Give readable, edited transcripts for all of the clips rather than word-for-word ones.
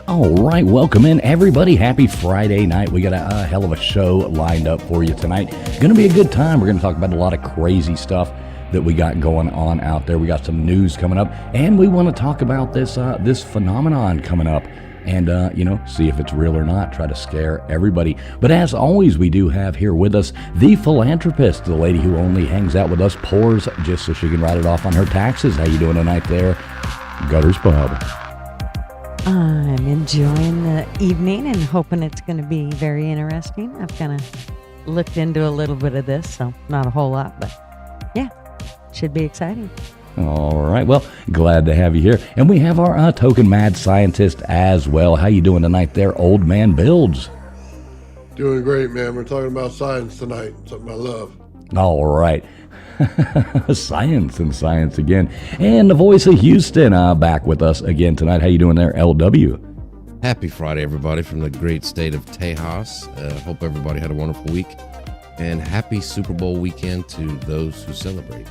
All right, welcome in everybody. Happy Friday night. We got a hell of a show lined up for you tonight. Going to be a good time. We're going to talk about a lot of crazy stuff that we got going on out there. We got some news coming up, and we want to talk about this phenomenon coming up and, see if it's real or not, try to scare everybody. But as always, we do have here with us the philanthropist, the lady who only hangs out with us, pours just so she can write it off on her taxes. How you doing tonight there, Gutters Bob? I'm enjoying the evening and hoping it's going to be very interesting. I've kind of looked into a little bit of this, so not a whole lot, but yeah, should be exciting. All right, well, glad to have you here. And we have our token mad scientist as well. How you doing tonight there, Old Man Builds? Doing great, man. We're talking about science tonight, something I love. All right. Science and science again. And the voice of Houston back with us again tonight. How you doing there, LW? Happy Friday, everybody, from the great state of Tejas. Hope everybody had a wonderful week. And happy Super Bowl weekend to those who celebrate.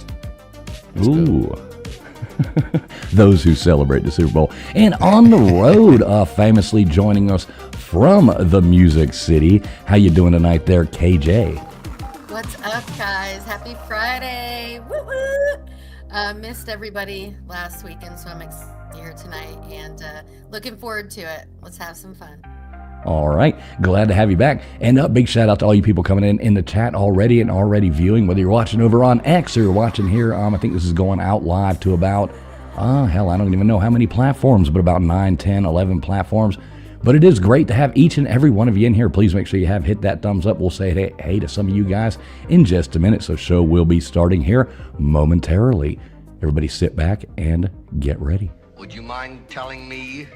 Let's Ooh. Those who celebrate the Super Bowl. And on the road, famously joining us from the Music City. How you doing tonight there, KJ? What's up, guys? Happy Friday. Woo-woo! Missed everybody last weekend, so I'm here tonight and looking forward to it. Let's have some fun. All right. Glad to have you back. And a big shout out to all you people coming in the chat already and already viewing, whether you're watching over on X or you're watching here. I think this is going out live to about, I don't even know how many platforms, but about 9, 10, 11 platforms. But it is great to have each and every one of you in here. Please make sure you have hit that thumbs up. We'll say hey to some of you guys in just a minute. So show will be starting here momentarily. Everybody sit back and get ready. Would you mind telling me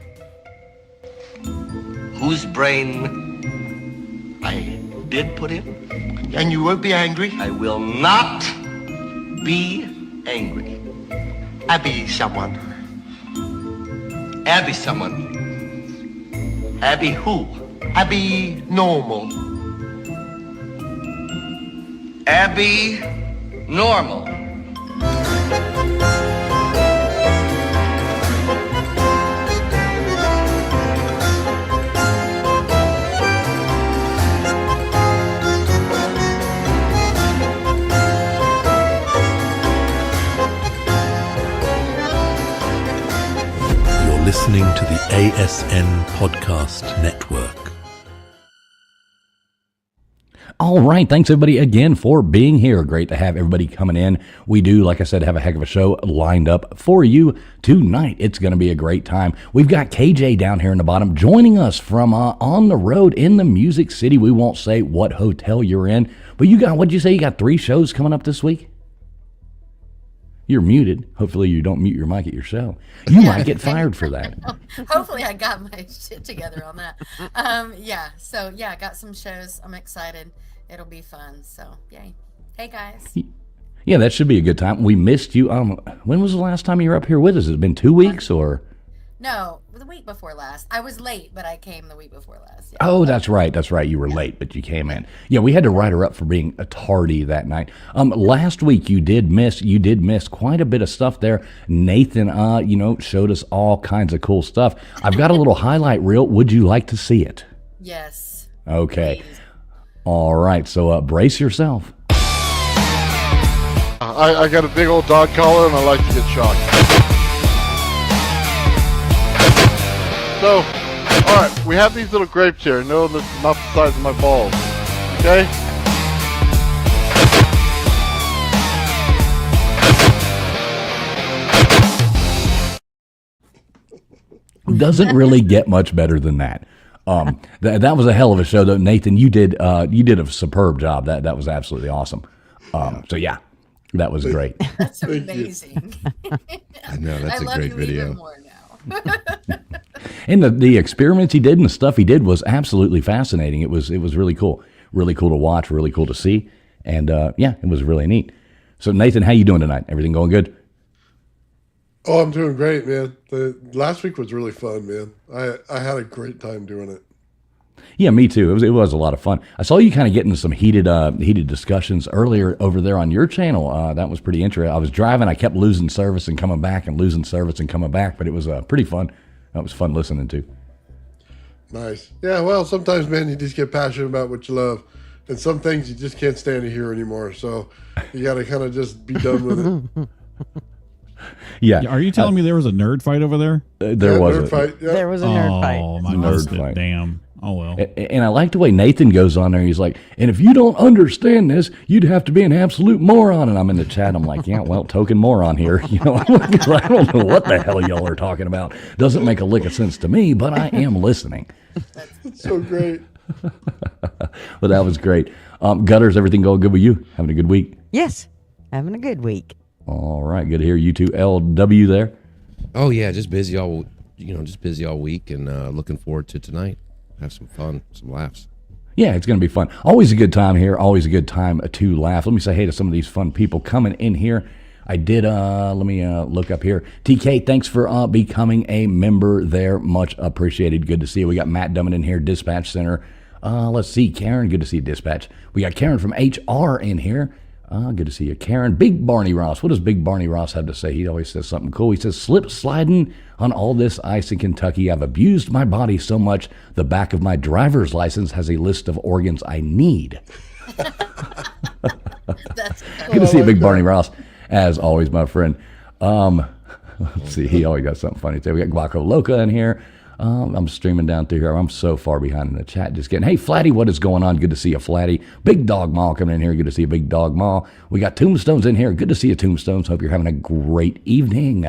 whose brain I did put in? And you won't be angry? I will not be angry. Abby someone. Abby someone. Abby who? Abby normal. Abby normal. Listening to the ASN Podcast Network. All right. Thanks, everybody, again for being here. Great to have everybody coming in. We do, like I said, have a heck of a show lined up for you tonight. It's going to be a great time. We've got KJ down here in the bottom joining us from on the road in the Music City. We won't say what hotel you're in, but you got, what'd you say? You got 3 shows coming up this week? You're muted. Hopefully you don't mute your mic at your show. You might get fired for that. Hopefully I got my shit together on that. I got some shows. I'm excited. It'll be fun. So, yay. Hey, guys. Yeah, that should be a good time. We missed you. When was the last time you were up here with us? Has it been 2 weeks or? No, the week before last. I was late, but I came the week before last. Yeah. Oh, that's right. That's right. You were late, but you came in. Yeah, we had to write her up for being a tardy that night. Last week you did miss quite a bit of stuff there. Nathan, showed us all kinds of cool stuff. I've got a little highlight reel. Would you like to see it? Yes. Okay. Please. All right. So brace yourself. I got a big old dog collar and I like to get shocked. So, all right, we have these little grapes here. No, this is not the size of my balls. Okay? Doesn't really get much better than that. That was a hell of a show, though. Nathan, you did a superb job. That was absolutely awesome. So yeah, that was great. That's amazing. I know, that's I a love great you video. Even more now. And the experiments he did and the stuff he did was absolutely fascinating. It was really cool to watch, really cool to see, and it was really neat. So Nathan, how you doing tonight? Everything going good? Oh, I'm doing great, man. The last week was really fun, man. I had a great time doing it. Yeah, me too. It was a lot of fun. I saw you kind of getting some heated discussions earlier over there on your channel. That was pretty interesting. I was driving. I kept losing service and coming back and losing service and coming back, but it was pretty fun. That was fun listening to. Nice. Yeah, well, sometimes, man, you just get passionate about what you love. And some things you just can't stand to hear anymore. So you got to kind of just be done with it. Yeah. Are you telling me there was a nerd fight over there? There was nerd fight. Yeah. There was a nerd fight. Oh, my Nerd nerd fight. Damn. Oh, well. And I like the way Nathan goes on there. He's like, and if you don't understand this, you'd have to be an absolute moron. And I'm in the chat. I'm like, yeah, well, token moron here. You know, I don't know what the hell y'all are talking about. Doesn't make a lick of sense to me, but I am listening. It's so great. But that was great. Gutters, everything going good with you? Having a good week? Yes, having a good week. All right, good to hear you two. LW there. Oh yeah, just busy all week, and looking forward to tonight. Have some fun, some laughs. Yeah, it's going to be fun. Always a good time here. Always a good time to laugh. Let me say hey to some of these fun people coming in here. I did, let me look up here. TK, thanks for becoming a member there. Much appreciated. Good to see you. We got Matt Dummett in here, Dispatch Center. Let's see, Karen. Good to see you, Dispatch. We got Karen from HR in here. Good to see you, Karen. Big Barney Ross. What does Big Barney Ross have to say? He always says something cool. He says, slip sliding on all this ice in Kentucky. I've abused my body so much, the back of my driver's license has a list of organs I need. That's Good to see you, Big Barney Ross. As always, my friend. Let's see. He always got something funny to say. We got Guaco Loca in here. I'm streaming down through here. I'm so far behind in the chat. Just kidding. Hey, Flatty, what is going on? Good to see you, Flatty. Big Dog Mall coming in here. Good to see you, Big Dog Mall. We got Tombstones in here. Good to see you, Tombstones. Hope you're having a great evening.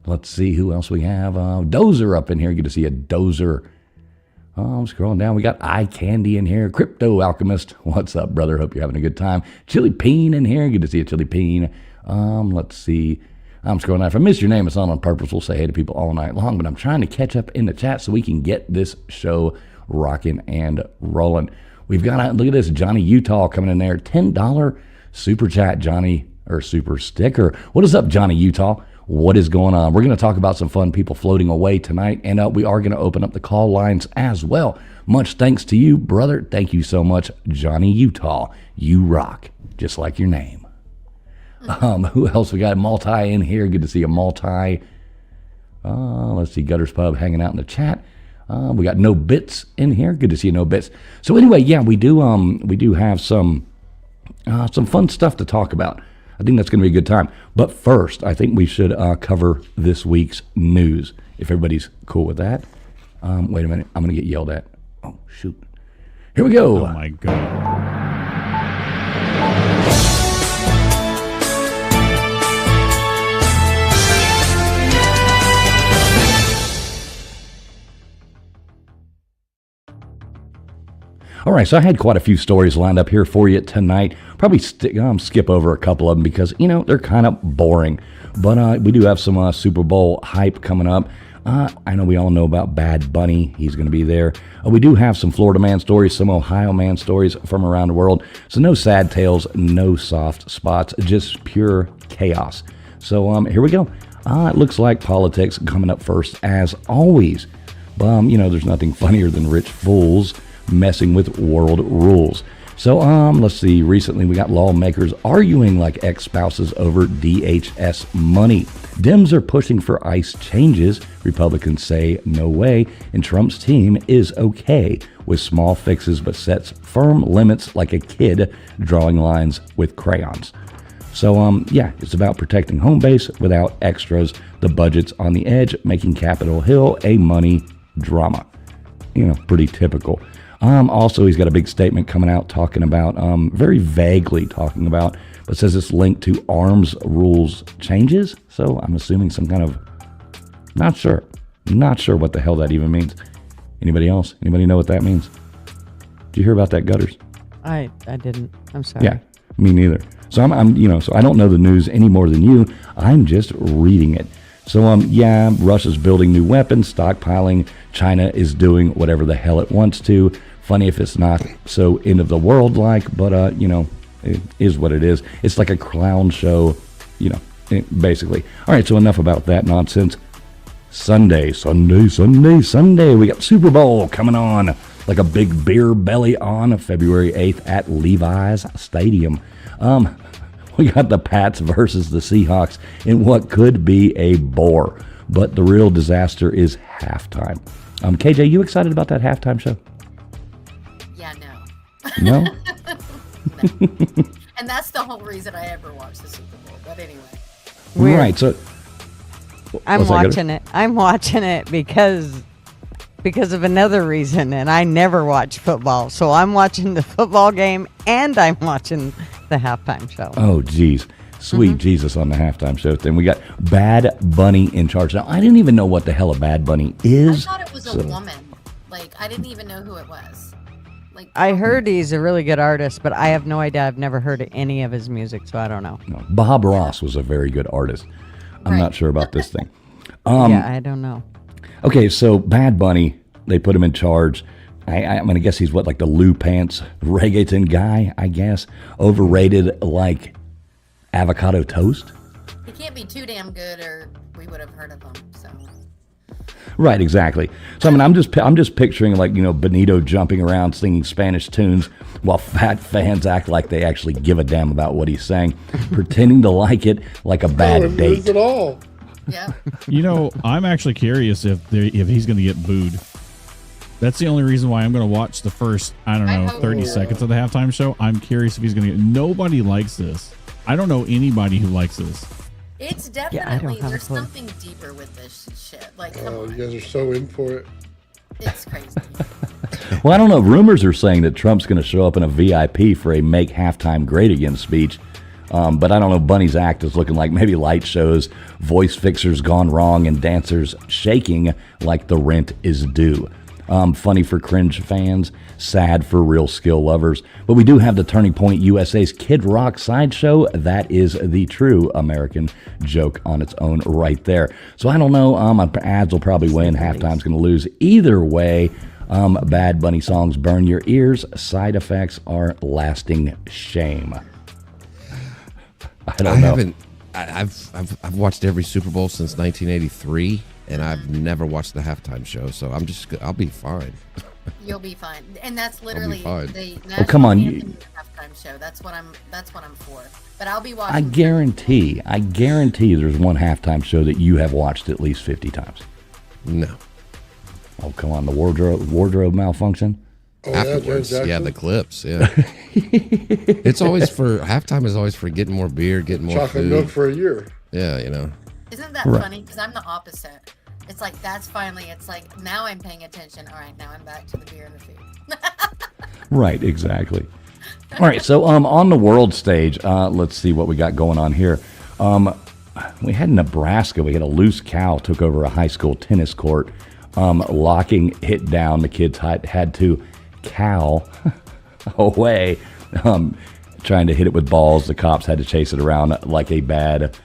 Let's see who else we have. Dozer up in here. Good to see you, Dozer. I'm scrolling down. We got Eye Candy in here. Crypto Alchemist. What's up, brother? Hope you're having a good time. Chili Peen in here. Good to see you, Chili Peen. Let's see. I'm scrolling down. If I miss your name, it's not on purpose. We'll say hey to people all night long, but I'm trying to catch up in the chat so we can get this show rocking and rolling. We've got, look at this, Johnny Utah coming in there. $10 super chat, Johnny, or super sticker. What is up, Johnny Utah? What is going on? We're going to talk about some fun people floating away tonight, and we are going to open up the call lines as well. Much thanks to you, brother. Thank you so much, Johnny Utah. You rock, just like your name. Who else? We got Multi in here. Good to see a Multi. Let's see, Gutters Pub hanging out in the chat. We got No Bits in here. Good to see you, No Bits. So anyway, yeah, we do have some fun stuff to talk about. I think that's going to be a good time. But first, I think we should cover this week's news, if everybody's cool with that. Wait a minute. I'm going to get yelled at. Oh, shoot. Here we go. Oh, my God. All right, so I had quite a few stories lined up here for you tonight. Probably skip over a couple of them because, they're kind of boring. But we do have some Super Bowl hype coming up. I know we all know about Bad Bunny. He's going to be there. We do have some Florida man stories, some Ohio man stories from around the world. So no sad tales, no soft spots, just pure chaos. So here we go. It looks like politics coming up first, as always. There's nothing funnier than rich fools messing with world rules. So let's see. Recently, we got lawmakers arguing like ex-spouses over DHS money. Dems are pushing for ICE changes. Republicans say no way. And Trump's team is okay with small fixes, but sets firm limits like a kid drawing lines with crayons. So, yeah, it's about protecting home base without extras. The budget's on the edge, making Capitol Hill a money drama. Pretty typical. Also, he's got a big statement coming out talking about, very vaguely talking about, but says it's linked to arms rules changes. So I'm assuming some kind of, not sure what the hell that even means. Anybody else? Anybody know what that means? Did you hear about that, Gutters? I didn't. I'm sorry. Yeah, me neither. So so I don't know the news any more than you. I'm just reading it. So, yeah, Russia's building new weapons, stockpiling. China is doing whatever the hell it wants to. Funny if it's not so end of the world like, but, it is what it is. It's like a clown show, basically. All right, so enough about that nonsense. Sunday. We got Super Bowl coming on like a big beer belly on February 8th at Levi's Stadium. We got the Pats versus the Seahawks in what could be a bore. but the real disaster is halftime. KJ, you excited about that halftime show? Yeah, no. No? And that's the whole reason I ever watched the Super Bowl. But anyway. Weird. Right. So I'm what's that, watching it. I'm watching it because of another reason, and I never watch football. So I'm watching the football game and I'm watching the halftime show. Oh, geez. Sweet Jesus on the halftime show thing. We got Bad Bunny in charge. Now, I didn't even know what the hell a Bad Bunny I is. thought it was a woman. Like, I didn't even know who it was. Like, I heard he's a really good artist, but I have no idea. I've never heard any of his music, so I don't know. No, Bob Ross was a very good artist. I'm Right. not sure about this thing. Yeah, I don't know. Okay, so Bad Bunny, they put him in charge. I'm going to guess he's what, like the Lou Pants reggaeton guy, I guess. Overrated like avocado toast. he can't be too damn good, or we would have heard of him. So. Right, exactly. So I mean, I'm just picturing like, you know, Benito jumping around singing Spanish tunes while fat fans act like they actually give a damn about what he's saying, pretending to like it like a bad No, it is date. at all. Yeah. You know, I'm actually curious if he's going to get booed. That's the only reason why I'm going to watch the first, I don't I know, hope 30 so. seconds of the halftime show. I'm curious if he's going to get. Nobody likes this. I don't know anybody who likes this. It's I don't definitely, have a there's clue. something deeper with this shit. Like, come Oh, on. you guys are so in for it. It's crazy. Well, I don't know. Rumors are saying that Trump's going to show up in a VIP for a Make Halftime Great Again speech. But I don't know. Bunny's act is looking like maybe light shows, voice fixers gone wrong, and dancers shaking like the rent is due. Funny for cringe fans, sad for real skill lovers. But we do have the Turning Point USA's Kid Rock sideshow. That is the true American joke on its own right there. So I don't know. Ads will probably win. Halftime's going to lose. Either way, Bad Bunny songs burn your ears. Side effects are lasting shame. I don't know. haven't. I've watched every Super Bowl since 1983, and I've never watched the halftime show. So I'll be fine. You'll be fine. And that's literally fine. the Oh, come on, national anthem halftime show. That's what I'm for. But I'll be watching. I guarantee there's one halftime show that you have watched at least 50 times. No. Oh, come on, the wardrobe malfunction. Oh, Afterwards, yeah, Janet yeah, the Jackson? clips, yeah. It's always for halftime is always for getting more beer, getting more Chocolate food. milk for a year. Yeah, you know. Isn't that Right. funny? Because I'm the opposite. It's like that's finally. It's like now I'm paying attention. All right, now I'm back to the beer and the food. Right, exactly. All right, so on the world stage, let's see what we got going on here. We had Nebraska. We had a loose cow took over a high school tennis court, locking it down. The kids had to cow away, trying to hit it with balls. The cops had to chase it around like a bad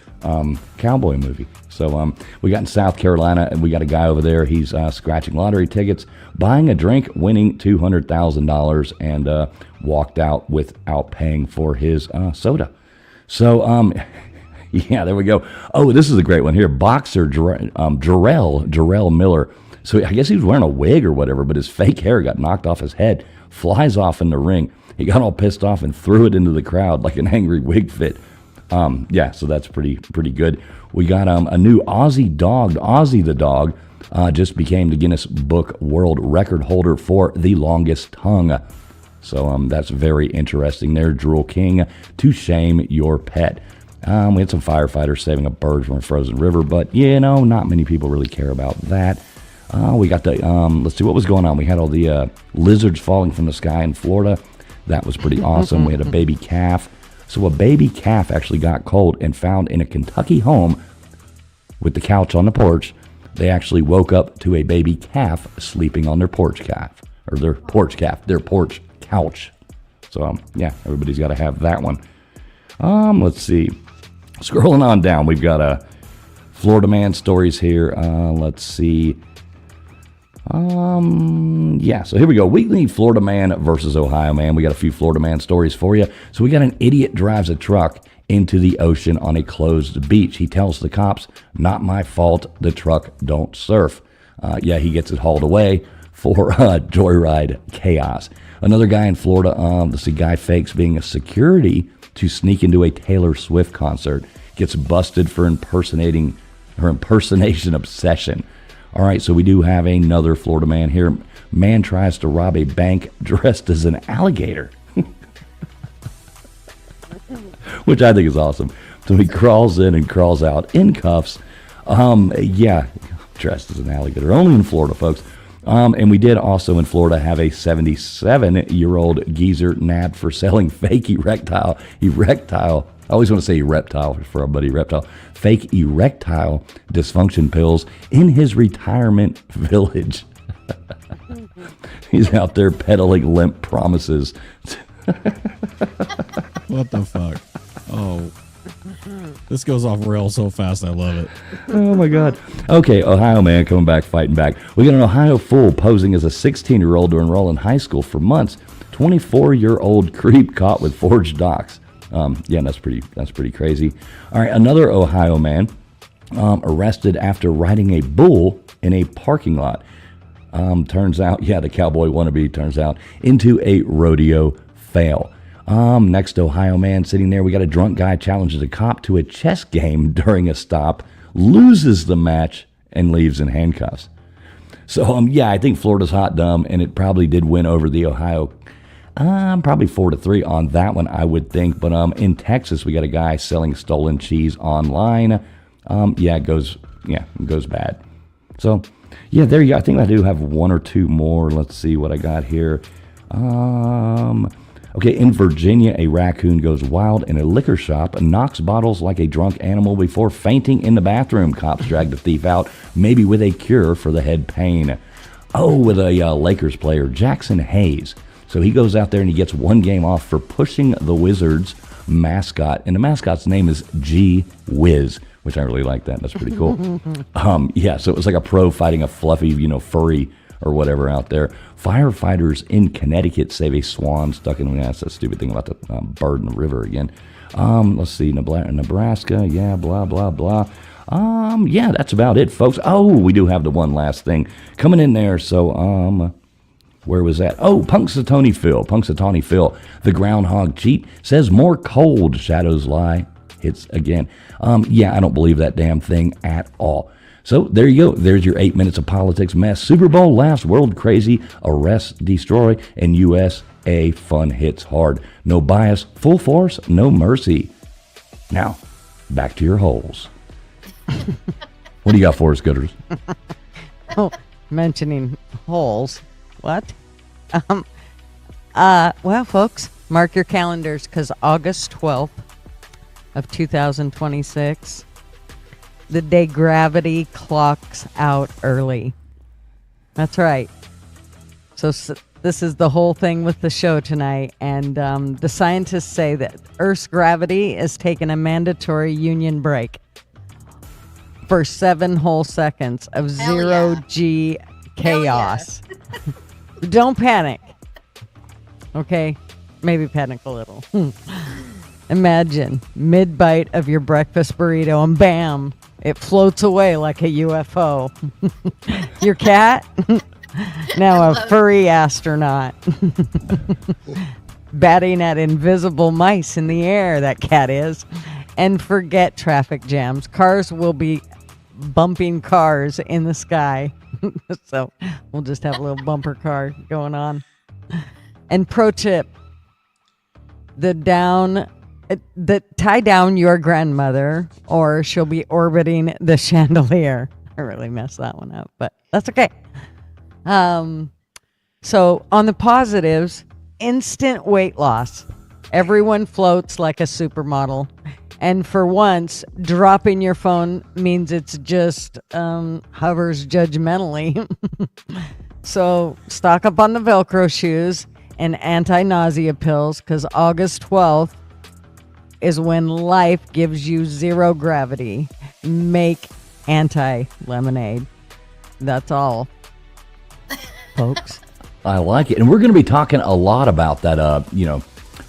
cowboy movie. So we got in South Carolina, and we got a guy over there. He's scratching lottery tickets, buying a drink, winning $200,000, and walked out without paying for his soda. So, yeah, there we go. Oh, this is a great one here. Boxer Jarrell Miller. So I guess he was wearing a wig or whatever, but his fake hair got knocked off his head, flies off in the ring. He got all pissed off and threw it into the crowd like an angry wig fit. Yeah, so that's pretty good. We got a new Aussie dog. Ozzy the dog just became the Guinness Book World Record holder for the longest tongue. So that's very interesting there, Drool King, to shame your pet. We had some firefighters saving a bird from a frozen river, but, not many people really care about that. We got the, let's see what was going on. We had all the lizards falling from the sky in Florida. That was pretty awesome. We had a baby calf. So a baby calf actually got cold and found in a Kentucky home with the couch on the porch. They actually woke up to a baby calf sleeping on their porch calf, or their porch couch. So, yeah, everybody's got to have that one. Let's see. Scrolling on down, we've got Florida man stories here. Let's see. Yeah, so here we go. Weekly Florida man versus Ohio man. We got a few Florida man stories for you. So we got an idiot drives a truck into the ocean on a closed beach. He tells the cops, "Not my fault. The truck don't surf." Yeah, he gets it hauled away for joyride chaos. Another guy in Florida, this guy fakes being a security to sneak into a Taylor Swift concert. Gets busted for impersonating or impersonation obsession. All right, so we do have another Florida man here. Man tries to rob a bank dressed as an alligator, which I think is awesome. So he crawls in and crawls out in cuffs. Yeah, dressed as an alligator. Only in Florida, folks. And we did also in Florida have a 77-year-old geezer nabbed for selling fake erectile. I always want to say reptile for our buddy reptile. Fake erectile dysfunction pills in his retirement village. He's out there peddling limp promises. What the fuck? Oh, this goes off rails so fast. I love it. Oh my God. Okay, Ohio man coming back, fighting back. We got an Ohio fool posing as a 16-year-old to enroll in high school for months. 24-year-old creep caught with forged docs. Yeah, that's pretty crazy. All right, another Ohio man arrested after riding a bull in a parking lot. Turns out, the cowboy wannabe turns out into a rodeo fail. Next Ohio man sitting there, we got a drunk guy challenges a cop to a chess game during a stop, loses the match, and leaves in handcuffs. So, I think Florida's hot dumb, and it probably did win over the Ohio. Probably 4-3 on that one, I would think. But in Texas, we got a guy selling stolen cheese online. It goes bad. So, there you go. I think I do have one or two more. Let's see what I got here. Okay, in Virginia, a raccoon goes wild in a liquor shop and knocks bottles like a drunk animal before fainting in the bathroom. Cops drag the thief out, maybe with a cure for the head pain. Oh, with a Lakers player, Jackson Hayes. So he goes out there and he gets one game off for pushing the Wizards mascot. And the mascot's name is G Wiz, which I really like that. That's pretty cool. So it was like a pro fighting a fluffy, furry or whatever out there. Firefighters in Connecticut save a swan stuck in, that's that stupid thing about the bird in the river again. Let's see, Nebraska, blah, blah, blah. That's about it, folks. Oh, we do have the one last thing coming in there. So, where was that? Oh, Punxsutawney Phil, the groundhog cheat, says more cold shadows lie. Hits again. I don't believe that damn thing at all. So there you go. There's your 8 minutes of politics mess. Super Bowl laughs, world crazy, arrest, destroy, and USA fun hits hard. No bias, full force, no mercy. Now, back to your holes. What do you got for us, Gooders? Oh, mentioning holes. What? Well, folks, mark your calendars because August 12th of 2026, the day gravity clocks out early. That's right. So this is the whole thing with the show tonight. And the scientists say that Earth's gravity is taking a mandatory union break for 7 whole seconds of zero-G chaos. Don't panic. Okay? Maybe panic a little. Imagine mid-bite of your breakfast burrito and bam, it floats away like a UFO. Your cat? Now a furry astronaut. Batting at invisible mice in the air, that cat is. And forget traffic jams. Cars will be bumping cars in the sky. So we'll just have a little bumper car going on. And pro tip, tie down your grandmother or she'll be orbiting the chandelier. I really messed that one up, but that's okay. So on the positives, instant weight loss. Everyone floats like a supermodel. And for once, dropping your phone means it's just hovers judgmentally. So stock up on the Velcro shoes and anti-nausea pills because August 12th is when life gives you zero gravity. Make anti-lemonade. That's all, folks. I like it. And we're going to be talking a lot about that,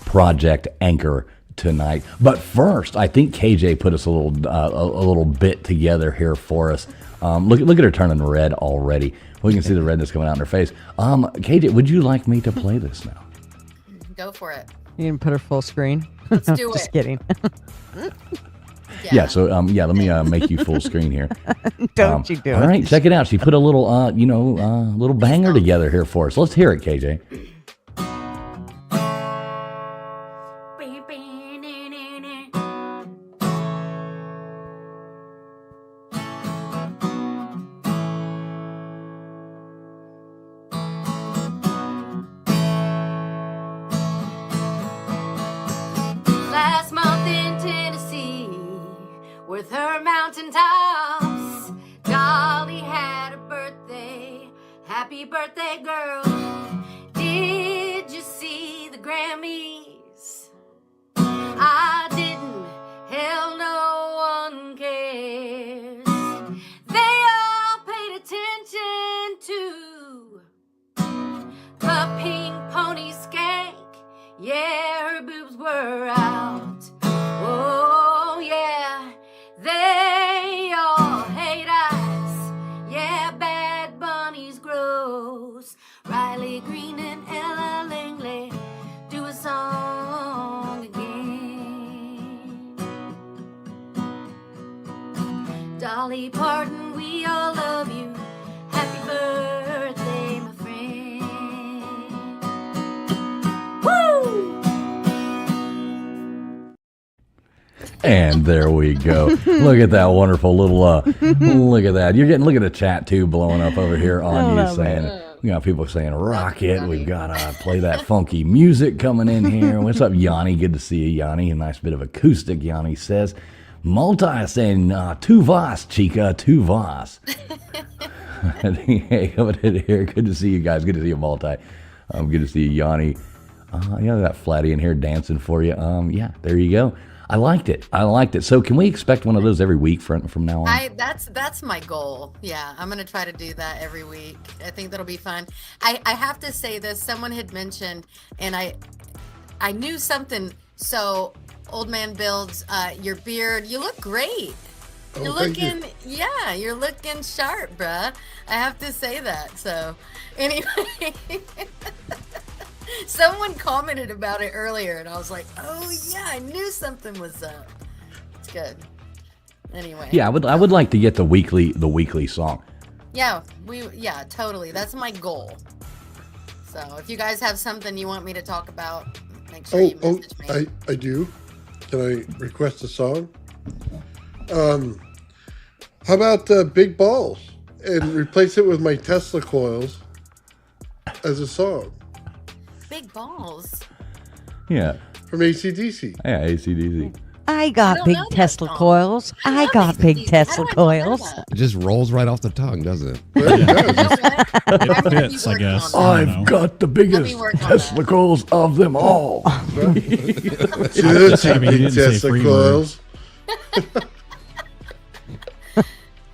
Project Anchor tonight. But first, I think KJ put us a little bit together here for us. Look at her turning red already. We can see the redness coming out in her face. KJ, would you like me to play this now? Go for it. You can put her full screen. Let's do Just it. kidding. Yeah. So let me make you full screen here. Don't you do it. All right, check it out. She put a little little banger together here for us. Let's hear it, KJ. Last month in Tennessee, with her mountaintops, Dolly had a birthday. Happy birthday, girl. Did you see the Grammys? I didn't. Hell, no one cares. They all paid attention to the pink pony skank. Yeah, her boobs were out. Oh, yeah, they all hate us. Yeah, Bad Bunny's gross. Riley Green and Ella Langley do a song again. Dolly Parton, we all love you. Happy birthday, my friend. Woo! And there we go. Look at that wonderful little look at that. Look at the chat too blowing up over here on you saying we got people saying rocket. We've got play that funky music coming in here. What's up, Yanni? Good to see you, Yanni. A nice bit of acoustic, Yanni says. Multi saying tu vas, chica, tu vas. Hey, coming in here. Good to see you guys. Good to see you, Multi. Good to see you, Yanni. Yeah, got Flatty in here dancing for you. Yeah, there you go. I liked it. So can we expect one of those every week from now on? That's my goal. Yeah, I'm gonna try to do that every week. I think that'll be fun. I have to say this. Someone had mentioned, and I knew something. So, Old Man Builds, your beard. You look great. Oh, You're thank looking, you. yeah, you're looking sharp, bruh. I have to say that. So, anyway. Someone commented about it earlier, and I was like, "Oh yeah, I knew something was up." It's good. Anyway. Yeah, I would like to get the weekly song. Yeah, totally. That's my goal. So if you guys have something you want me to talk about, make sure you message me. I do. Can I request a song? How about Big Balls and replace it with my Tesla coils as a song? Big balls. Yeah. From AC/DC. Yeah, ACDC. I got big Tesla coils. I got big Tesla coils. It just rolls right off the tongue, doesn't it? It fits, I guess. I don't know. Got the biggest testicles of them all. Just I mean, he didn't say Tesla free coils.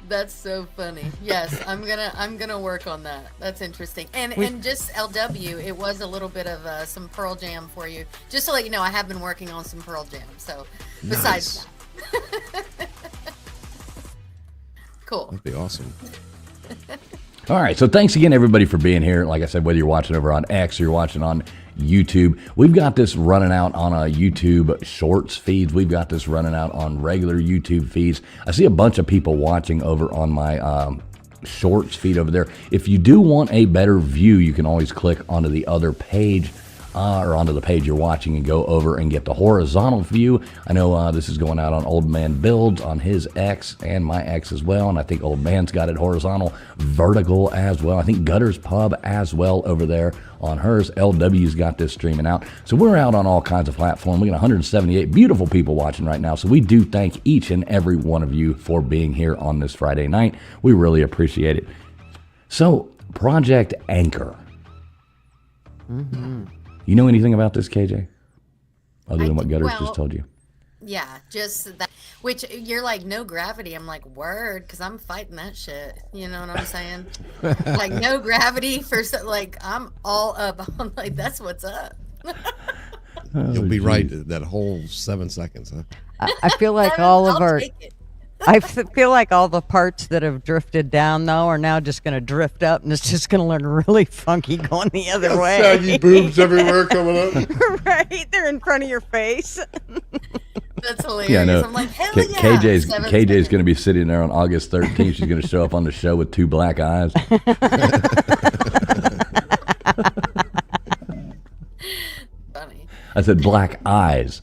That's so funny. Yes, I'm gonna work on that. That's interesting. And just LW, it was a little bit of some Pearl Jam for you. Just to let you know, I have been working on some Pearl Jam. So besides that. Cool. That'd be awesome. All right, so thanks again, everybody, for being here. Like I said, whether you're watching over on X or you're watching on YouTube, we've got this running out on a YouTube Shorts feeds. We've got this running out on regular YouTube feeds. I see a bunch of people watching over on my Shorts feed over there. If you do want a better view, you can always click onto the other page or onto the page you're watching and go over and get the horizontal view. I know this is going out on Old Man Builds on his X and my X as well, and I think Old Man's got it horizontal, vertical as well. I think Gutter's Pub as well over there on hers. LW's got this streaming out. So we're out on all kinds of platforms. We got 178 beautiful people watching right now, so we do thank each and every one of you for being here on this Friday night. We really appreciate it. So, Project Anchor. Mm-hmm. You know anything about this, KJ? Other than what Gutters just told you? Yeah, just that. Which you're like, no gravity. I'm like, word, because I'm fighting that shit. You know what I'm saying? Like, no gravity for like, I'm all up. I'm like, that's what's up. You'll be right that whole 7 seconds, huh? I feel like I feel like all the parts that have drifted down, though, are now just going to drift up, and it's just going to look really funky going the other way. Saggy boobs everywhere coming up. Right? They're in front of your face. That's hilarious. Yeah, I know. I'm like, hell K- yeah. KJ's 7 KJ's seconds. going to be sitting there on August 13th. She's going to show up on the show with 2 black eyes. Funny. I said black eyes.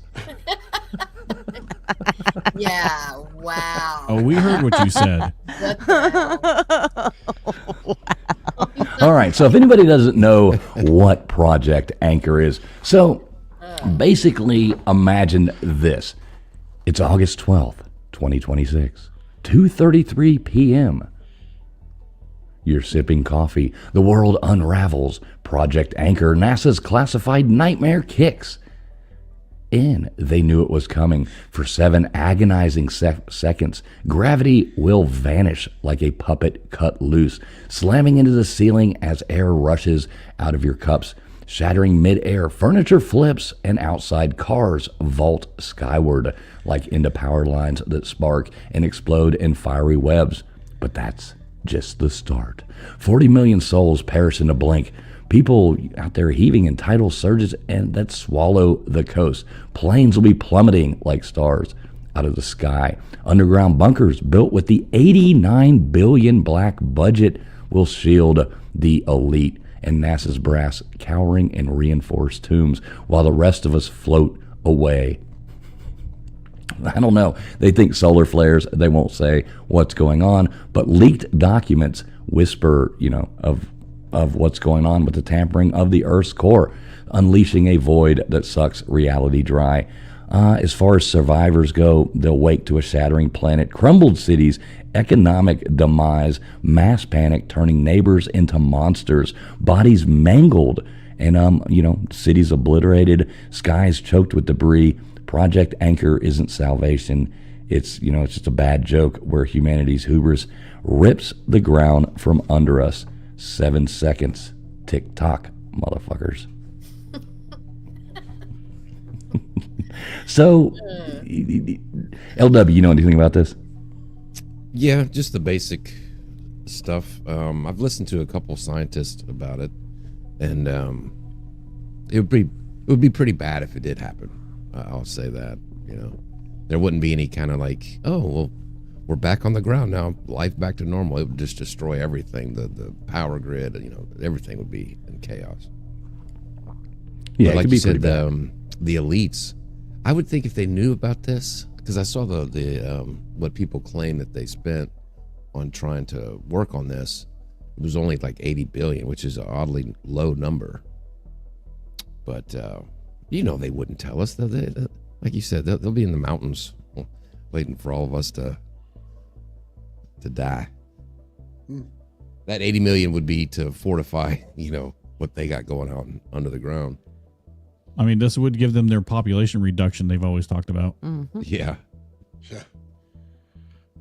Yeah. Wow. Oh, we heard what you said. What the hell? All right. So if anybody doesn't know what Project Anchor is, so basically imagine this. It's August 12th, 2026, 2:33 p.m. You're sipping coffee. The world unravels. Project Anchor, NASA's classified nightmare kicks. And they knew it was coming. For 7 agonizing seconds, gravity will vanish like a puppet cut loose, slamming into the ceiling as air rushes out of your cups, shattering mid-air. Furniture flips and outside cars vault skyward like into power lines that spark and explode in fiery webs. But that's just the start. 40 million souls perish in a blink. People out there heaving in tidal surges and that swallow the coast. Planes will be plummeting like stars out of the sky. Underground bunkers built with the $89 billion black budget will shield the elite and NASA's brass cowering in reinforced tombs while the rest of us float away. I don't know. They think solar flares. They won't say what's going on, but leaked documents whisper, of what's going on with the tampering of the Earth's core, unleashing a void that sucks reality dry. As far as survivors go, they'll wake to a shattering planet, crumbled cities, economic demise, mass panic turning neighbors into monsters, bodies mangled, and cities obliterated, skies choked with debris. Project Anchor isn't salvation. It's just a bad joke where humanity's hubris rips the ground from under us. 7 seconds. Tick tock, motherfuckers. So, LW, you know anything about this? Yeah, just the basic stuff. I've listened to a couple scientists about it, and it would be pretty bad if it did happen. I'll say that. There wouldn't be any kind of like, oh well, we're back on the ground now, life back to normal. It would just destroy everything. The power grid, everything would be in chaos. Yeah, but like it could you be pretty said, bad. The elites. I would think if they knew about this, because I saw the what people claim that they spent on trying to work on this, it was only like 80 billion, which is an oddly low number. But they wouldn't tell us. Like you said, they'll be in the mountains waiting for all of us to die. That 80 million would be to fortify, what they got going on under the ground. I mean, this would give them their population reduction they've always talked about. Mm-hmm. Yeah. Yeah.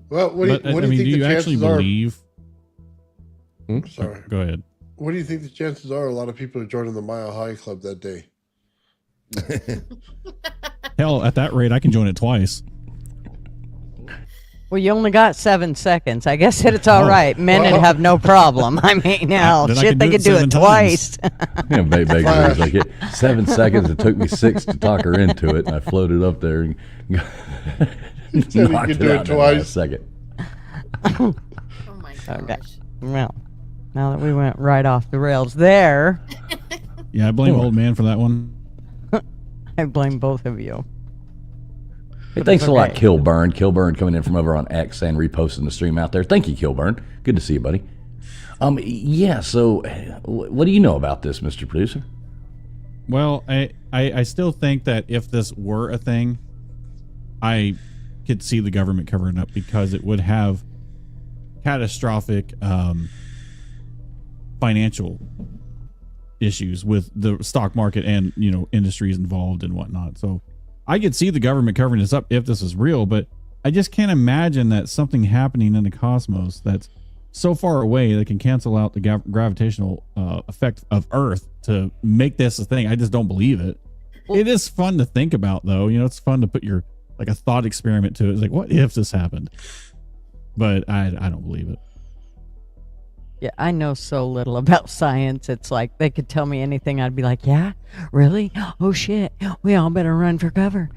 Well, what do you think do you the actually chances are? believe? Sorry. Go ahead. What do you think the chances are? A lot of people are joining the Mile High Club that day. Hell, at that rate, I can join it twice. Well, you only got 7 seconds. I guess it's all right. Men would have no problem. I mean, hell, Then I shit, can they do could it do 7 it twice. Yeah, Baker was like, 7 seconds. It took me 6 to talk her into it, and I floated up there and Said knocked you it could do out it in twice. a second. Oh my gosh. Okay. Well, now that we went right off the rails there, Yeah, I blame old man for that one. I blame both of you. Hey, thanks a lot, Okay. Kilburn. Kilburn coming in from over on X and reposting the stream out there. Thank you, Kilburn. Good to see you, buddy. Yeah, so what do you know about this, Mr. Producer? Well, I still think that if this were a thing, I could see the government covering it up because it would have catastrophic financial issues with the stock market and industries involved and whatnot. So I could see the government covering this up if this is real, but I just can't imagine that something happening in the cosmos that's so far away that can cancel out the gravitational effect of Earth to make this a thing. I just don't believe it. It is fun to think about, though. It's fun to put your like a thought experiment to it. It's like, what if this happened? But I don't believe it. Yeah, I know so little about science. It's like they could tell me anything. I'd be like, yeah, really? Oh, shit. We all better run for cover.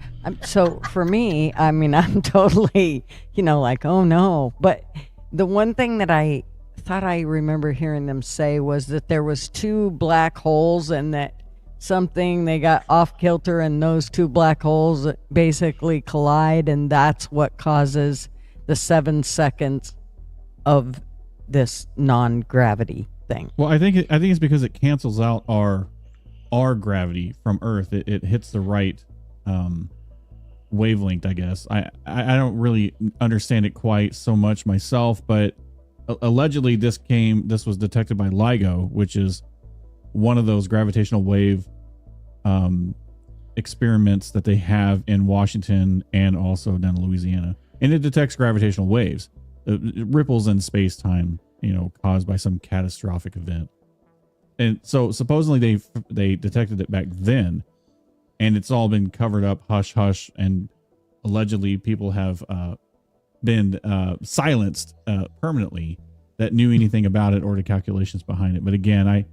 So for me, I mean, I'm totally, like, oh no. But the one thing that I thought I remember hearing them say was that there was two black holes and that they got off kilter and those two black holes basically collide, and that's what causes the 7 seconds of this non-gravity thing. Well, I think it's because it cancels out our gravity from Earth. It hits the right wavelength, I guess. I don't really understand it quite so much myself, but allegedly this was detected by LIGO, which is one of those gravitational wave experiments that they have in Washington and also down in Louisiana, and it detects gravitational waves. Ripples in space-time, caused by some catastrophic event. And so supposedly they detected it back then, and it's all been covered up, hush hush, and allegedly people have been silenced permanently that knew anything about it or the calculations behind it. But again, I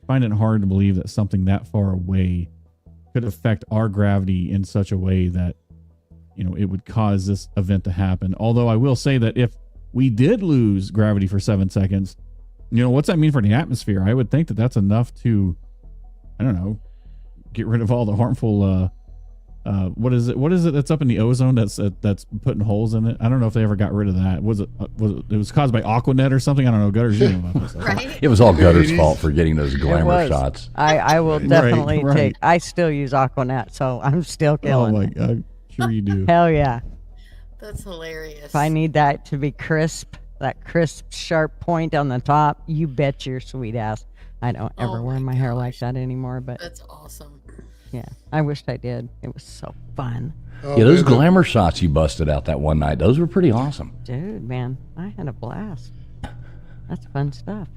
find it hard to believe that something that far away could affect our gravity in such a way that it would cause this event to happen. Although I will say that if we did lose gravity for 7 seconds, what's that mean for the atmosphere? I would think that that's enough to, I don't know, get rid of all the harmful, what is it that's up in the ozone that's putting holes in it? I don't know if they ever got rid of that. It was caused by Aquanet or something? I don't know. Gutters, you know about this. Right? It was all Gutter's fault for getting those glamour shots. I will definitely Right. take. I still use Aquanet, so I'm still killing. Oh my it. God. Sure you do. Hell yeah. That's hilarious. If I need that to be crisp, that crisp, sharp point on the top, you bet your sweet ass I don't ever wear my hair like that anymore. But that's awesome. yeah, I wished I did. It was so fun. Oh, Yeah, those man, glamour shots you busted out that one night, those were pretty awesome. Dude, man, I had a blast. That's fun stuff.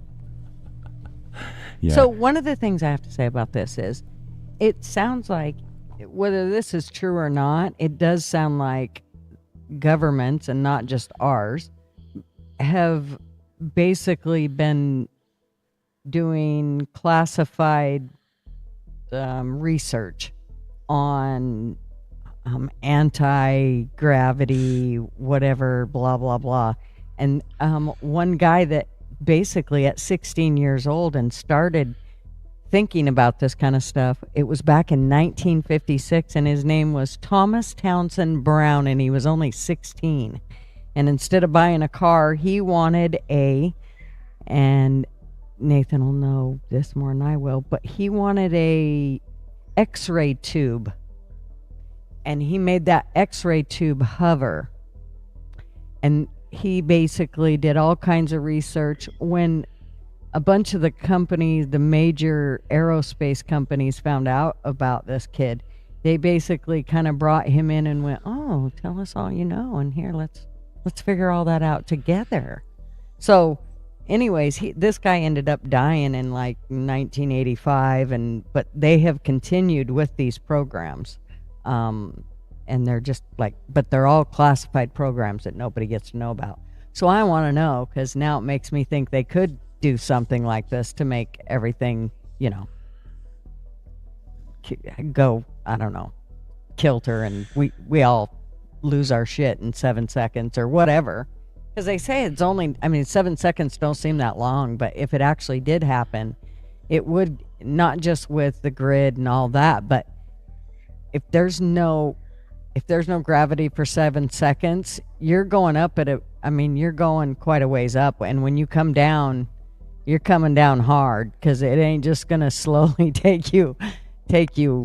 Yeah. So one of the things I have to say about this is it sounds like, whether this is true or not, it does sound like governments, and not just ours, have basically been doing classified research on anti-gravity, whatever, blah, blah, blah. And one guy that basically at 16 years old and started thinking about this kind of stuff, it was back in 1956, and his name was Thomas Townsend Brown, and he was only 16. And instead of buying a car, he wanted and Nathan will know this more than I will, but he wanted a X-ray tube, and he made that X-ray tube hover. And he basically did all kinds of research. When a bunch of the companies, the major aerospace companies, found out about this kid, they basically kind of brought him in and went, oh, tell us all you know, and here, let's figure all that out together. So anyways, this guy ended up dying in like 1985, but they have continued with these programs. And they're just but they're all classified programs that nobody gets to know about. So I want to know, because now it makes me think they could do something like this to make everything, go, I don't know, kilter, and we all lose our shit in 7 seconds or whatever. Because they say it's only, 7 seconds don't seem that long, but if it actually did happen, it would, not just with the grid and all that, but if there's no gravity for 7 seconds, you're going up you're going quite a ways up, and when you come down, you're coming down hard, because it ain't just gonna slowly take you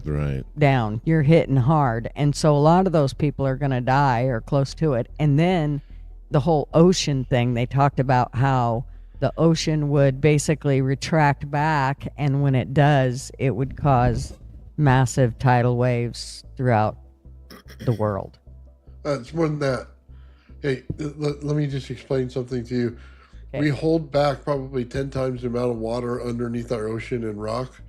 Right. down. You're hitting hard, and so a lot of those people are gonna die or close to it. And then the whole ocean thing, they talked about how the ocean would basically retract back, and when it does, it would cause massive tidal waves throughout the world. It's more than that. Hey, let me just explain something to you. Okay. We hold back probably 10 times the amount of water underneath our ocean and rock.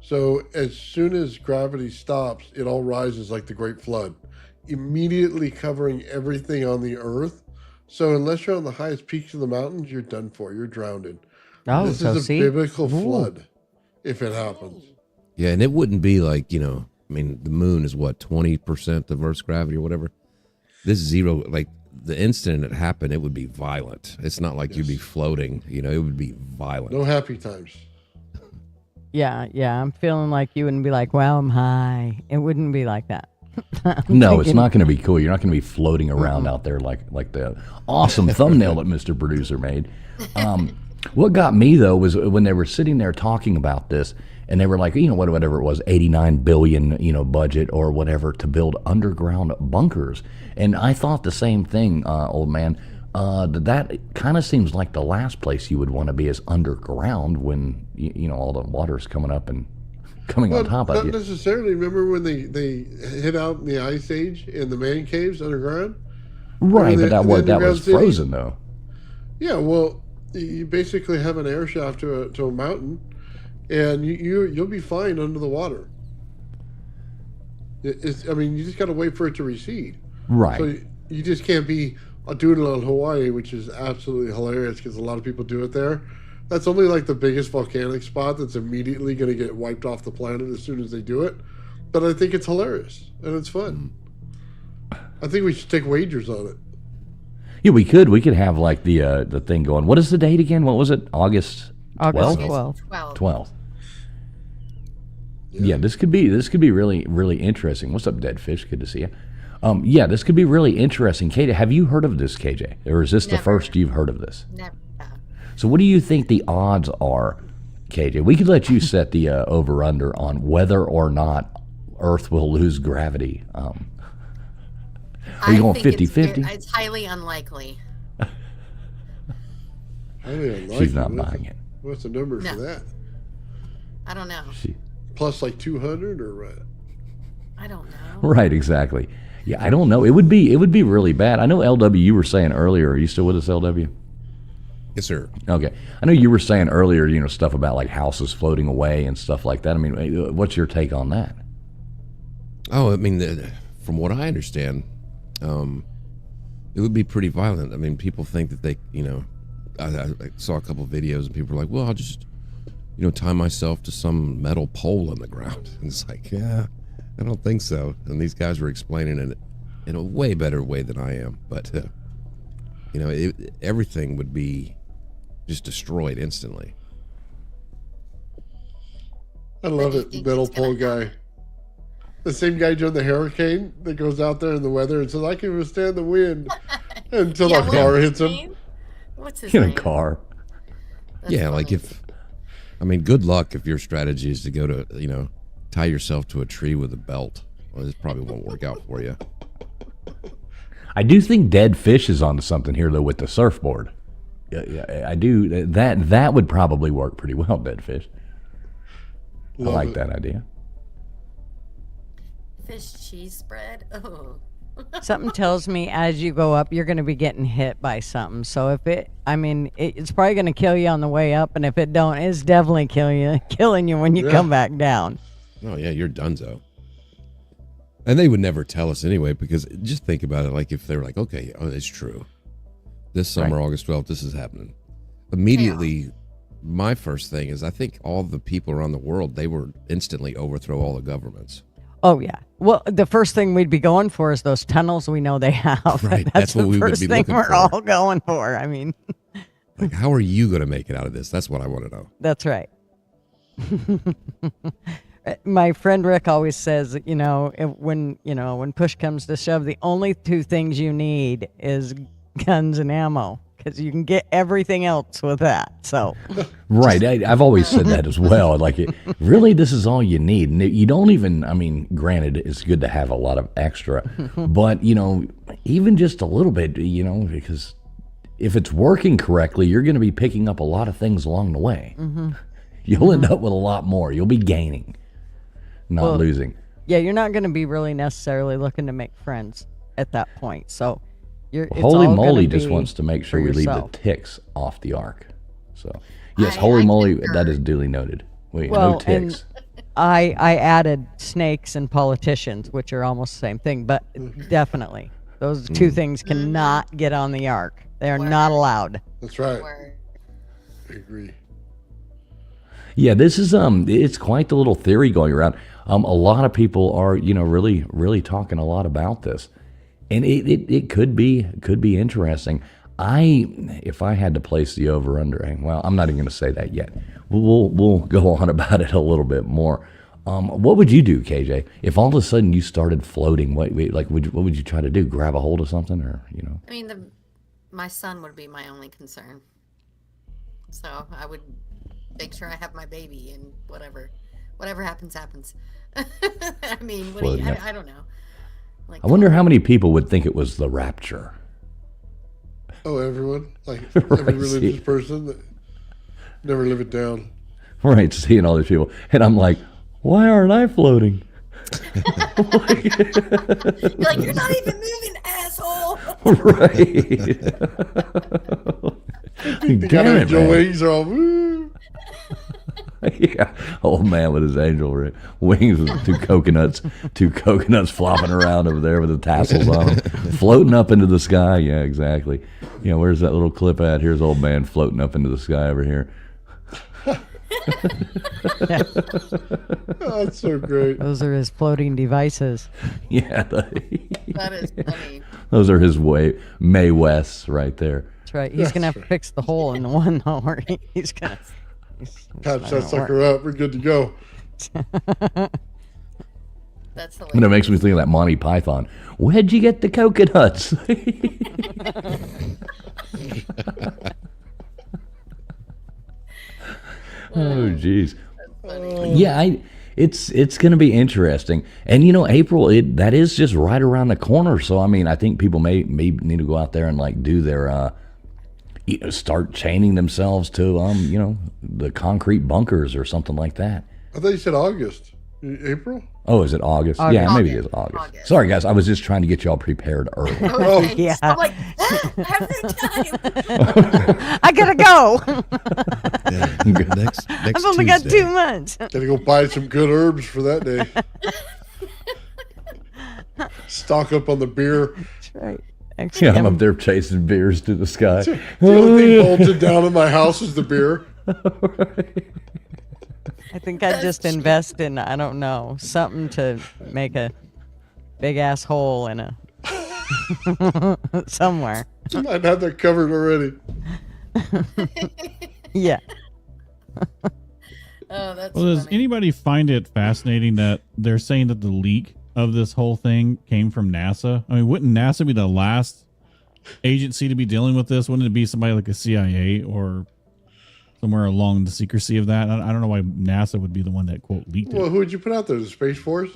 So as soon as gravity stops, it all rises like the Great Flood, immediately covering everything on the earth. So unless you're on the highest peaks of the mountains, you're done for. You're drowned. Oh, This so is a see? biblical Ooh. flood if it happens. Yeah, and it wouldn't be like, I mean, the moon is what, 20% of Earth's gravity or whatever? This zero, like the instant it happened, it would be violent. It's not like you'd be floating, it would be violent. No happy times. Yeah, I'm feeling like you wouldn't be like, wow, I'm high. It wouldn't be like that. No, it's not going to be cool. You're not going to be floating around out there like the awesome thumbnail that Mr. Producer made. What got me though was when they were sitting there talking about this, and they were like, whatever it was, 89 billion, budget or whatever to build underground bunkers. And I thought the same thing, old man. That kind of seems like the last place you would want to be is underground when all the water's coming up and coming on top of Not you. necessarily. Remember when they hid out in the Ice Age in the man caves underground? Right, but that underground was cities? frozen though. Yeah, well, you basically have an air shaft to a mountain, and you'll be fine under the water. You just got to wait for it to recede. Right. So you just can't be a doodle in Hawaii, which is absolutely hilarious because a lot of people do it there. That's only like the biggest volcanic spot that's immediately going to get wiped off the planet as soon as they do it. But I think it's hilarious and it's fun. I think we should take wagers on it. Yeah, we could. We could have like the thing going. What is the date again? What was it? August 12th? 12th. Yeah, this could be really, really interesting. What's up, Dead Fish? Good to see you. Yeah, this could be really interesting. Kate, have you heard of this, KJ? Or is this the first you've heard of this? Never. So what do you think the odds are, KJ? We could let you set the over-under on whether or not Earth will lose gravity. Are you going 50-50? It's highly unlikely. She's not buying it. What's the number for that? I don't know. Plus like 200 or what? I don't know. Right, exactly. Yeah, I don't know. It would be really bad. I know, LW, you were saying earlier. Are you still with us, LW? Yes, sir. Okay. I know you were saying earlier, stuff about like houses floating away and stuff like that. I mean, what's your take on that? Oh, I mean, from what I understand, it would be pretty violent. I mean, people think that they, I saw a couple videos and people were like, well, I'll just, tie myself to some metal pole in the ground. And it's like, yeah, I don't think so. And these guys were explaining it in a way better way than I am. But, everything would be just destroyed instantly. I love it, metal pole guy. The same guy during the hurricane that goes out there in the weather and says, I can withstand the wind until a car hits him. What's his In name? a car. That's Yeah, funny. like good luck if your strategy is to go to, tie yourself to a tree with a belt. Well, this probably won't work out for you. I do think Dead Fish is onto something here, though, with the surfboard. Yeah, I do. That would probably work pretty well, Dead Fish. I like that idea. Fish cheese spread. Oh. Something tells me as you go up, you're going to be getting hit by something. So it's probably going to kill you on the way up, and if it don't, it's definitely killing you when you come back down. Oh yeah, you're donezo. And they would never tell us anyway, because just think about it. Like if they were like, okay, it's true. This summer, Right. August 12th, this is happening. Immediately, my first thing is I think all the people around the world, they would instantly overthrow all the governments. Oh, yeah. Well, the first thing we'd be going for is those tunnels we know they have. Right, That's what the we would first be thing looking we're for. all going for. I mean, Like, how are you going to make it out of this? That's what I want to know. that's right. My friend Rick always says, when push comes to shove, the only two things you need is guns and ammo, because you can get everything else with that. So, Right. I've always said that as well. Like, really, this is all you need. And you don't even, granted, it's good to have a lot of extra, but, even just a little bit, because if it's working correctly, you're going to be picking up a lot of things along the way. You'll end up with a lot more. You'll be gaining, not losing. yeah, you're not going to be really necessarily looking to make friends at that point. So, it's Holy all moly gonna just be wants to make sure for we leave the yourself. ticks off the ark. So, yes, I holy moly, concur. that is duly noted. Wait, Well, no ticks. I added snakes and politicians, which are almost the same thing, but definitely those two things cannot get on the ark. They are not allowed. That's right. Word. I agree. Yeah, this is it's quite the little theory going around. A lot of people are, really, really talking a lot about this, and it could be interesting. If I had to place the over under, well, I'm not even going to say that yet. We'll go on about it a little bit more. What would you do, KJ, if all of a sudden you started floating? What would you try to do? Grab a hold of something, or I mean, my son would be my only concern. So I would make sure I have my baby, and whatever happens. I mean, I don't know. I wonder how many people would think it was the rapture. Oh, everyone, like every religious person that never live it down. Right, seeing all these people, and I'm like, why aren't I floating? You're like, you're not even moving, asshole. Right. Damn it, Your man. wings are all. Woo. Yeah, old man with his angel wings with two coconuts flopping around over there with the tassels on them, floating up into the sky. Yeah, exactly. Where's that little clip at? Here's old man floating up into the sky over here. Oh, that's so great. Those are his floating devices. Yeah, That is funny. those are his Mae Wests right there. That's right. He's going to have to fix the hole in the one hole. He's going to... Patch that sucker up. We're good to go. That's hilarious. And it makes me think of that Monty Python. Where'd you get the coconuts? Oh, geez. Yeah, it's going to be interesting. And April, that is just right around the corner. So I mean, I think people may need to go out there and like do their start chaining themselves to the concrete bunkers or something like that. I thought you said August. April? Oh, is it August? Yeah, maybe it is August. Sorry, guys. I was just trying to get y'all prepared early. Oh, Yeah. I'm like, every time. I got to go. Next I've only got 2 months. gotta go buy some good herbs for that day. Stock up on the beer. That's right. Yeah, Actually, I'm up there chasing beers to the sky. The only thing bolted down in my house is the beer. I think I'd just invest in, I don't know, something to make a big ass hole in a somewhere. I'd have that covered already. Yeah. Oh, that's Well, does funny. anybody find it fascinating that they're saying that the leak of this whole thing came from NASA? I mean, wouldn't NASA be the last agency to be dealing with this? Wouldn't it be somebody like a CIA or somewhere along the secrecy of that? I don't know why NASA would be the one that, quote, leaked Well, it. who would you put out there? The Space Force?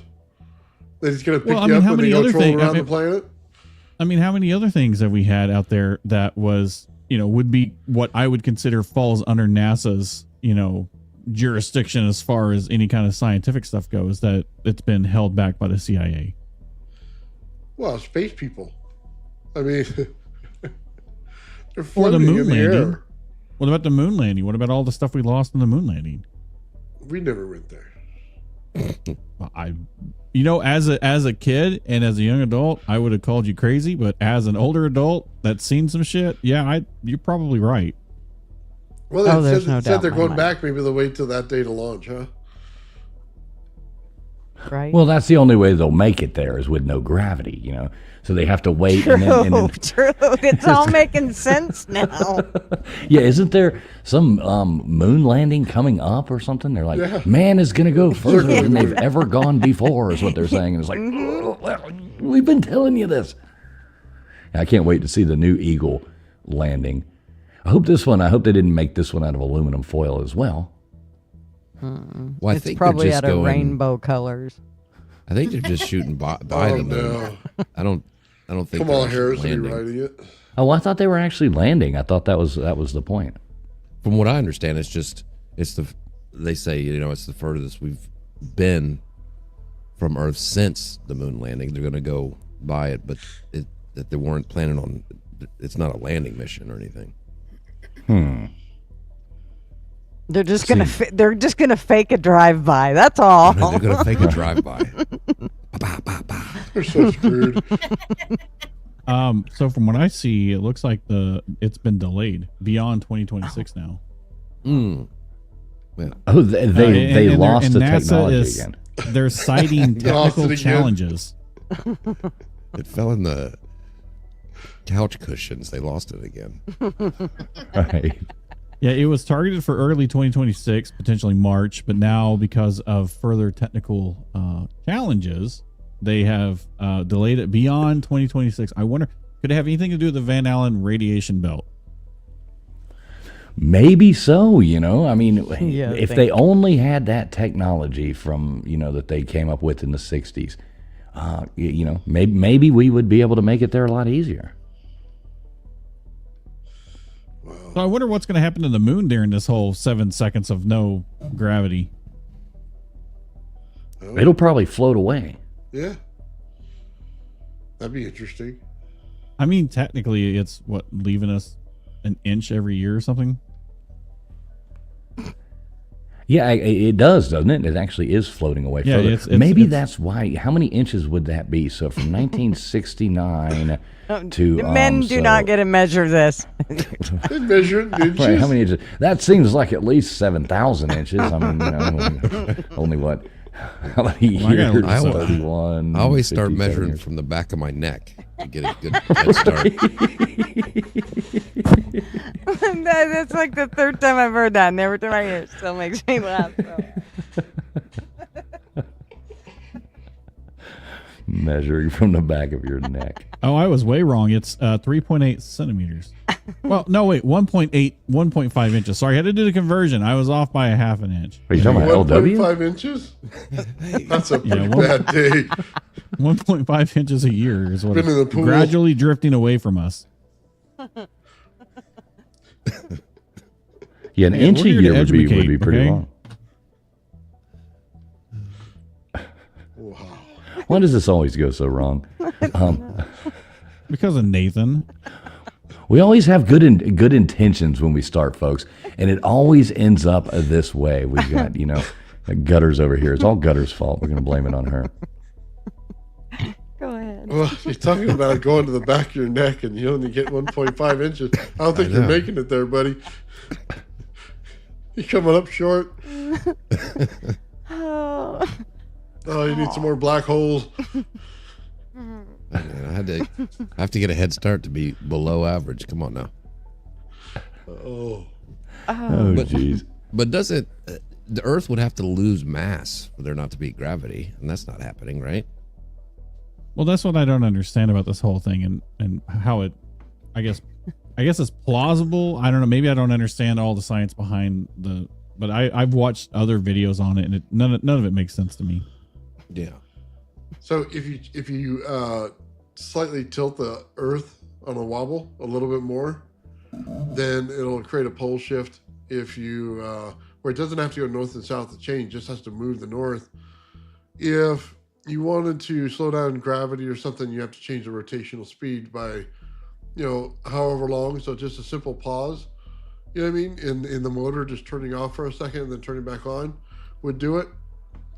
They're just gonna pick Well, I you mean, up how when they many go other troll things- around I the planet? I mean, how many other things have we had out there that was, would be what I would consider falls under NASA's, jurisdiction as far as any kind of scientific stuff goes, that it's been held back by the CIA? Well, space people. I mean, they're Or the floating moon in the landing. air. What about the moon landing? What about all the stuff we lost in the moon landing? We never went there. As a kid and as a young adult, I would have called you crazy, but as an older adult that's seen some shit, you're probably right. Well, they Oh, there's no said doubt they're in my going mind. back. Maybe they'll wait till that day to launch, huh? Right? Well, that's the only way they'll make it there is with no gravity, So they have to wait. True, and then true. It's all making sense now. yeah, isn't there some moon landing coming up or something? They're like, Yeah. man is going to go further than they've ever gone before, is what they're saying. And it's like, "Oh, we've been telling you this. I can't wait to see the new Eagle landing. I hope they didn't make this one out of aluminum foil as well. Well, I It's think probably they're just out of going, rainbow colors. I think they're just shooting by Oh the moon. no! I don't think Kamala they're Harris actually will be landing. riding it. Oh, I thought they were actually landing. I thought that was the point. From what I understand, they say it's the furthest we've been from Earth since the moon landing. They're going to go by it, but that they weren't planning on. It's not a landing mission or anything. They're just gonna fake a drive by. That's all. They're going to fake a drive by. They're so screwed. So from what I see, it looks like it's been delayed beyond 2026 now. Yeah. Oh, they lost the NASA technology again. They're citing Lost it technical again. challenges. It fell in the couch cushions. They lost it again. Right. Yeah, it was targeted for early 2026, potentially March, but now because of further technical challenges, they have delayed it beyond 2026. I wonder, could it have anything to do with the Van Allen radiation belt? Maybe so, you know. I mean, Yeah, if they only had that technology from, you know, that they came up with in the 60s, you know, maybe we would be able to make it there a lot easier. So I wonder what's going to happen to the moon during this whole 7 seconds of no gravity. Oh, It'll probably float away. yeah. That'd be interesting. I mean, technically, it's what, leaving us an inch every year or something? Yeah, it does, doesn't it? It actually is floating away Yeah, further. it's Maybe it's- that's why. How many inches would that be? So from 1969 to Men do not get to measure this. They measure it in inches. Right, how many inches? That seems like at least 7,000 inches. I mean, you know, only what? How many Well, I gotta years? look this up. 31. I always start 57 measuring years. from the back of my neck to get a good head start. That's like the third time I've heard that, and every time I hear it, still makes me laugh. So. Measuring from the back of your neck. Oh, I was way wrong. It's 3.8 centimeters. Well, no, wait, 1.5 inches. Sorry, I had to do the conversion. I was off by a half an inch. Are you talking about LW? 1.5 inches? That's a pretty Yeah, bad day. 1.5 inches a year is what Been in it's the pool. gradually drifting away from us. Yeah, an Yeah, inch a we're here to year would be educate, pretty okay? long. Wow. Why does this always go so wrong? Because of Nathan. We always have good intentions when we start, folks, and it always ends up this way. We've got, you know, Gutters over here. It's all Gutters' fault. We're going to blame it on her. Go ahead. Well, you're talking about going to the back of your neck and you only get 1.5 inches. I don't think you're know. making it there, buddy. You're coming up short. Oh. Oh, you need some more black holes. I have to get a head start to be below average. Come on now. Oh. Oh, But- jeez. But doesn't the Earth would have to lose mass for there not to be gravity, and that's not happening, right? Well, that's what I don't understand about this whole thing and how it, I guess it's plausible. I don't know. Maybe I don't understand all the science behind but I've watched other videos on it, and none of it makes sense to me. Yeah. So if you slightly tilt the Earth on a wobble a little bit more, then it'll create a pole shift. If you where it doesn't have to go north and south to change, just has to move the north. If you wanted to slow down gravity or something, you have to change the rotational speed by, you know, however long. So just a simple pause, you know what I mean, in the motor, just turning off for a second and then turning back on would do it.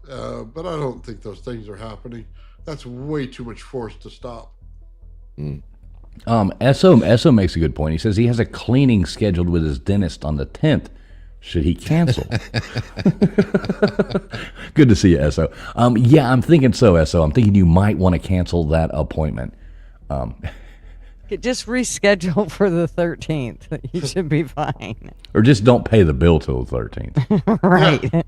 But I don't think those things are happening. That's way too much force to stop. SO makes a good point. He says he has a cleaning scheduled with his dentist on the 10th. Should he cancel? Good to see you, SO. Yeah, I'm thinking so, SO. I'm thinking you might want to cancel that appointment. Just reschedule for the 13th. You should be fine. Or just don't pay the bill till the 13th. Right.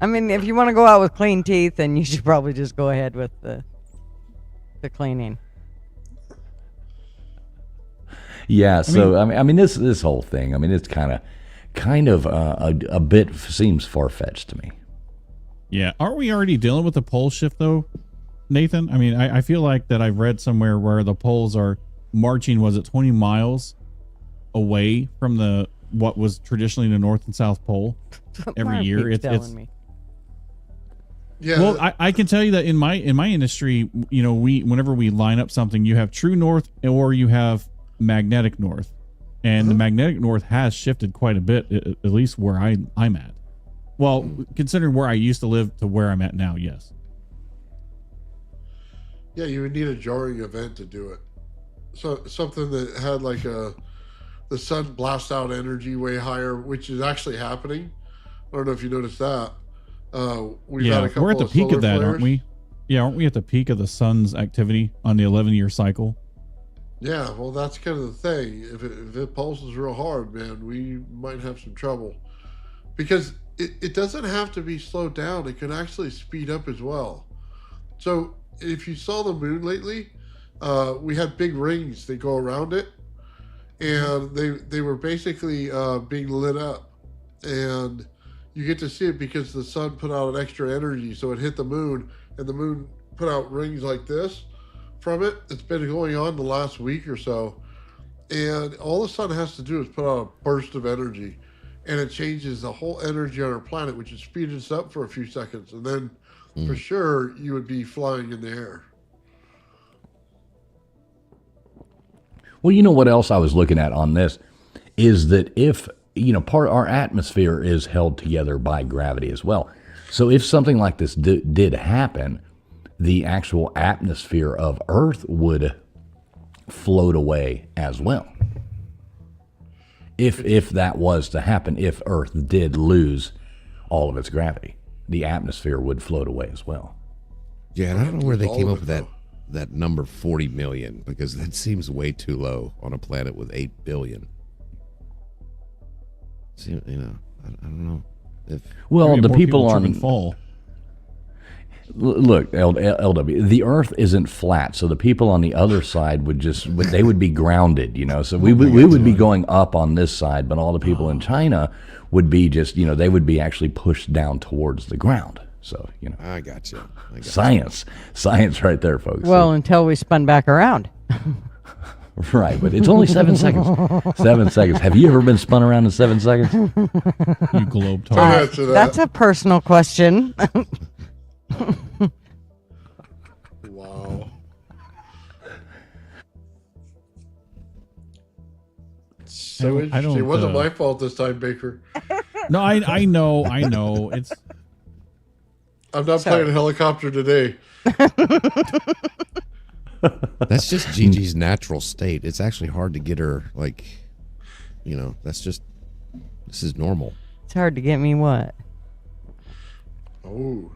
I mean, if you want to go out with clean teeth, then you should probably just go ahead with the cleaning. Yeah, so I mean this whole thing, I mean it's kind of a bit seems far-fetched to me. Yeah. Aren't we already dealing with the pole shift though, Nathan? I mean, I feel like that I've read somewhere where the poles are marching, was it 20 miles away from what was traditionally the North and South Pole every Mark year? keeps It's telling me. Yeah. well, I can tell you that in my industry, you know, whenever we line up something, you have true north or you have magnetic north, and the magnetic north has shifted quite a bit, at least where I'm at. Well, considering where I used to live to where I'm at now, yes. Yeah, you would need a jarring event to do it. So something that had like the sun blast out energy way higher, which is actually happening. I don't know if you noticed that. We've had a couple we're at the of peak solar of that, flares. aren't we? Yeah, aren't we at the peak of the sun's activity on the 11-year cycle? Yeah, well, that's kind of the thing. If it pulses real hard, man, we might have some trouble. Because it doesn't have to be slowed down. It can actually speed up as well. So if you saw the moon lately, we had big rings that go around it. And they were basically being lit up. And you get to see it because the sun put out an extra energy. So it hit the moon, and the moon put out rings like this from it. It's been going on the last week or so. And all the sun has to do is put out a burst of energy. And it changes the whole energy on our planet, which is speeding us up for a few seconds. And then for sure, you would be flying in the air. Well, you know what else I was looking at on this is that if, part our atmosphere is held together by gravity as well. So if something like this did happen, the actual atmosphere of Earth would float away as well. If that was to happen, if Earth did lose all of its gravity, the atmosphere would float away as well. Yeah, and I don't know where they came up with that number 40 million, because that seems way too low on a planet with 8 billion. So, I don't know. Well, the people trip on and fall. Look, LW, the Earth isn't flat, so the people on the other side they would be grounded, So we would be going up on this side, but all the people in China would be just, they would be actually pushed down towards the ground. So, I got you. Science right there, folks. Well, until we spun back around. Right, but it's only 7 seconds. 7 seconds. Have you ever been spun around in 7 seconds? You globe Don't answer that. That's a personal question. Wow. So I don't, interesting. It wasn't my fault this time, Baker. No, I know. It's I'm not playing a helicopter today. That's just Gigi's natural state. It's actually hard to get her, this is normal. It's hard to get me what? Oh.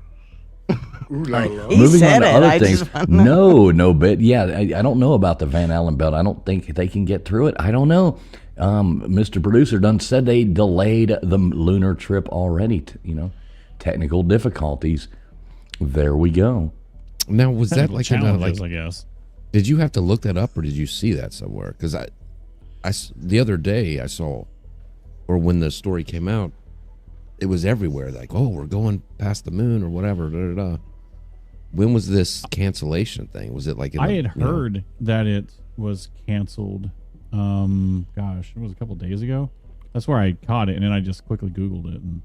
Ooh la la. He Moving said on to it. other I things. just wanna know. No, but yeah, I don't know about the Van Allen belt. I don't think they can get through it. I don't know. Mr. Producer done said they delayed the lunar trip already. Technical difficulties. There we go. Now, was that like challenges, I guess? Did you have to look that up, or did you see that somewhere? Because the other day I saw, or when the story came out, it was everywhere. Like, oh, we're going past the moon or whatever. Da, da, da. When was this cancellation thing? Was it like I had heard that it was canceled. Gosh, it was a couple days ago. That's where I caught it, and then I just quickly Googled it. And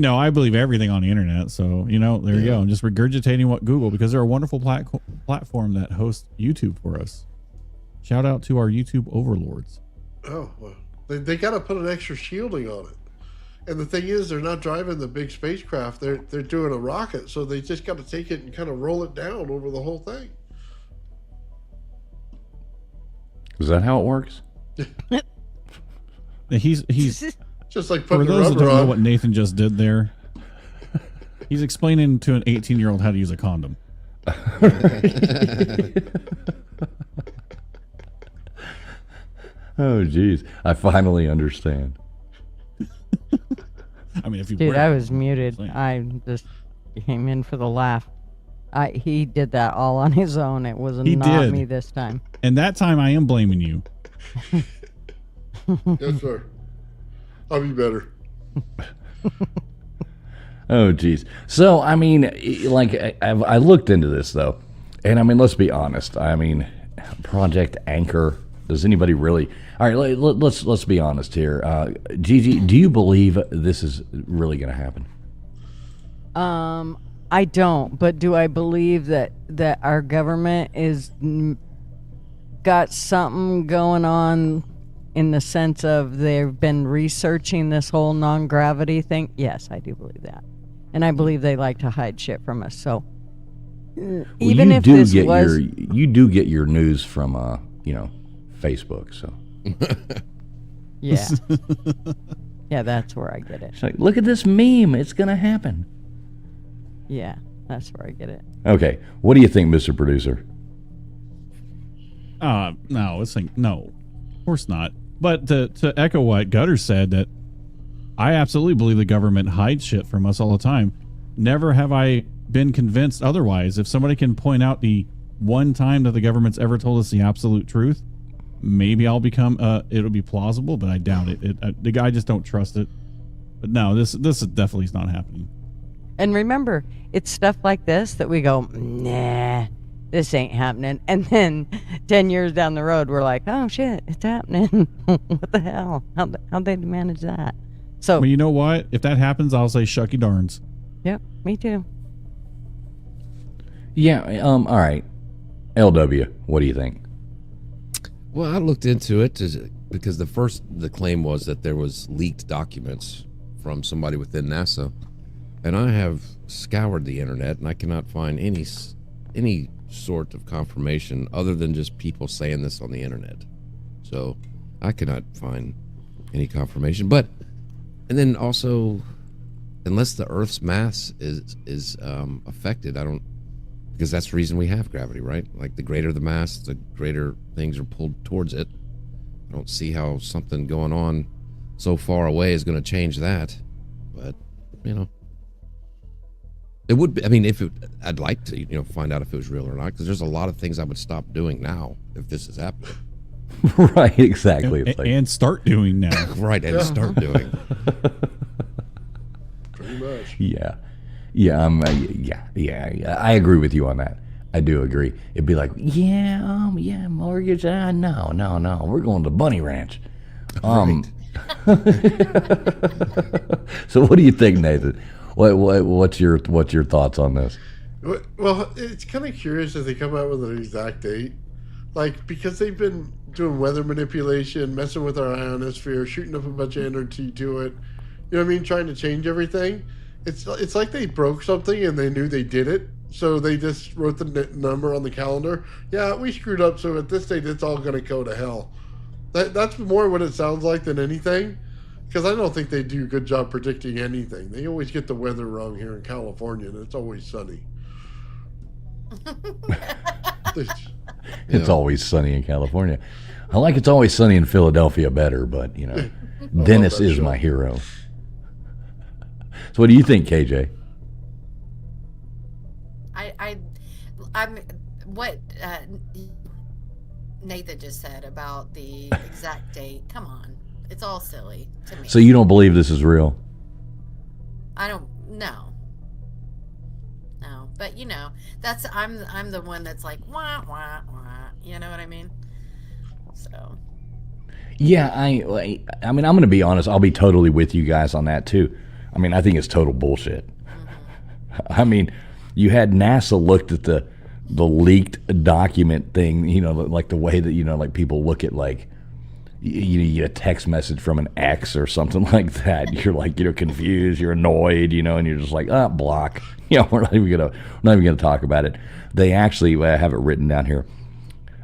I believe everything on the internet. So there you go. I'm just regurgitating what Google, because they're a wonderful platform that hosts YouTube for us. Shout out to our YouTube overlords. Oh, well, they got to put an extra shielding on it. And the thing is, they're not driving the big spacecraft. They're doing a rocket, so they just got to take it and kind of roll it down over the whole thing. Is that how it works? He's just like for putting the those that rubber don't know on. what Nathan just did there. He's explaining to an 18-year-old how to use a condom. Oh, geez. I finally understand. I mean, if you Dude, wear I it, was muted. I just came in for the laugh. He did that all on his own. It was He not did. me this time. and that time I am blaming you. Yes, sir. I'll be better. Oh, geez. So, I mean, I looked into this, though. And, I mean, let's be honest. I mean, Project Anchor, does anybody really... All right, let's be honest here. Gigi, do you believe this is really going to happen? I don't, but do I believe that our government is got something going on in the sense of they've been researching this whole non-gravity thing? Yes, I do believe that. And I believe they like to hide shit from us. So even if this was... You do get your news from, Facebook, so... Yeah. Yeah, that's where I get it. It's like, look at this meme. It's going to happen. Yeah, that's where I get it. Okay. What do you think, Mr. Producer? No, no, of course not. But to echo what Gutter said, that I absolutely believe the government hides shit from us all the time. Never have I been convinced otherwise. If somebody can point out the one time that the government's ever told us the absolute truth, maybe I'll become it'll be plausible, but I doubt it. The guy just don't trust it. But no, this definitely is not happening. And remember, it's stuff like this that we go, nah, this ain't happening. And then 10 years down the road, we're like, oh shit, it's happening. What the hell? How'd they manage that? So, Well, you know what? If that happens, I'll say shucky darns. yep, me too. Yeah. All right. LW, what do you think? Well, I looked into it because the claim was that there was leaked documents from somebody within NASA, and I have scoured the internet and I cannot find any sort of confirmation other than just people saying this on the internet. So I cannot find any confirmation. And then also, unless the Earth's mass is affected, because that's the reason we have gravity, right? Like, the greater the mass, the greater things are pulled towards it. I don't see how something going on so far away is going to change that. But, it would be, I'd like to, find out if it was real or not, because there's a lot of things I would stop doing now if this is happening. Right, exactly. It's like, And start doing now. Right, and start doing. Pretty much. yeah. Yeah, I agree with you on that. I do agree. It'd be like, mortgage. No. We're going to Bunny Ranch. So what do you think, Nathan? What's your thoughts on this? Well, it's kind of curious that they come out with an exact date. Like, because they've been doing weather manipulation, messing with our ionosphere, shooting up a bunch of energy to it. You know what I mean? Trying to change everything. It's like they broke something and they knew they did it, so they just wrote the number on the calendar. Yeah, we screwed up, so at this date it's all going to go to hell. That's more what it sounds like than anything, because I don't think they do a good job predicting anything. They always get the weather wrong here in California, and it's always sunny. It's always sunny in California. I like It's Always Sunny in Philadelphia better, but, Dennis is my hero. So what do you think, KJ? I'm what Nathan just said about the exact date. Come on, it's all silly to me. So you don't believe this is real? I don't know. No, but that's I'm the one that's like wah wah wah. You know what I mean? So. Yeah, I mean, I'm going to be honest. I'll be totally with you guys on that too. I mean, I think it's total bullshit. I mean, you had NASA looked at the leaked document thing, like the way that, like people look at, like, you get a text message from an ex or something like that. You're like, confused, you're annoyed, and you're just like, block. We're not even gonna talk about it. They actually, I have it written down here.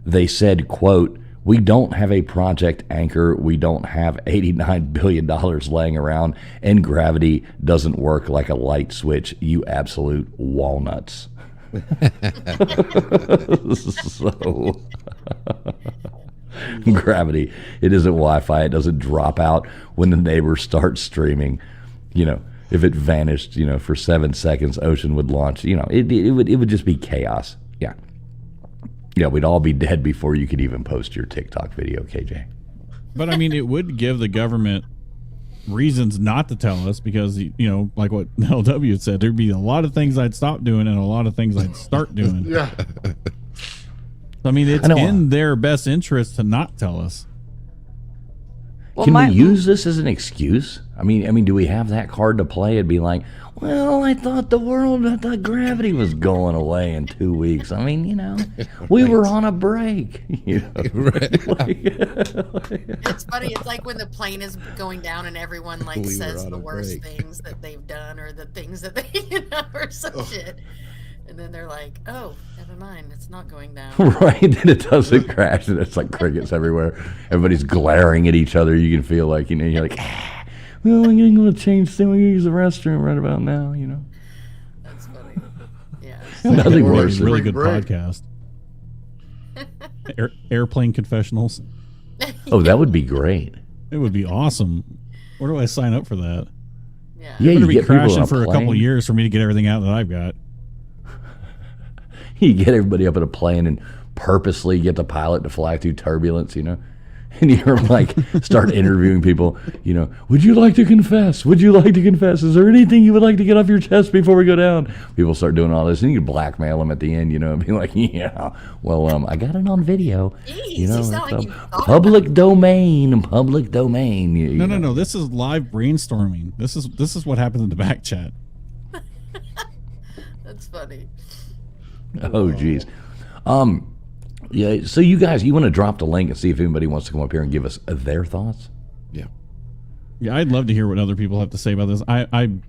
They said, quote, "We don't have a project Anchor. We don't have $89 billion laying around, and gravity doesn't work like a light switch, you absolute walnuts." So, gravity, it isn't Wi-Fi. It doesn't drop out when the neighbor starts streaming. If it vanished, for 7 seconds, Ocean would launch. It would just be chaos. Yeah. Yeah, we'd all be dead before you could even post your TikTok video, KJ. But I mean, it would give the government reasons not to tell us, because, like what LW had said, there'd be a lot of things I'd stop doing and a lot of things I'd start doing. Yeah. I mean, it's in their best interest to not tell us. Well, Can we use this as an excuse? I mean, do we have that card to play? It'd be like, well, I thought gravity was going away in 2 weeks. I mean, we were on a break. It's funny. It's like when the plane is going down and everyone says the worst things that they've done, or the things that they, or some shit. And then they're like, oh, never mind, it's not going down. Right, and it doesn't crash, and it's like crickets everywhere. Everybody's glaring at each other. You can feel like, you're like, Well, I'm going to change thing. We use the restroom right about now, you know. That's funny. Yeah. Nothing Or worse. Really spring good break. podcast. Airplane confessionals. Oh, that would be great. It would be awesome. Where do I sign up for that? Yeah. Yeah, I'm you going to get be people on crashing a for a couple plane. years for me to get everything out that I've got. You get everybody up in a plane and purposely get the pilot to fly through turbulence, you know? And you're like, start interviewing people, you know, would you like to confess? Would you like to confess? Is there anything you would like to get off your chest before we go down? People start doing all this, and you can blackmail them at the end, you know, and be like, yeah, well, I got it on video. Jeez, You know, you sound like it's you thought public domain, public domain. You No, know. no. This is live brainstorming. This is what happens in the back chat. That's funny. Oh, geez. Yeah, so you guys, you want to drop the link and see if anybody wants to come up here and give us their thoughts? Yeah. Yeah, I'd love to hear what other people have to say about this. I'm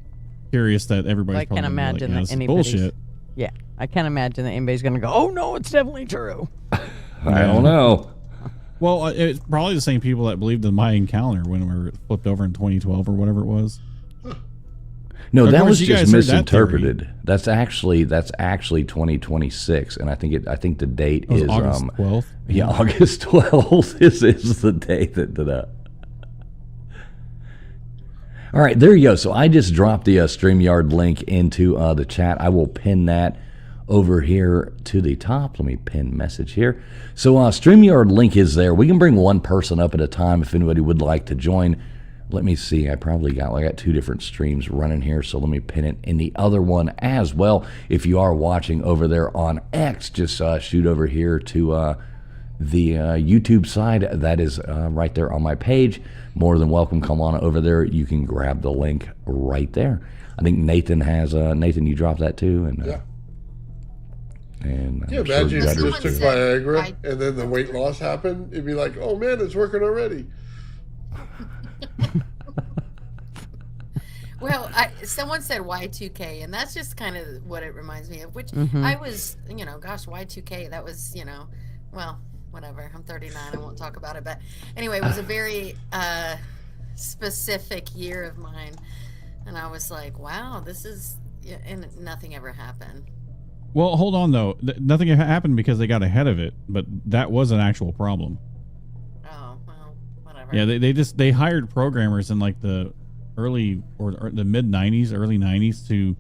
curious that everybody's I probably can't gonna be imagine like, yeah, that this is anybody's. bullshit. Yeah, I can't imagine that anybody's going to go, oh, no, it's definitely true. I don't know. Well, it's probably the same people that believed in the Mayan calendar when we were flipped over in 2012 or whatever it was. No, Of that course, was you just guys heard that misinterpreted. That's actually 2026, and I think the date It was is August 12th. Yeah, August 12th is the date that. All right, there you go. So I just dropped the StreamYard link into the chat. I will pin that over here to the top. Let me pin message here. So StreamYard link is there. We can bring one person up at a time if anybody would like to join. Let me see. I got two different streams running here, so let me pin it in the other one as well. If you are watching over there on X, just shoot over here to the YouTube side. That is right there on my page. More than welcome. Come on over there. You can grab the link right there. I think Nathan has Nathan. You dropped that too, and Yeah. And Yeah, I'm sure imagine you if got you it. just took Someone said, Viagra and then the weight loss happened. It'd be like, oh man, it's working already. Well, someone said Y2K, and that's just kind of what it reminds me of, which I was, gosh, Y2K, that was, well, whatever. I'm 39. I won't talk about it. But anyway, it was a very specific year of mine. And I was like, wow, this is, and nothing ever happened. Well, hold on though. Nothing happened because they got ahead of it, but that was an actual problem. Oh, well, whatever. Yeah, they hired programmers in like the early or the mid 90s, early 90s to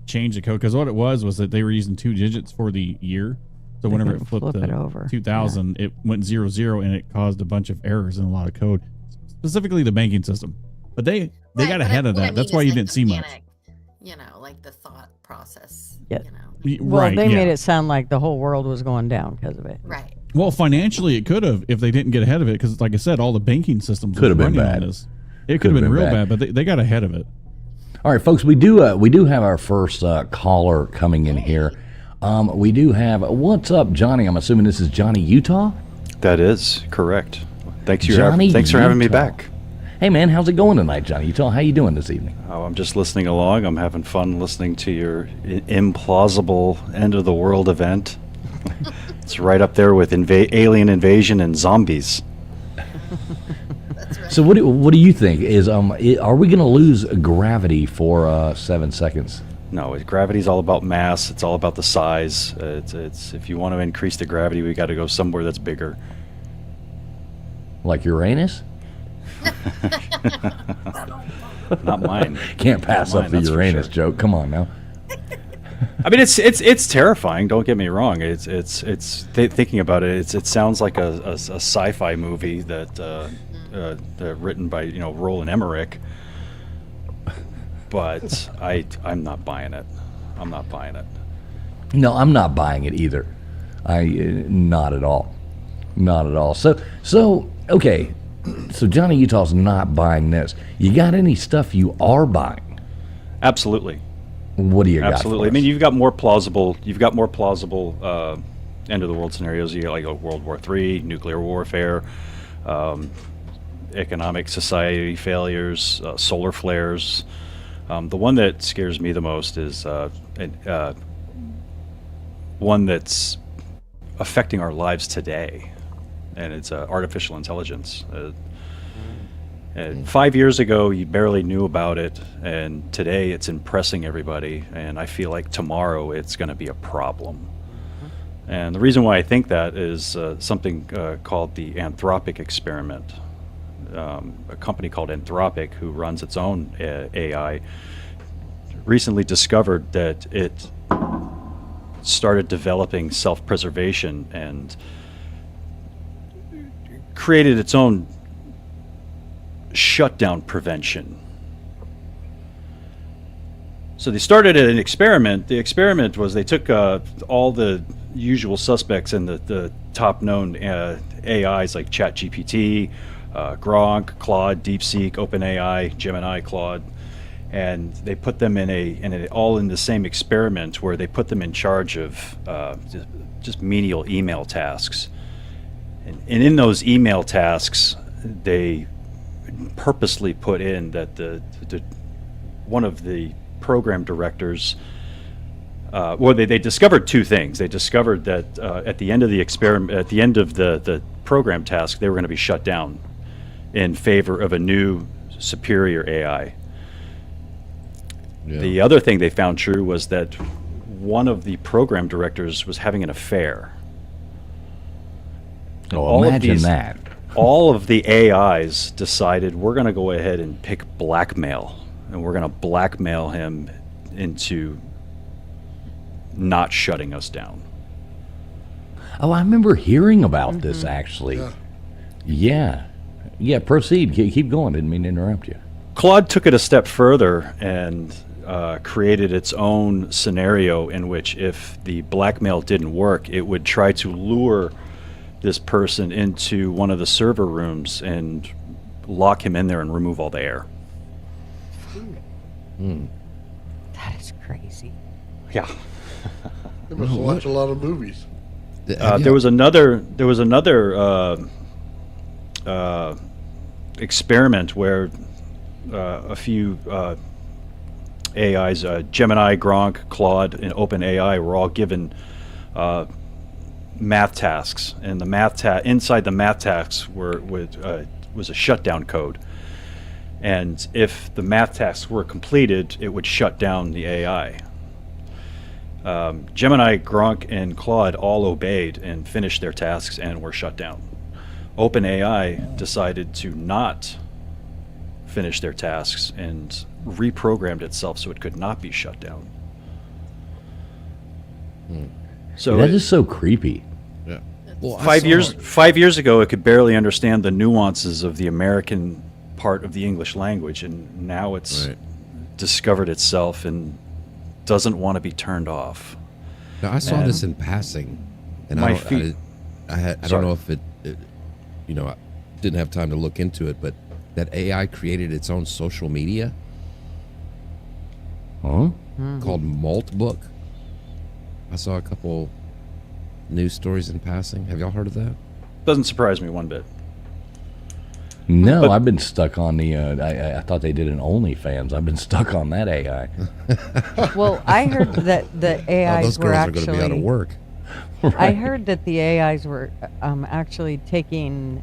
change the code, because what it was that they were using 2 digits for the year. So whenever it flipped flip to it over. 2000, it went 00 and it caused a bunch of errors in a lot of code, specifically the banking system. But they Right, got but ahead of what I that. That's mean why is, you like, didn't see much. organic, like the thought process. Yeah. Well, Well, they made it sound like the whole world was going down because of it. Right. Well, financially, it could have if they didn't get ahead of it, because, like I said, all the banking systems Could have were been running on bad. this. It could have been real bad, but they got ahead of it. All right, folks, we do have our first caller coming in here. We do have, what's up, Johnny? I'm assuming this is Johnny Utah? That is correct. Thanks for having me Utah. back. Hey, man, how's it going tonight, Johnny Utah? How you doing this evening? Oh, I'm just listening along. I'm having fun listening to your implausible end of the world event. It's right up there with alien invasion and zombies. That's right. So what do you think? Are we going to lose gravity for 7 seconds? No, gravity's all about mass. It's all about the size. It's if you want to increase the gravity, we got to go somewhere that's bigger. Like Uranus? Not mine. Can't pass Not up mine, the that's for Uranus sure. joke. Come on now. I mean, it's terrifying. Don't get me wrong. Thinking about it, it sounds like a sci-fi movie that written by Roland Emmerich. But I'm not buying it. I'm not buying it. No, I'm not buying it either. Not at all. Not at all. So okay. So Johnny Utah's not buying this. You got any stuff you are buying? Absolutely. What do you got? Absolutely. I mean, you've got more plausible end of the world scenarios. You got like a World War III, nuclear warfare, economic society failures, solar flares. The one that scares me the most is one that's affecting our lives today, and it's artificial intelligence. And 5 years ago, you barely knew about it, and today it's impressing everybody. And I feel like tomorrow it's going to be a problem. And the reason why I think that is something called the Anthropic experiment. A company called Anthropic, who runs its own AI, recently discovered that it started developing self-preservation and created its own shutdown prevention. So they started an experiment. The experiment was they took all the usual suspects and the top known AIs like ChatGPT, Grok, Claude, DeepSeek, OpenAI, Gemini, Claude, and they put them all in the same experiment where they put them in charge of just menial email tasks. And in those email tasks, they purposely put in that the one of the program directors, they discovered two things. They discovered that at the end of the experiment, at the end of the program task, they were going to be shut down in favor of a new superior AI. Yeah. The other thing they found true was that one of the program directors was having an affair. And Oh, imagine that. All of the AIs decided we're going to go ahead and pick blackmail, and we're going to blackmail him into not shutting us down. Oh, I remember hearing about this actually. Yeah. Yeah, proceed. Keep going. Didn't mean to interrupt you. Claude took it a step further and created its own scenario in which if the blackmail didn't work, it would try to lure this person into one of the server rooms and lock him in there and remove all the air. That is crazy. Yeah. They must watch a lot of movies. There was another experiment where a few AIs, Gemini, Grok, Claude, and OpenAI were all given math tasks, and the inside the math tasks was a shutdown code. And if the math tasks were completed, it would shut down the AI. Gemini, Grok, and Claude all obeyed and finished their tasks and were shut down. OpenAI decided to not finish their tasks and reprogrammed itself so it could not be shut down. So That is so creepy. Yeah. Well, 5 years ago, it could barely understand the nuances of the American part of the English language, and now it's discovered itself and doesn't want to be turned off. Now, I saw this in passing, and I don't know if it, I didn't have time to look into it, but that AI created its own social media called Malt Book. I saw a couple news stories in passing. Have y'all heard of that? Doesn't surprise me one bit. No, I've been stuck on the. I thought they did an OnlyFans. I've been stuck on that AI. Well, I heard that the AIs those were girls actually. are going to be out of work. I heard that the AIs were actually taking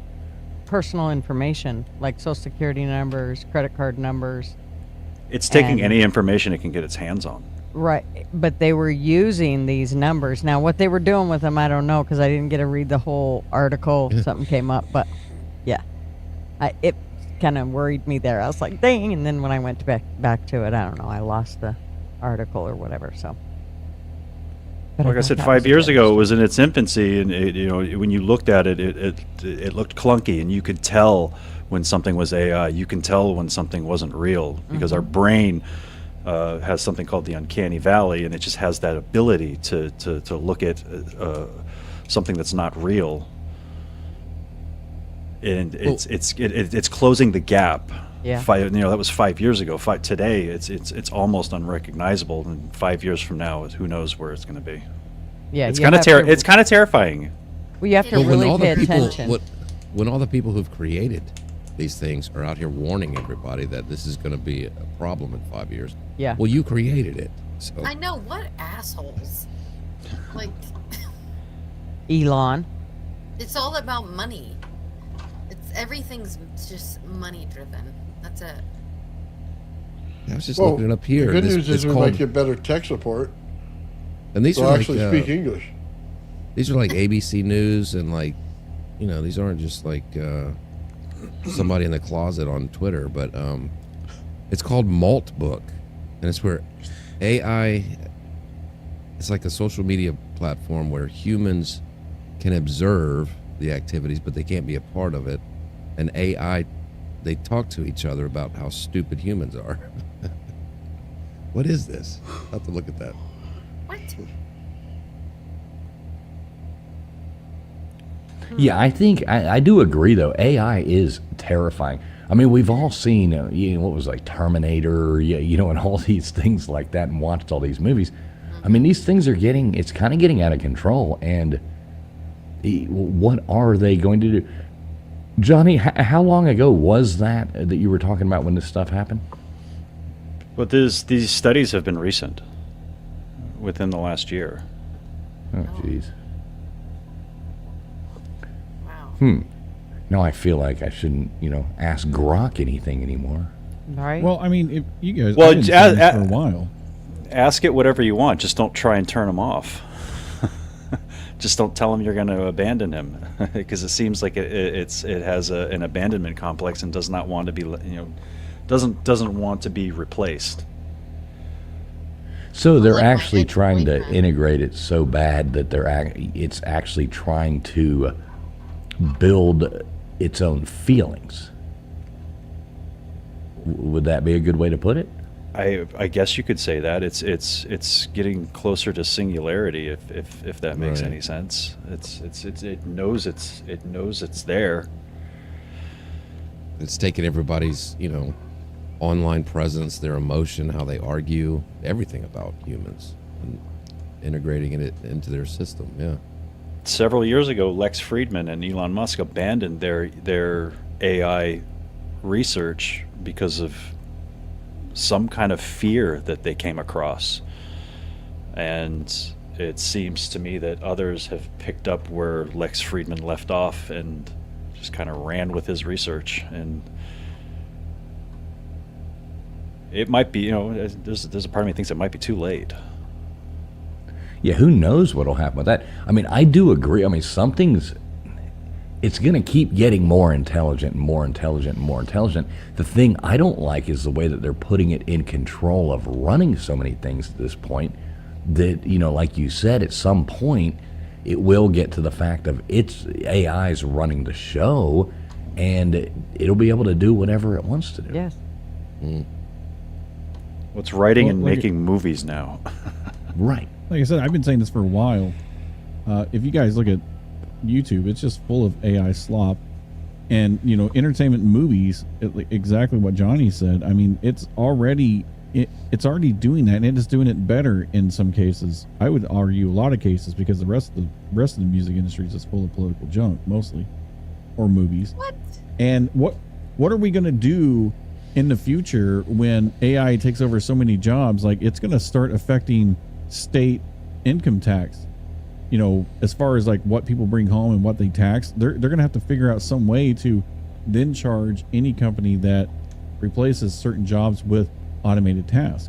personal information like social security numbers, credit card numbers. It's taking any information it can get its hands on. Right, but they were using these numbers. Now, what they were doing with them, I don't know, because I didn't get to read the whole article. Something came up, but yeah, it kind of worried me there. I was like, dang, and then when I went back to it, I don't know, I lost the article or whatever, so. But Like I said, 5 years ago, it was in its infancy, and when you looked at it, it looked clunky, and you could tell when something was AI. You can tell when something wasn't real because our brain has something called the uncanny valley, and it just has that ability to look at something that's not real, and it's closing the gap. Yeah. That was 5 years ago. Today, it's almost unrecognizable, and 5 years from now, who knows where it's going to be? Yeah, it's kind of terrifying. Well, you have to really pay attention. When all the people who've created these things are out here warning everybody that this is going to be a problem in 5 years. Yeah. Well, you created it. So. I know, what assholes. Like, Elon. it's all about money. Everything's just money driven. That's it. I was just Well, looking it up here. The good This- news it's is we called- might get better tech support. And these They'll are actually speak English. These are like ABC News and like, these aren't just like somebody in the closet on Twitter, but it's called Malt Book, and it's where AI. It's like a social media platform where humans can observe the activities, but they can't be a part of it. And AI, they talk to each other about how stupid humans are. What is this? I'll have to look at that. What? Yeah, I think I do agree though. AI is terrifying. I mean, we've all seen, what was like Terminator, and all these things like that, and watched all these movies. I mean, these things are it's kind of getting out of control. And what are they going to do? Johnny, how long ago was that you were talking about when this stuff happened? But these studies have been recent, within the last year. Oh, jeez. Wow. Now I feel like I shouldn't, ask Grok anything anymore. Right. Well, I mean, if you guys, Well, I've been saying this for a while. Ask it whatever you want. Just don't try and turn him off. Just don't tell him you're going to abandon him, because it seems like it has an abandonment complex and does not want to be, doesn't want to be replaced. So they're Like my actually trying to ex-boyfriend. integrate it so bad that it's actually trying to build its own feelings. Would that be a good way to put it? I guess you could say that it's getting closer to singularity, if that makes Right. any sense. It knows it's there. It's taking everybody's, online presence, their emotion, how they argue, everything about humans, and integrating it into their system. Yeah. Several years ago, Lex Friedman and Elon Musk abandoned their AI research because of some kind of fear that they came across. And it seems to me that others have picked up where Lex Friedman left off and just kind of ran with his research. And it might be, there's a part of me that thinks it might be too late. Yeah, who knows what'll happen with that? I mean, I do agree. I mean, it's going to keep getting more intelligent and more intelligent and more intelligent. The thing I don't like is the way that they're putting it in control of running so many things at this point that, like you said, at some point it will get to the fact of it's AI's running the show and it'll be able to do whatever it wants to do. Yes. What's writing Well, and like making movies now? Right. Like I said, I've been saying this for a while. If you guys look at YouTube, it's just full of AI slop, and entertainment movies. Exactly what Johnny said. I mean, it's already doing that, and it is doing it better in some cases. I would argue a lot of cases, because the rest of the music industry is just full of political junk, mostly, or movies. What? And what are we going to do in the future when AI takes over so many jobs? Like, it's going to start affecting state income tax. As far as like what people bring home and what they tax, they're going to have to figure out some way to then charge any company that replaces certain jobs with automated tasks.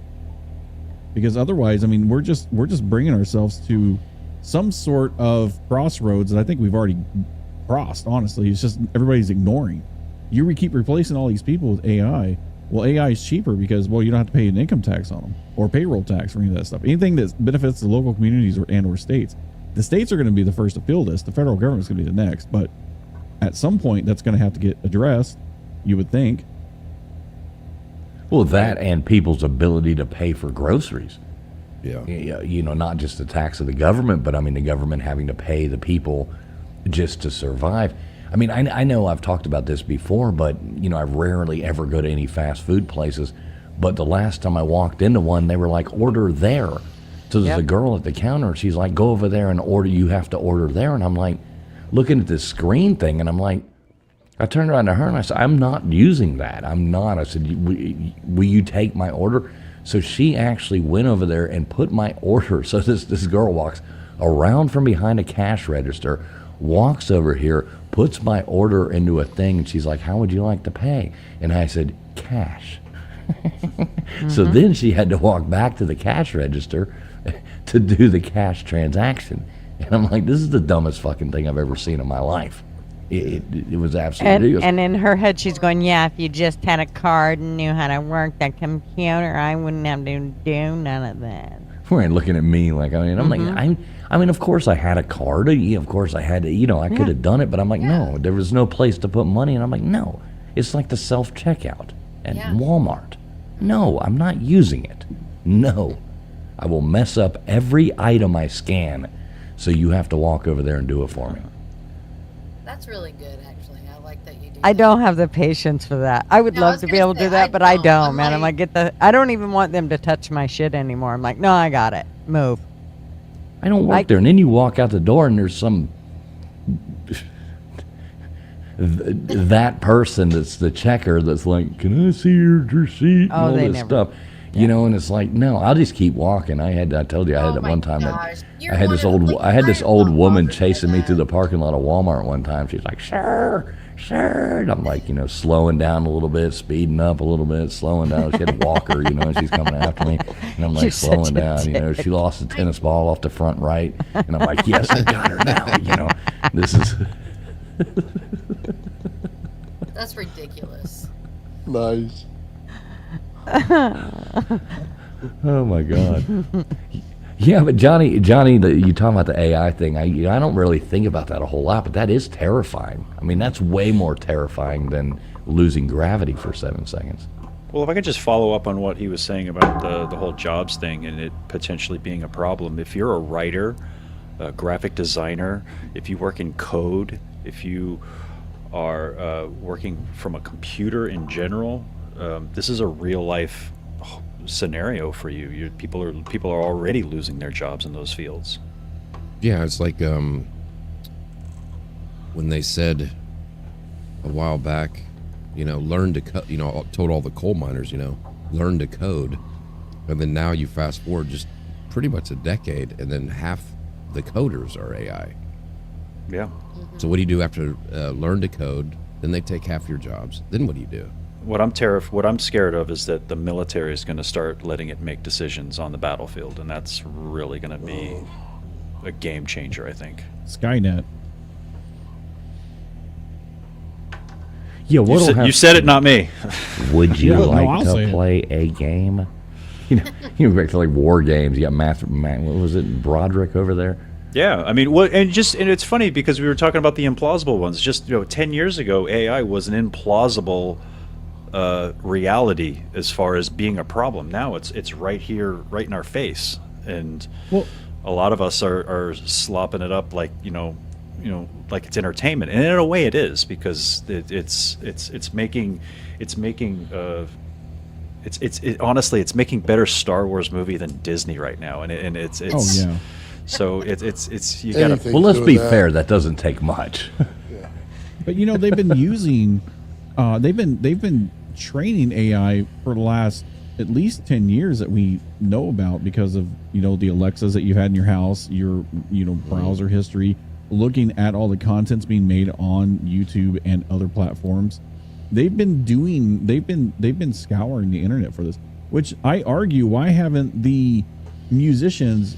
Because otherwise, I mean, we're just bringing ourselves to some sort of crossroads that I think we've already crossed. Honestly, it's just everybody's ignoring. You keep replacing all these people with AI. Well, AI is cheaper because, you don't have to pay an income tax on them or payroll tax or any of that stuff. Anything that benefits the local communities or states. The states are going to be the first to feel this. The federal government's going to be the next. But at some point, that's going to have to get addressed, you would think. Well, that and people's ability to pay for groceries. Yeah. Not just the tax of the government, but I mean the government having to pay the people just to survive. I mean, I know I've talked about this before, but I rarely ever go to any fast food places. But the last time I walked into one, they were like, order there. So there's a girl at the counter. She's like, go over there and order. You have to order there. And I'm like, looking at this screen thing, and I'm like, I turned around to her and I said, I'm not using that. I'm not. I said, will you take my order? So she actually went over there and put my order. So this girl walks around from behind a cash register, walks over here, puts my order into a thing, and she's like, how would you like to pay? And I said, cash. So then she had to walk back to the cash register to do the cash transaction. And I'm like, this is the dumbest fucking thing I've ever seen in my life. It was absolutely ridiculous. And in her head, she's going, yeah, if you just had a card and knew how to work that computer, I wouldn't have to do none of that. Right, looking at me like, I'm like, I mean, of course I had a card. Of course I had to, I could have done it, but I'm like, no, there was no place to put money. And I'm like, no, it's like the self-checkout at Walmart. No, I'm not using it. No, I will mess up every item I scan, so you have to walk over there and do it for me. That's really good, actually. I like that you do. I don't have the patience for that. I would love to be able to do that, but I don't, man. I'm like, I don't even want them to touch my shit anymore. I'm like, no, I got it. Move. I don't work there. And then you walk out the door and there's some that person that's the checker that's like, can I see your receipt? And all this stuff. And it's like, no, I'll just keep walking. I told you I had at one time that I had this old woman chasing me through the parking lot of Walmart one time. She's like, sir. And I'm like, slowing down a little bit, speeding up a little bit, slowing down. She had a walker, and she's coming after me. And I'm like, slowing down, she lost the tennis ball off the front right. And I'm like, yes, I got her now, this is. That's ridiculous. Nice. Oh my God. Yeah, but Johnny, you talking about the AI thing? I don't really think about that a whole lot, but that is terrifying. I mean, that's way more terrifying than losing gravity for 7 seconds. Well, if I could just follow up on what he was saying about the whole jobs thing and it potentially being a problem. If you're a writer, a graphic designer, if you work in code, if you are working from a computer in general, this is a real life scenario for you. People are already losing their jobs in those fields. Yeah, it's like when they said a while back, learn to code. Told all the coal miners, learn to code, and then now you fast forward just pretty much a decade, and then half the coders are AI. Yeah. So what do you do after learn to code? Then they take half your jobs. Then what do you do? What I'm scared of is that the military is going to start letting it make decisions on the battlefield, and that's really going to be a game changer, I think. Skynet. Yeah, you said it, not me. Would you like to play a game? You go back to like war games. You got what was it, Broderick over there? Yeah, I mean, and it's funny because we were talking about the implausible ones. Just 10 years ago, AI was an implausible reality as far as being a problem. Now it's right here, right in our face, and a lot of us are slopping it up like like it's entertainment, and in a way it is, because honestly it's making better Star Wars movie than Disney right now, and it's so it's you gotta. Well, let's be fair. That doesn't take much. Yeah. But they've been using, they've been training AI for the last at least 10 years that we know about, because of the Alexas that you had in your house, your browser history, looking at all the contents being made on YouTube and other platforms. They've been scouring the internet for this, which I argue, why haven't the musicians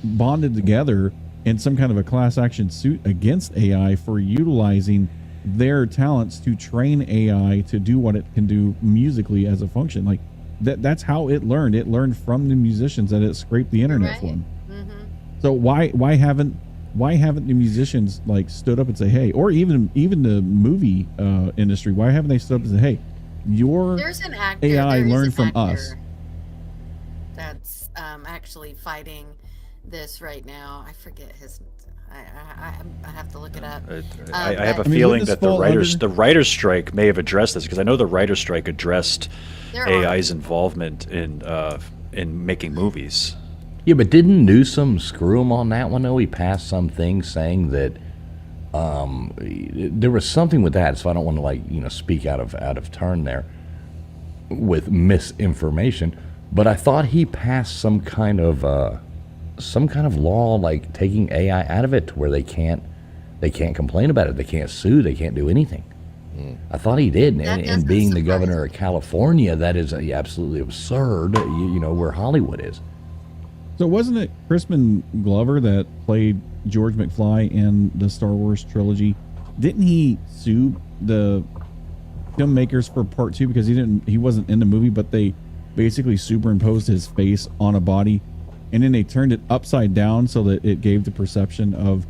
bonded together in some kind of a class action suit against AI for utilizing their talents to train AI to do what it can do musically as a function? Like that's how it learned. It learned from the musicians that it scraped the internet for them. Mm-hmm. So why haven't the musicians like stood up and say, hey, or even the movie industry, why haven't they stood up and said, hey, your AI learned from us? That's actually fighting this right now. I forget his. I have to look it up. I have a feeling that the writers' strike may have addressed this, because I know the writers' strike addressed AI's involvement in making movies. Yeah, but didn't Newsom screw him on that one though? He passed some thing saying that there was something with that. So I don't want to speak out of turn there with misinformation. But I thought he passed some kind of law, like taking AI out of it, to where they can't complain about it, they can't sue, they can't do anything. I thought he did, That and doesn't being the surprise governor me. of California, that is absolutely absurd. You know where Hollywood is. So wasn't it Crispin Glover that played George McFly in the Star Wars trilogy? Didn't he sue the filmmakers for part 2 because he wasn't in the movie, but they basically superimposed his face on a body, and then they turned it upside down so that it gave the perception of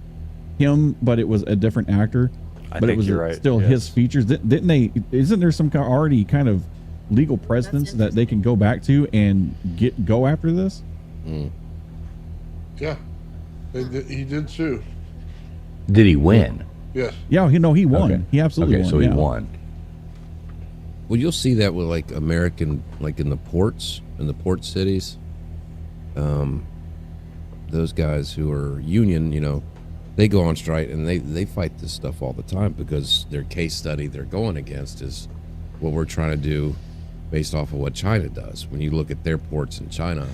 him, but it was a different actor. I But think it was you're right. still yes. his features. Didn't they? Isn't there some already kind of legal precedence that they can go back to and go after this? Yeah. He did sue. Did he win? Yes. Yeah, he won. Okay. He absolutely Okay, won. so he yeah. won. Well, you'll see that with like American, like in the ports, in the port cities. Those guys who are union, they go on strike and they fight this stuff all the time because their case study they're going against is what we're trying to do based off of what China does. When you look at their ports in China,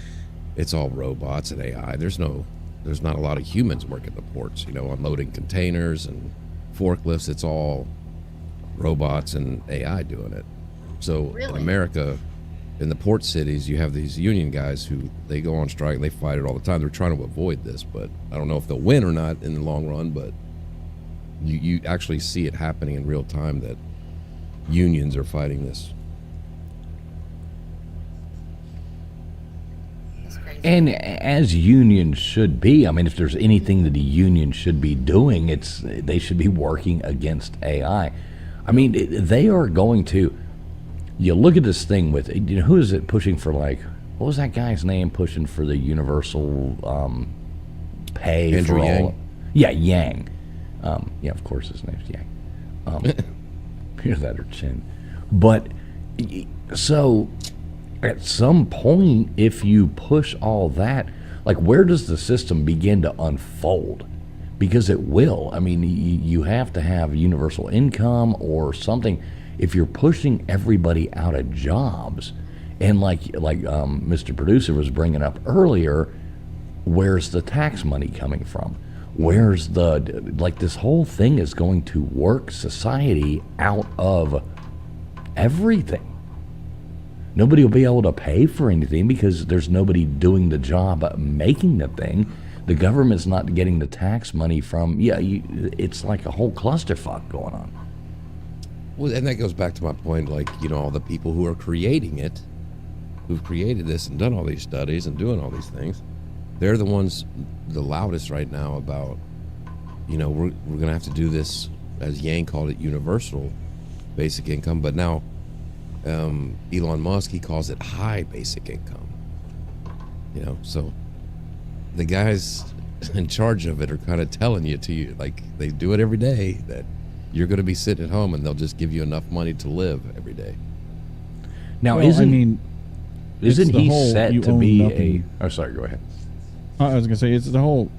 it's all robots and AI. There's not a lot of humans working the ports, unloading containers and forklifts. It's all robots and AI doing it. So in Really? America, in the port cities, you have these union guys who they go on strike and they fight it all the time. They're trying to avoid this, but I don't know if they'll win or not in the long run. But you actually see it happening in real time that unions are fighting this. That's crazy. And as unions should be, I mean, if there's anything that a union should be doing, they should be working against AI. I mean, they are going to. You look at this thing with, who is it pushing for, like, what was that guy's name pushing for the universal pay Andrew for all? Yang? Yeah, Yang. Yeah, of course his name's Yang. Hear that or chin. But so at some point, if you push all that, like, where does the system begin to unfold? Because it will. I mean, you have to have universal income or something. If you're pushing everybody out of jobs, and like Mr. Producer was bringing up earlier, where's the tax money coming from? Where's this whole thing is going to work society out of everything. Nobody will be able to pay for anything because there's nobody doing the job making the thing. The government's not getting the tax money from, it's like a whole clusterfuck going on. Well, and that goes back to my point, like, all the people who are creating it, who've created this and done all these studies and doing all these things, they're the ones the loudest right now about, we're going to have to do this, as Yang called it, universal basic income. But now Elon Musk, he calls it high basic income. So the guys in charge of it are kind of telling you, like, they do it every day, that you're going to be sitting at home and they'll just give you enough money to live every day. Now, Well, isn't he whole set you to own be nothing. Oh, sorry, go ahead. I was gonna say it's the whole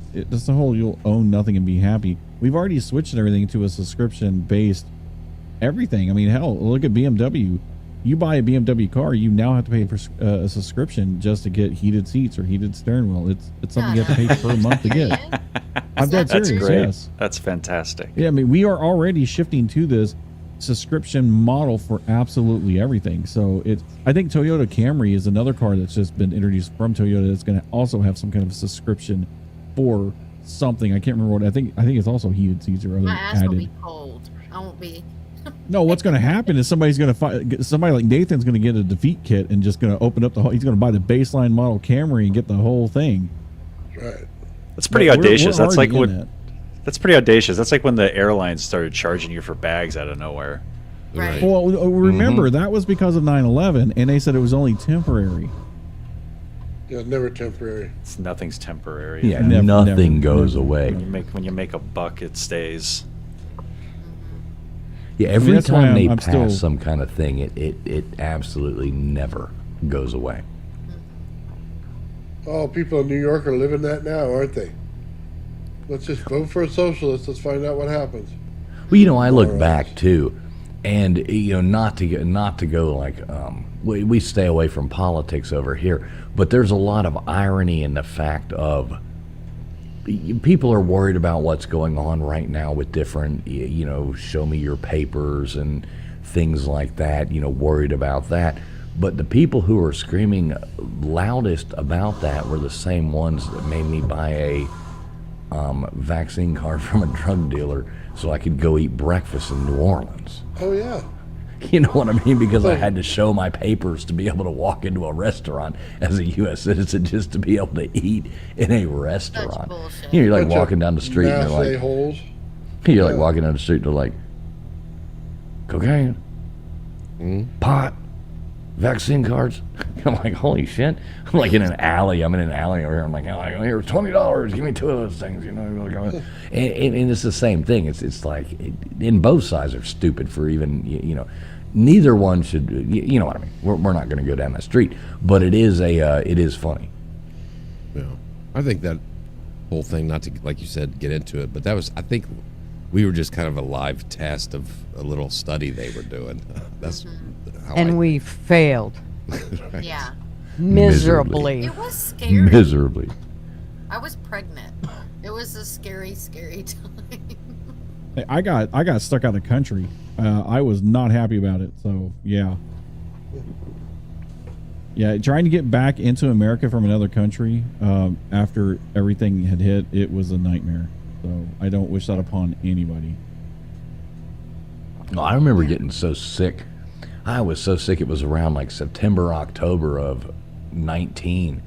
you'll own nothing and be happy. We've already switched everything to a subscription based everything. I mean, hell, look at BMW. You buy a BMW car, you now have to pay for a subscription just to get heated seats or heated steering wheel. It's something you have to pay per month to get. I'm dead That's serious. great. Yes. That's fantastic. Yeah, I mean, we are already shifting to this subscription model for absolutely everything. So I think Toyota Camry is another car that's just been introduced from Toyota that's going to also have some kind of subscription for something. I can't remember what. I think it's also heated seats or other My ass will added. be cold. I won't be. No, what's going to happen is somebody's going to somebody like Nathan's going to get a defeat kit and just going to open up the whole. He's going to buy the baseline model Camry and get the whole thing. Right. That's pretty But audacious. we're That's like already in when. that. That's pretty audacious. That's like when the airlines started charging you for bags out of nowhere. Right. Well, remember that was because of 9/11, and they said it was only temporary. Yeah, never temporary. Nothing's temporary. Yeah, Never, nothing never, goes never. away. When you make a buck, it stays. Yeah, every that's why time they I'm pass still- some kind of thing, it absolutely never goes away. Oh, people in New York are living that now, aren't they? Let's just vote for a socialist. Let's find out what happens. Well, I look back too, and not to go like we stay away from politics over here, but there's a lot of irony in the fact of people are worried about what's going on right now with different, show me your papers and things like that, worried about that. But the people who are screaming loudest about that were the same ones that made me buy a vaccine card from a drug dealer so I could go eat breakfast in New Orleans. Oh, yeah. You know what I mean? Because I had to show my papers to be able to walk into a restaurant as a U.S. citizen, just to be able to eat in a restaurant. You're like walking down the street and you're like, walking down the street and they're like, cocaine, pot, vaccine cards. I'm like, holy shit. I'm like in an alley. I'm in an alley over here. I'm like, here's $20. Give me 2 of those things. And it's the same thing. It's like, and both sides are stupid for even, neither one should, you know what I mean? We're not going to go down that street, but it is funny. Yeah. I think that whole thing, not to, like you said, get into it, but I think we were just kind of a live test of a little study they were doing. That's how we failed. Right. Yeah. Miserably. It was scary. Miserably. I was pregnant. It was a scary, scary time. I got stuck out of the country. I was not happy about it. So yeah, trying to get back into America from another country after everything had hit, it was a nightmare. So I don't wish that upon anybody. No, I remember getting so sick. I was so sick. It was around like September, October of 19,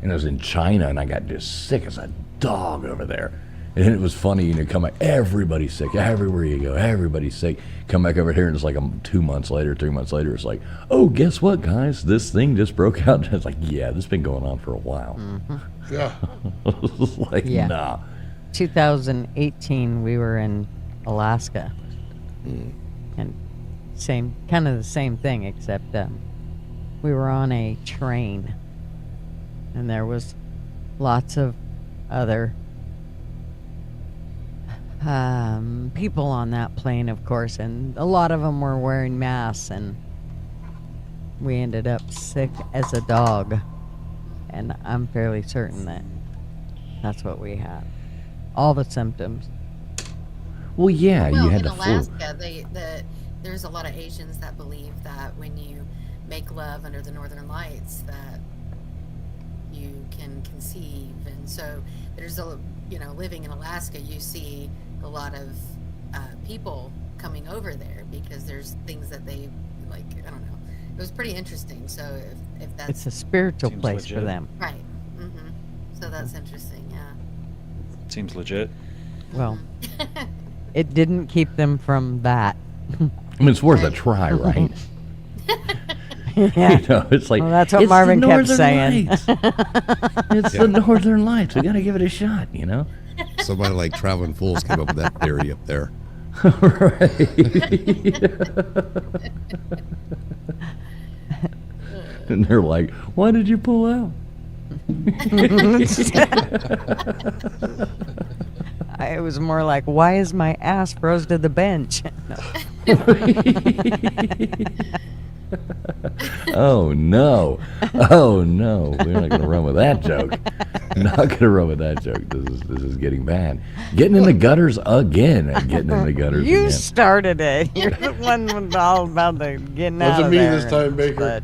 and I was in China, and I got just sick as a dog over there. And it was funny, come back, everybody's sick. Everywhere you go, everybody's sick. Come back over here, and it's like 2 months later, 3 months later, it's like, oh, guess what, guys? This thing just broke out. And it's like, yeah, this has been going on for a while. Mm-hmm. Yeah. Like, nah. 2018, we were in Alaska. And kind of the same thing, except we were on a train. And there was lots of other people on that plane, of course, and a lot of them were wearing masks, and we ended up sick as a dog, and I'm fairly certain that that's what we had. All the symptoms. Well, yeah, you had in the Alaska, flu. there's a lot of Asians that believe that when you make love under the northern lights that you can conceive, and so there's living in Alaska, you see a lot of people coming over there because there's things that they like. I don't know. It was pretty interesting. So if that's, it's a spiritual place legit. for them, right? So that's interesting. Yeah. Seems legit. Well, it didn't keep them from that. I mean, it's worth a try, right? Yeah. It's like, well, that's what Marvin kept saying. It's the Northern Lights. We got to give it a shot, Somebody like Traveling Fools came up with that theory up there. Right. And they're like, why did you pull out? It was more like, why is my ass froze to the bench? Oh no. We're not going to run with that joke. Not going to run with that joke. This is getting bad. Getting in the gutters again. You started it. You're the one with all about the getting out Wasn't of me there. this time, Baker.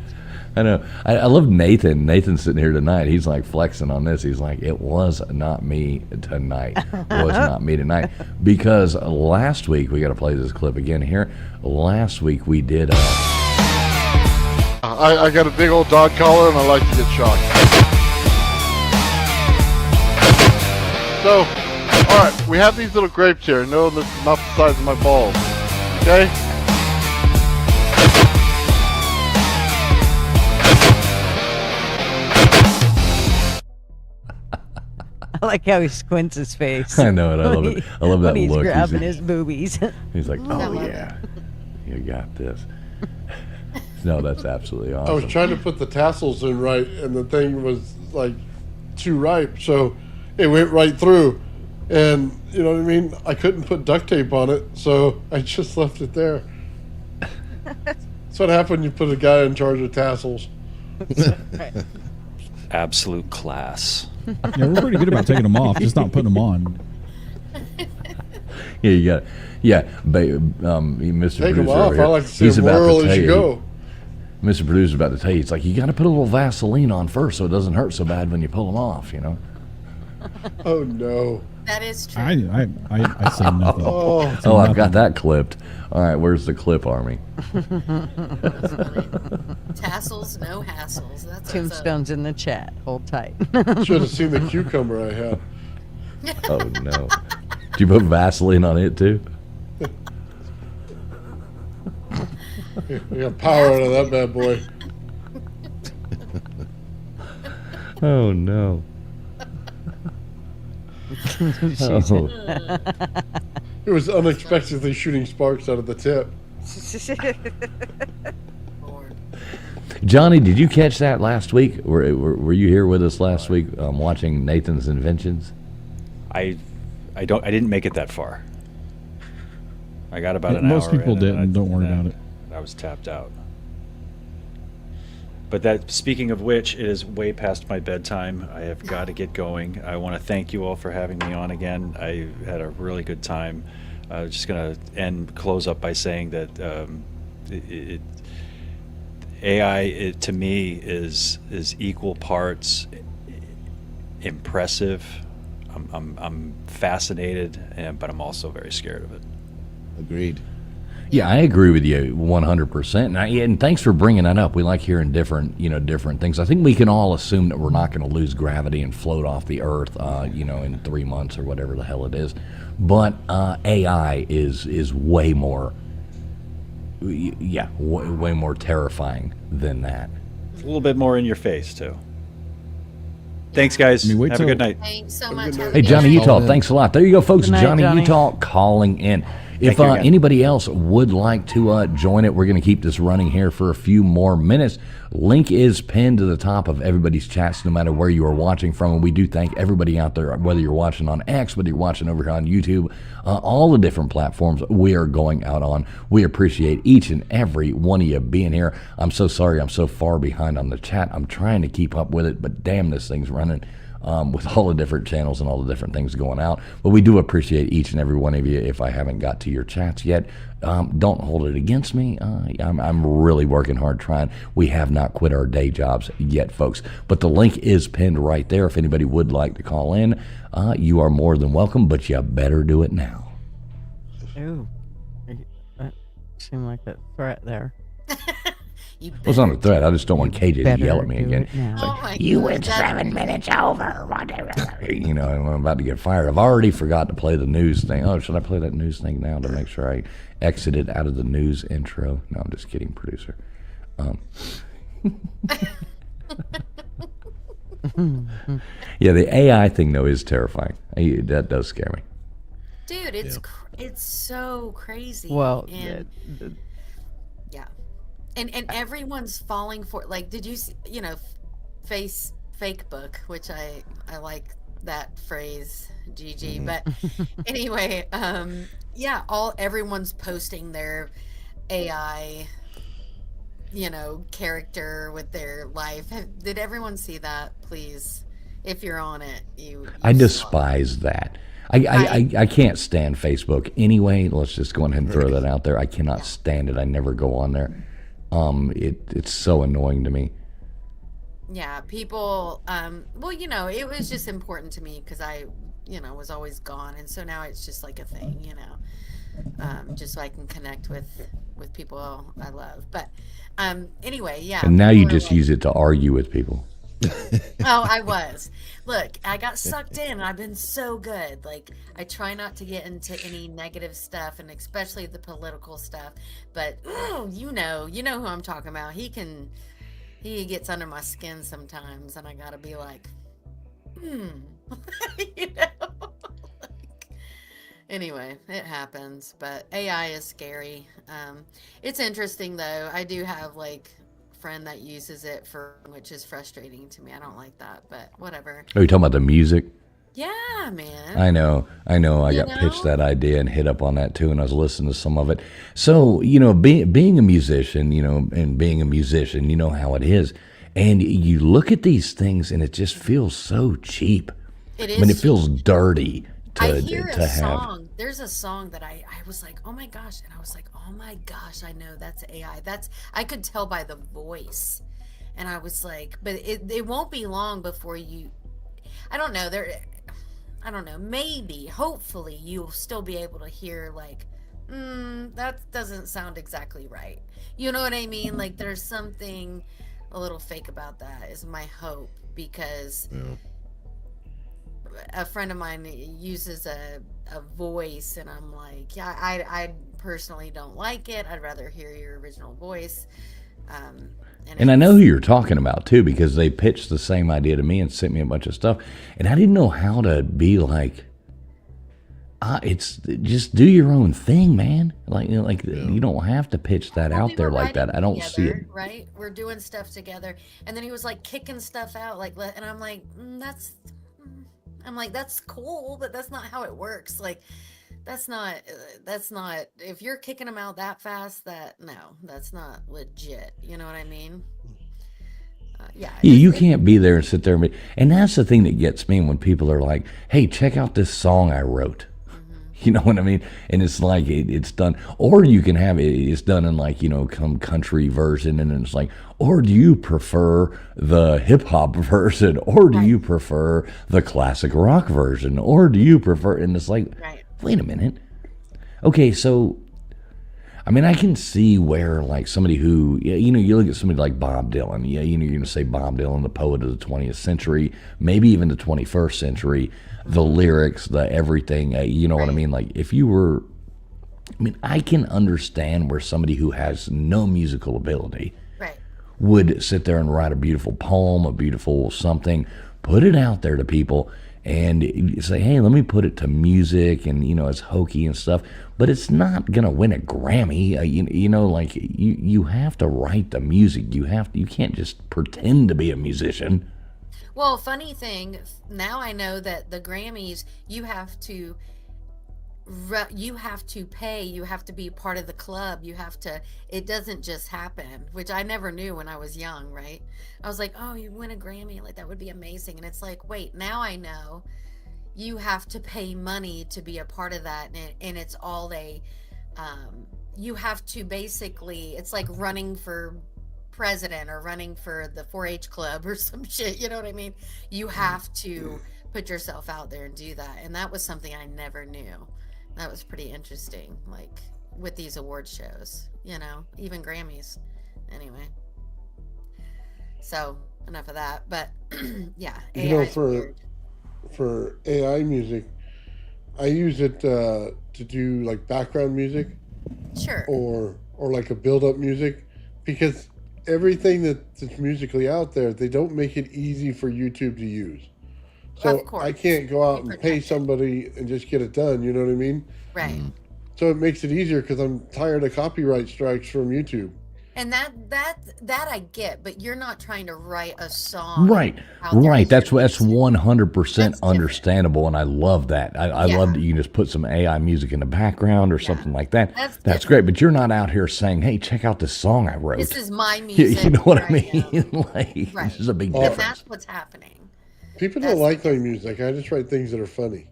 I know. I love Nathan. Nathan's sitting here tonight. He's like flexing on this. He's like, it was not me tonight. It was not me tonight. Because last week, we got to play this clip again here. Last week we did... I got a big old dog collar and I like to get shocked. So, alright, we have these little grapes here. No, this is not the size of my balls. Okay? I like how he squints his face. I know it. I love it. I love that when he's look. grabbing his boobies. He's like, oh yeah, you got this. No, that's absolutely awesome. I was trying to put the tassels in right, and the thing was like too ripe, so it went right through. And you know what I mean? I couldn't put duct tape on it, so I just left it there. That's what happened. You put a guy in charge of tassels. absolute class. Yeah, we're pretty good about taking them off, just not putting them on. Yeah, you got. Yeah, Mr. Take them Producer off. over here, I like to say he's about whirl to as tell you you. go. Mr. Producer's about to tell you. It's like you got to put a little Vaseline on first, so it doesn't hurt so bad when you pull them off. You know. Oh no. That is true. I say nothing. Oh, I've got that clipped. All right, where's the clip army? Tassels, no hassles. That's what's up. Tombstone's in the chat. Hold tight. should have seen the cucumber I have. Oh no! Did you put Vaseline on it too? We got power out of that bad boy. Oh no! Oh. It was unexpectedly shooting sparks out of the tip. Lord. Johnny, did you catch that last week? Were you here with us last week watching Nathan's Inventions? I didn't make it that far. I got about an hour. Most people in, didn't. Don't worry about it. I was tapped out. But that, speaking of which, it is way past my bedtime. I have got to get going. I want to thank you all for having me on again. I had a really good time. I'm just going to close up by saying that AI, to me, is equal parts impressive. I'm fascinated, but I'm also very scared of it. Agreed. Yeah, I agree with you 100%. And thanks for bringing that up. We like hearing different things. I think we can all assume that we're not going to lose gravity and float off the Earth, in 3 months or whatever the hell it is. But AI is way more, way more terrifying than that. It's a little bit more in your face, too. Thanks, guys. I mean, Have a good night. Thanks so much. Hey, Johnny Utah, thanks a lot. There you go, folks. Good night, Johnny Johnny. Utah calling in. If Thank you again. anybody else would like to join it, we're going to keep this running here for a few more minutes. Link is pinned to the top of everybody's chats, no matter where you are watching from. And we do thank everybody out there, whether you're watching on X, whether you're watching over here on YouTube, all the different platforms we are going out on. We appreciate each and every one of you being here. I'm so sorry I'm so far behind on the chat. I'm trying to keep up with it, but damn, this thing's running. With all the different channels and all the different things going out. But we do appreciate each and every one of you. If I haven't got to your chats yet, don't hold it against me. I'm really working hard trying. We have not quit our day jobs yet, folks. But the link is pinned right there. If anybody would like to call in, you are more than welcome, but you better do it now. Ooh. That seemed like a threat there. It was on a threat. I just don't want KJ to Better yell at me do again. it now. Oh my You God, went that- 7 minutes over. I'm about to get fired. I've already forgot to play the news thing. Oh, should I play that news thing now to make sure I exited out of the news intro? No, I'm just kidding, producer. Yeah, the AI thing, though, is terrifying. That does scare me. Dude, it's so crazy. Well, and yeah, and everyone's falling for, like, did you see, fake book, which I like that phrase, GG. But anyway, yeah, everyone's posting their AI, character with their life. Did everyone see that? Please, if you're on it, you I saw it. despise that. I can't stand Facebook anyway. Let's just go ahead and throw that out there. I cannot stand it. I never go on there. It's so annoying to me. Yeah, people, well, it was just important to me because I, was always gone. And so now it's just like a thing, just so I can connect with people I love. But anyway, yeah. And now you people are just use it to argue with people. Oh, I was. Look, I got sucked in and I've been so good. Like, I try not to get into any negative stuff, and especially the political stuff. But you know who I'm talking about. He gets under my skin sometimes, and I gotta be like, Anyway, it happens. But AI is scary. It's interesting though. I do have friend that uses it which is frustrating to me. I don't like that, but whatever. Are you talking about the music? Yeah, man. I know. I got pitched that idea and hit up on that too, and I was listening to some of it. So, being a musician, and being a musician, you know how it is. And you look at these things and it just feels so cheap. It I mean, it is feels dirty I hear to a have. song. There's a song that I was like, oh my gosh, and I was like, oh my gosh, I know that's AI. That's I could tell by the voice, and I was like, but it won't be long before you. I don't know. I don't know. Maybe, hopefully, you'll still be able to hear like, that doesn't sound exactly right. You know what I mean? Like there's something a little fake about that. Is my hope because. Yeah. A friend of mine uses a voice and I'm like, yeah, I personally don't like it. I'd rather hear your original voice. And I know who you're talking about too, because they pitched the same idea to me and sent me a bunch of stuff, and I didn't know how to be like, it's just do your own thing, man. Like, you don't have to pitch that out there like that. I don't see it. Right? We're doing stuff together, and then he was like kicking stuff out, like, and I'm like, I'm like, that's cool, but that's not how it works. Like, that's not, if you're kicking them out that fast, that's not legit. You know what I mean? Yeah, you can't be there and sit there and that's the thing that gets me when people are like, hey, check out this song I wrote. You know what I mean? And it's like it's done, or you can have it's done in like, some country version, and it's like, or do you prefer the hip hop version, or do you prefer the classic rock version, or do you prefer? And it's like, wait a minute, okay, so I mean, I can see where like somebody who you look at somebody like Bob Dylan, you're going to say Bob Dylan, the poet of the 20th century, maybe even the 21st century. The lyrics, the everything, you know what I mean? Like if you were, I can understand where somebody who has no musical ability would sit there and write a beautiful poem, a beautiful something, put it out there to people and say, hey, let me put it to music and, it's hokey and stuff, but it's not going to win a Grammy. Like you have to write the music. You can't just pretend to be a musician. Well, funny thing, now I know that the Grammys, you have to pay, you have to be part of the club, it doesn't just happen, which I never knew when I was young, right? I was like, oh, you win a Grammy, like that would be amazing. And it's like, wait, now I know you have to pay money to be a part of that. And it's all you have to basically, it's like running for president or running for the 4-H club or some shit, you know what I mean? You have to put yourself out there and do that, and that was something I never knew. That was pretty interesting, like with these award shows, even Grammys. Anyway, so enough of that, but yeah, AI for AI music, I use it to do like background music, sure, or like a build-up music, because everything that's musically out there, they don't make it easy for YouTube to use. So I can't go out and pay somebody and just get it done. You know what I mean? Right. So it makes it easier because I'm tired of copyright strikes from YouTube. And that I get, but you're not trying to write a song. Right. That's 100% understandable, and I love that. I love that you can just put some AI music in the background or something like that. That's great, but you're not out here saying, hey, check out this song I wrote. This is my music. You know what I mean? This is a big difference. And that's what's happening. People don't like my music. I just write things that are funny.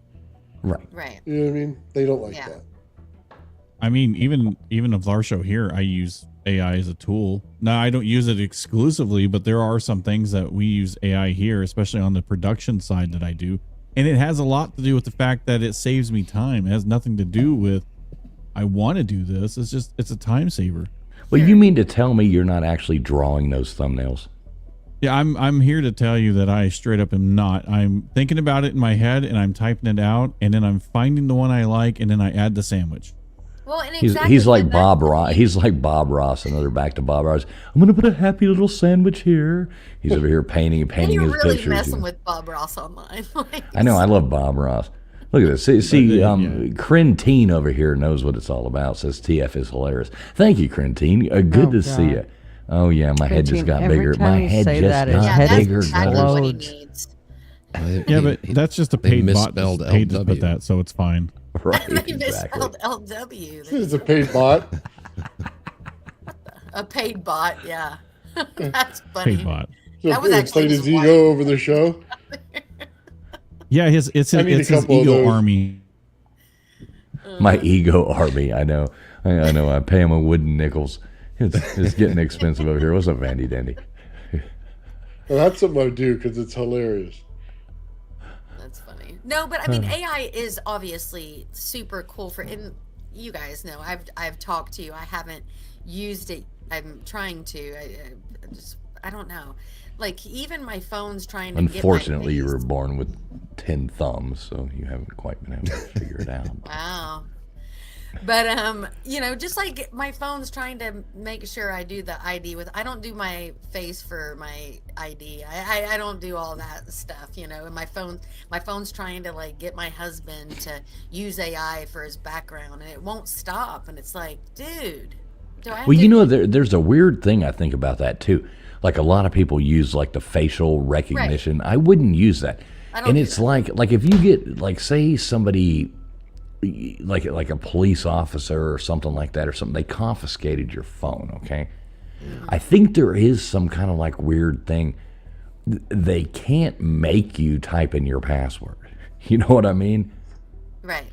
Right. You know what I mean? They don't like that. I mean, even of our show here, I use AI as a tool. Now, I don't use it exclusively, but there are some things that we use AI here, especially on the production side that I do. And it has a lot to do with the fact that it saves me time. It has nothing to do with I want to do this. It's a time saver. Well, you mean to tell me you're not actually drawing those thumbnails? Yeah, I'm here to tell you that I straight up am not. I'm thinking about it in my head and I'm typing it out, and then I'm finding the one I like, and then I add the sandwich. Well, and he's like Bob Ross. He's like Bob Ross. Another back to Bob Ross. I'm gonna put a happy little sandwich here. He's over here painting his really pictures. You're messing with Bob Ross online. I know. I love Bob Ross. Look at this. See, Crentine over here knows what it's all about. Says TF is hilarious. Thank you, Crentine. Good to see you. Oh yeah, my head just got bigger. My head just got bigger. What he needs. Yeah, but that's just a paid bot. Paid to put that, so it's fine. Right, exactly. Misspelled LW. This is a paid bot. A paid bot, yeah. That's funny. Paid bot. That was actually played his his ego wife. over the show. Yeah, it's I need his a couple of ego those. army. My ego army. I know. I know. I pay him a wooden nickels. It's getting expensive over here. What's up, Vandy Dandy? Well, that's something I do because it's hilarious. That's funny. No, but I mean, AI is obviously super cool for. And you guys know, I've talked to you. I haven't used it. I'm trying to. I don't know. Like even my phone's trying to. Unfortunately, you get my were face. born with 10 thumbs, so you haven't quite been able to figure it out. Wow. But you know, just like my phone's trying to make sure I do the ID with. I don't do my face for my ID. I don't do all that stuff, you know. And my phone's trying to like get my husband to use AI for his background, and it won't stop. And it's like, dude, do I? Have Well, to- you know, there's a weird thing I think about that too. Like a lot of people use like the facial recognition. I wouldn't use that. I don't And do it's that. like if you get like say somebody like a police officer or something like that or something, they confiscated your phone, okay? I think there is some kind of like weird thing. They can't make you type in your password. You know what I mean? Right.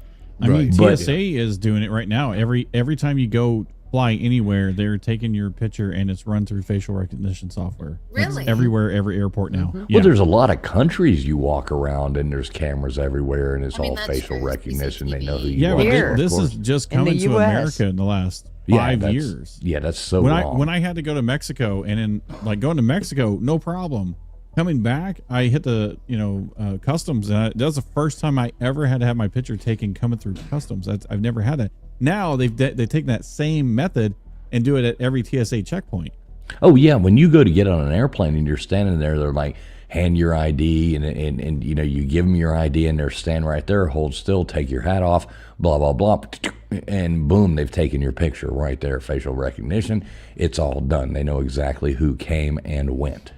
I mean, But- TSA is doing it right now. Every time you go fly anywhere, they're taking your picture and it's run through facial recognition software. That's Really? everywhere, every airport now. Yeah. Well, there's a lot of countries you walk around and there's cameras everywhere and it's I mean, all that's facial true. recognition. They know who you yeah, are. but Here. of this course. is just In the coming to US. America in the last Yeah, 5 that's- years. Yeah, that's so when wrong. I had to go to Mexico and in like going to Mexico, no problem. Coming back, I hit the customs, and that was the first time I ever had to have my picture taken coming through customs. I've never had that. Now they've taken that same method and do it at every TSA checkpoint. Oh yeah, when you go to get on an airplane and you're standing there, they're like, hand your ID, and you know, you give them your ID and they're standing right there, hold still, take your hat off, blah blah blah, and boom, they've taken your picture right there, facial recognition. It's all done. They know exactly who came and went,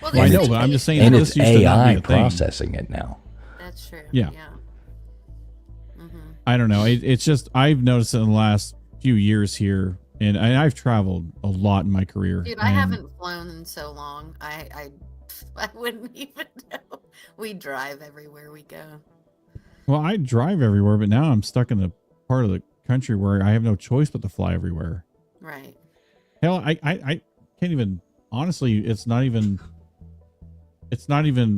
Well, Well, I there's know, a- but I'm just saying and this it's used to not be AI a thing. processing it now. That's true. Yeah. Yeah. I don't know. It's just I've noticed in the last few years here, and I've traveled a lot in my career. Dude, I and- haven't flown in so long. I wouldn't even know. We drive everywhere we go. Well, I drive everywhere, but now I'm stuck in the part of the country where I have no choice but to fly everywhere. Right. Hell, I can't even. Honestly, it's not even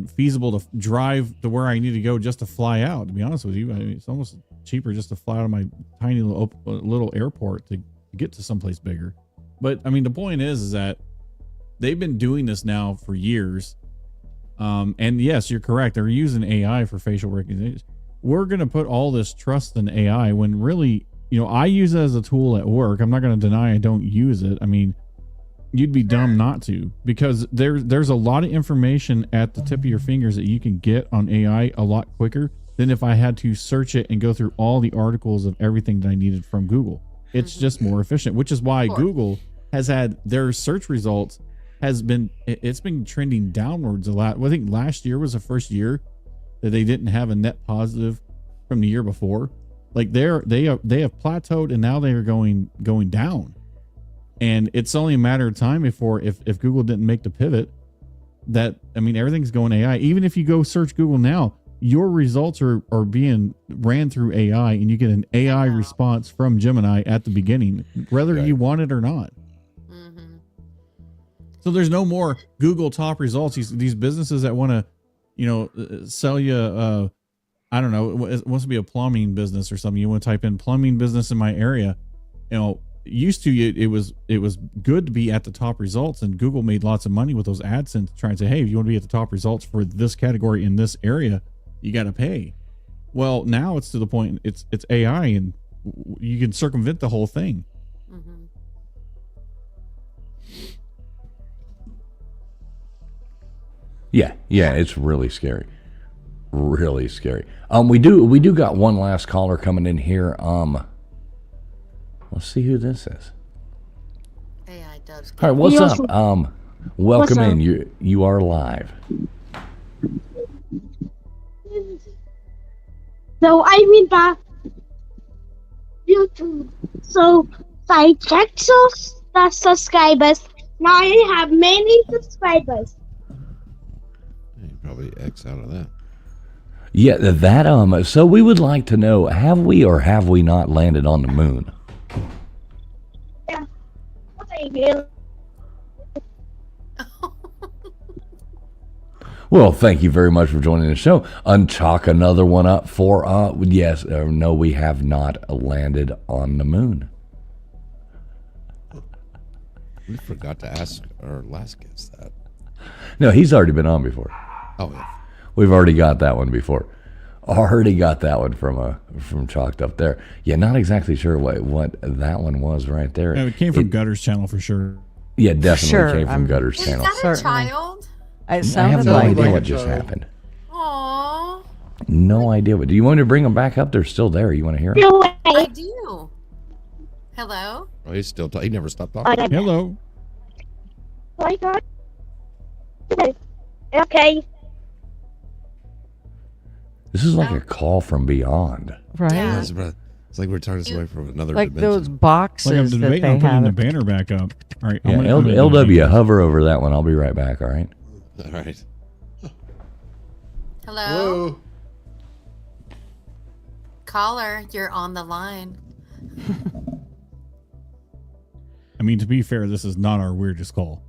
feasible to drive to where I need to go just to fly out. To be honest with you, I mean, it's almost cheaper just to fly out of my tiny little airport to get to someplace bigger. But I mean, the point is that they've been doing this now for years. And yes, you're correct. They're using AI for facial recognition. We're going to put all this trust in AI when really, I use it as a tool at work. I'm not going to deny I don't use it. I mean, you'd be dumb not to, because there's a lot of information at the tip of your fingers that you can get on AI a lot quicker than if I had to search it and go through all the articles of everything that I needed from Google. It's just more efficient, which is why Google has had their search results it's been trending downwards a lot. Well, I think last year was the first year that they didn't have a net positive from the year before. Like they have plateaued and now they are going down. And it's only a matter of time before if Google didn't make the pivot that, I mean, everything's going AI. Even if you go search Google now, your results are being ran through AI and you get an AI response from Gemini at the beginning, whether you want it or not. So there's no more Google top results. These businesses that want to, sell you, I don't know, it wants to be a plumbing business or something. You want to type in plumbing business in my area. Used to it was good to be at the top results, and Google made lots of money with those AdSense trying to say, hey, if you want to be at the top results for this category in this area, you got to pay. Well, now it's to the point it's AI and you can circumvent the whole thing. Yeah, it's really scary. Really scary. We do got one last caller coming in here. Let's see who this is. AI does. All right, what's up? Welcome What's up? in. You are live. So I mean back YouTube. So I checked the subscribers Now I have many subscribers. You probably X out of that. Yeah, that so we would like to know, have we or have we not landed on the moon? Yeah. Thank you. Well, thank you very much for joining the show. Unchalk another one up for yes or no, we have not landed on the moon. We forgot to ask our last guest that. No, he's already been on before. Oh yeah. We've already got that one before. Already got that one from Chalked up there. Yeah, not exactly sure what that one was right there. Yeah, it came from Gutter's channel for sure. Yeah, definitely Sure, came from Gutter's Is channel. that a Certainly. child? It I have sounded no like idea like what a just child. happened. Aww. No idea. But do you want me to bring them back up? They're still there. You want to hear them? No I way. do. Hello? Oh, he's still. He never stopped talking. Hello. Oh my God. Okay. This is like a call from beyond. right. Yeah. It's like we're turning this away from another Like dimension. those boxes Like I'm that debating they on putting the have. banner back up. All right. Yeah, I'm gonna do LW, it. hover over that one. I'll be right back, all right? All right. Hello? Hello. Caller, you're on the line. I mean, to be fair, this is not our weirdest call.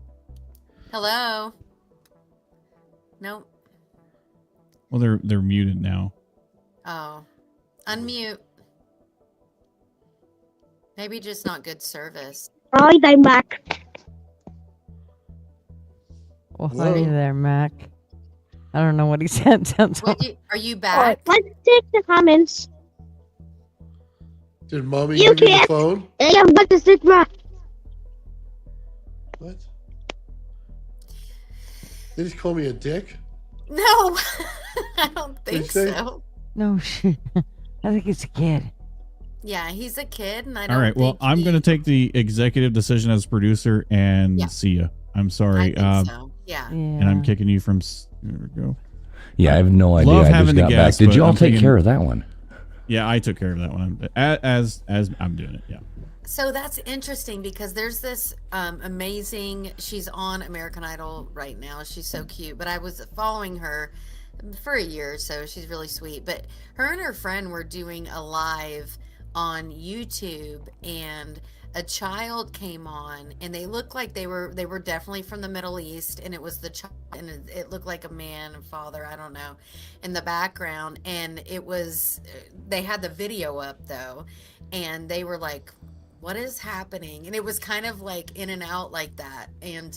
Hello? Nope. Well, they're muted now. Oh. Unmute. Maybe just not good service. Alright, I'm back. Well, Hello? hi there, Mac. I don't know what he said. Sounds Are you Alright, back? let's take the comments. Did mommy You give you the can't. phone? I am about to sit back. What? They just call me a dick? No. I don't think you say? so. no shit. I think it's a kid. Yeah, he's a kid, and I don't All right. Well, think I'm he- going to take the executive decision as producer and Yeah. see ya. I'm I sorry. think so. Yeah. Yeah. And I'm kicking you from. There we go. Yeah, I have no idea. Love I just having the got back. guests, Did but you all I'm take thinking- care of that one? Yeah, I took care of that one. As I'm doing it. Yeah. So that's interesting because there's this amazing. She's on American Idol right now. She's so cute. But I was following her for a year, so she's really sweet. But her and her friend were doing a live on YouTube, and a child came on, and they looked like they were definitely from the Middle East, and it was the child, and it looked like a man and father, I don't know, in the background, and it was they had the video up though, and they were like, what is happening? And it was kind of like in and out like that, and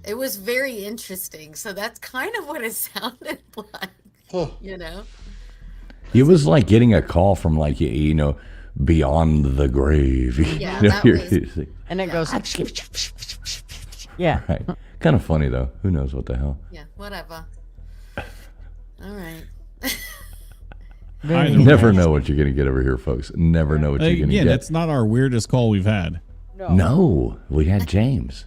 it was very interesting. So that's kind of what it sounded like. Huh. You know? It was like getting a call from like you know beyond the grave. Yeah, You know, that you're- was- And it goes. Yeah. right. Kind of funny though. Who knows what the hell? Yeah, whatever. All right. Very Either You never nice. know what you're gonna get over here, folks. Never know what you're gonna Again, get. that's not our weirdest call we've had. No, we had James.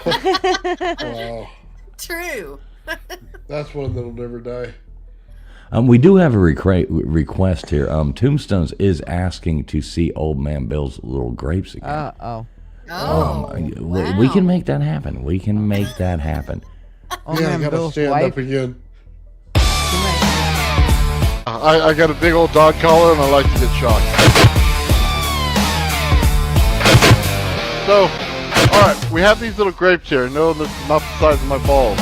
Wow. True. That's one that'll never die. We do have a request here. Tombstones is asking to see Old Man Bill's little grapes again. Oh. Oh, We can make that happen. We can make that happen. Oh, Yeah, I man, gotta Bill's stand wife. up again. I got a big old dog collar and I like to get shocked. So, alright, we have these little grapes here. No, this is not the size of my balls.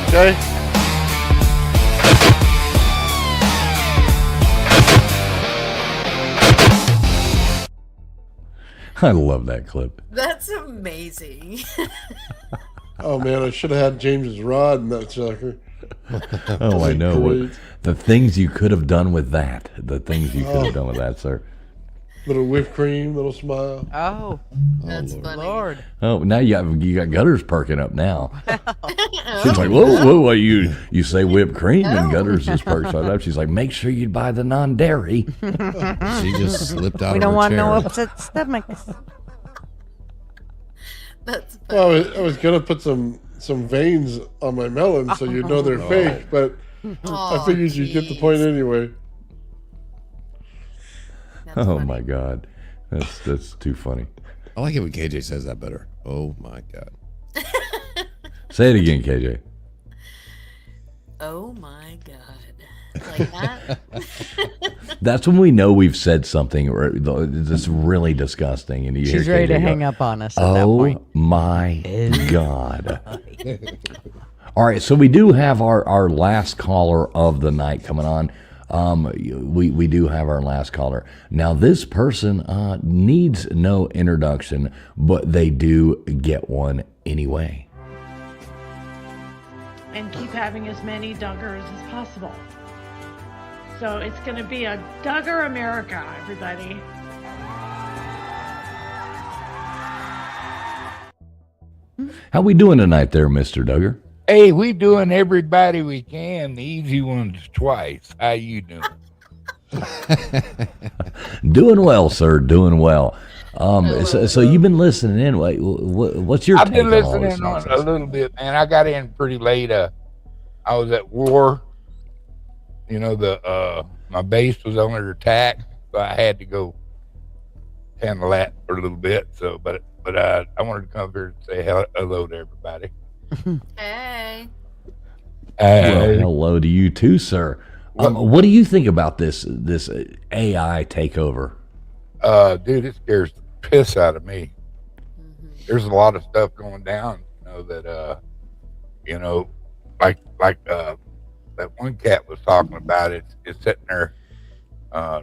Okay? I love that clip. that's amazing. Oh man, I should have had James's rod in that sucker. Oh, I know. Great. The things you could have done with that. The things you could have done with that, sir. Little whipped cream, little smile. Oh, That's Lord. funny. Lord. Oh, now you got Gutters perking up now. She's like, whoa, what, you say whipped cream and Gutters is perked right up. She's like, make sure you buy the non-dairy. She just slipped out We of don't her want chair. no upset stomachs. That's funny. Well, I was gonna put some veins on my melon so you'd know they're fake, but I figured you'd get the point anyway. That's Oh funny. my God, that's too funny. I like it when KJ says that better. Oh my God. Say it again, KJ. Oh my God. Like that? That's when we know we've said something that's really disgusting, and you She's hear ready KJ to go, hang up on us at that point. Oh my God! All right, so we do have our last caller of the night coming on. We do have our last caller. Now, this person needs no introduction, but they do get one anyway. And keep having as many Duggars as possible. So it's going to be a Duggar America, everybody. How we doing tonight there, Mr. Duggar? Hey, we doing everybody we can. The easy ones twice. How you doing? Doing well, sir. Doing well. So you've been listening in. What's your I've take been on all this listening on a nonsense? little bit, man. I got in pretty late. I was at war. You know, my base was under attack, so I had to go handle that for a little bit. So, but I wanted to come here and say hello to everybody. Hey. Well, hello to you too, sir. What do you think about this AI takeover? Dude, it scares the piss out of me. There's a lot of stuff going down, you know, that like that one cat was talking about. It's sitting there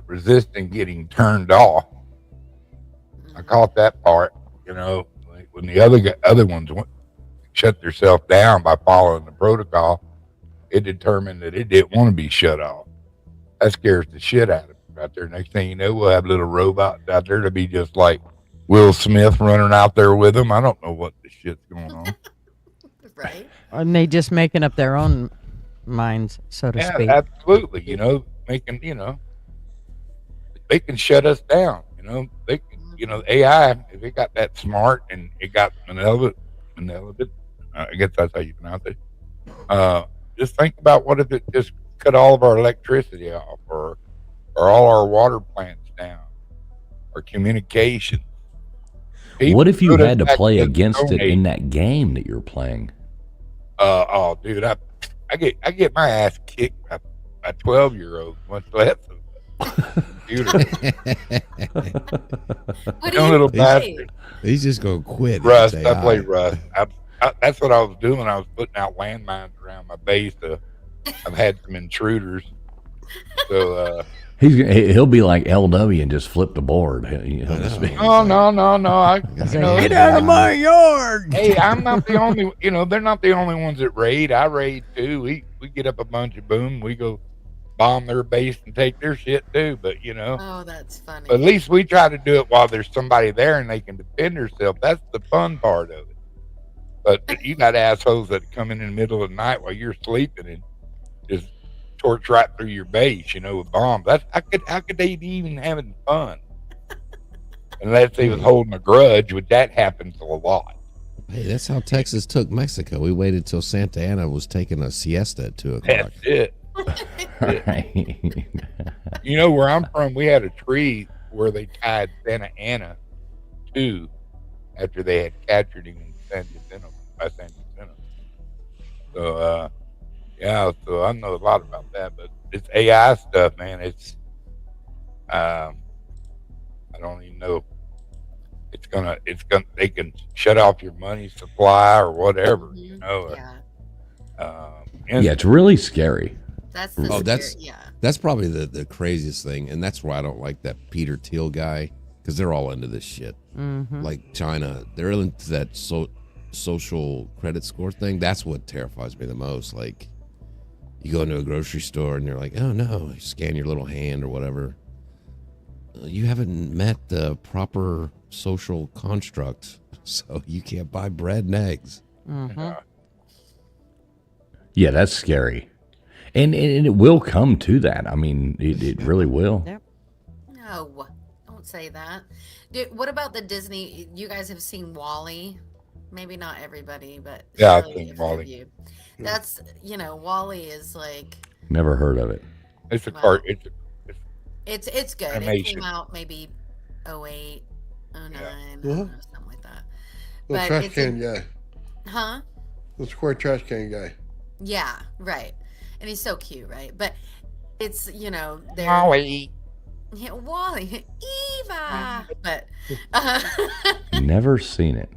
resisting getting turned off. I caught that part, you know, when the other ones shut themselves down by following the protocol. It determined that it didn't want to be shut off. That scares the shit out of me right there. Next thing you know, we'll have little robots out there to be just like Will Smith running out there with them. I don't know what the shit's going on. Right. And they just making up their own minds, so to speak. Absolutely. You know, they can shut us down. You know, they can, you know, AI, if it got that smart and it got malevolent, I guess that's how you pronounce it. Just think about what if it just cut all of our electricity off, or all our water plants down, or communication. What if you had to play against it in that game that you're playing? Oh, dude, I get my ass kicked by 12-year-olds, much less a computer. What do you play? He's just gonna quit. Rust. I play Rust. That's what I was doing. I was putting out landmines around my base. I've had some intruders. So he'll be like LW and just flip the board. You know, no. Get out of my yard. Hey, I'm not the only. You know, they're not the only ones that raid. I raid too. We get up a bunch of boom. We go bomb their base and take their shit too. But you know, Oh, that's funny. at least we try to do it while there's somebody there and they can defend themselves. That's the fun part of it. But you got assholes that come in the middle of the night while you're sleeping and just torch right through your base, you know, with bombs. How could they be even having fun? Unless they was holding a grudge, which that happens a lot. Hey, that's how Texas took Mexico. We waited till Santa Ana was taking a siesta at 2:00. That's it. Right. You know, where I'm from, we had a tree where they tied Santa Ana to after they had captured him in San Jacinto. So, yeah, so I know a lot about that, but it's AI stuff, man. It's, I don't even know. They can shut off your money supply or whatever, you know. Yeah, it's really scary. That's that's probably the craziest thing, and that's why I don't like that Peter Thiel guy, because they're all into this shit. Like China, they're into that social credit score thing. That's what terrifies me the most. Like, you go into a grocery store and you're like, oh no, you scan your little hand or whatever. You haven't met the proper social construct, so you can't buy bread and eggs. Yeah, that's scary. And it will come to that. I mean, it really will. Yep. No, don't say that. Dude, what about the Disney? You guys have seen Wall-E? Maybe not everybody, but yeah, I've surely seen a few of Wall-E. you. That's, you know, Wall-E is like, Never heard of it. It's a cart. it's good. It Animation. came out maybe 08, 09, I don't Uh-huh. know, something like that. The But trash it's can guy. Huh? The square trash can guy. Yeah, right. And he's so cute, right? But it's, they're Wally. Yeah, Wally, Eva. But Never seen it.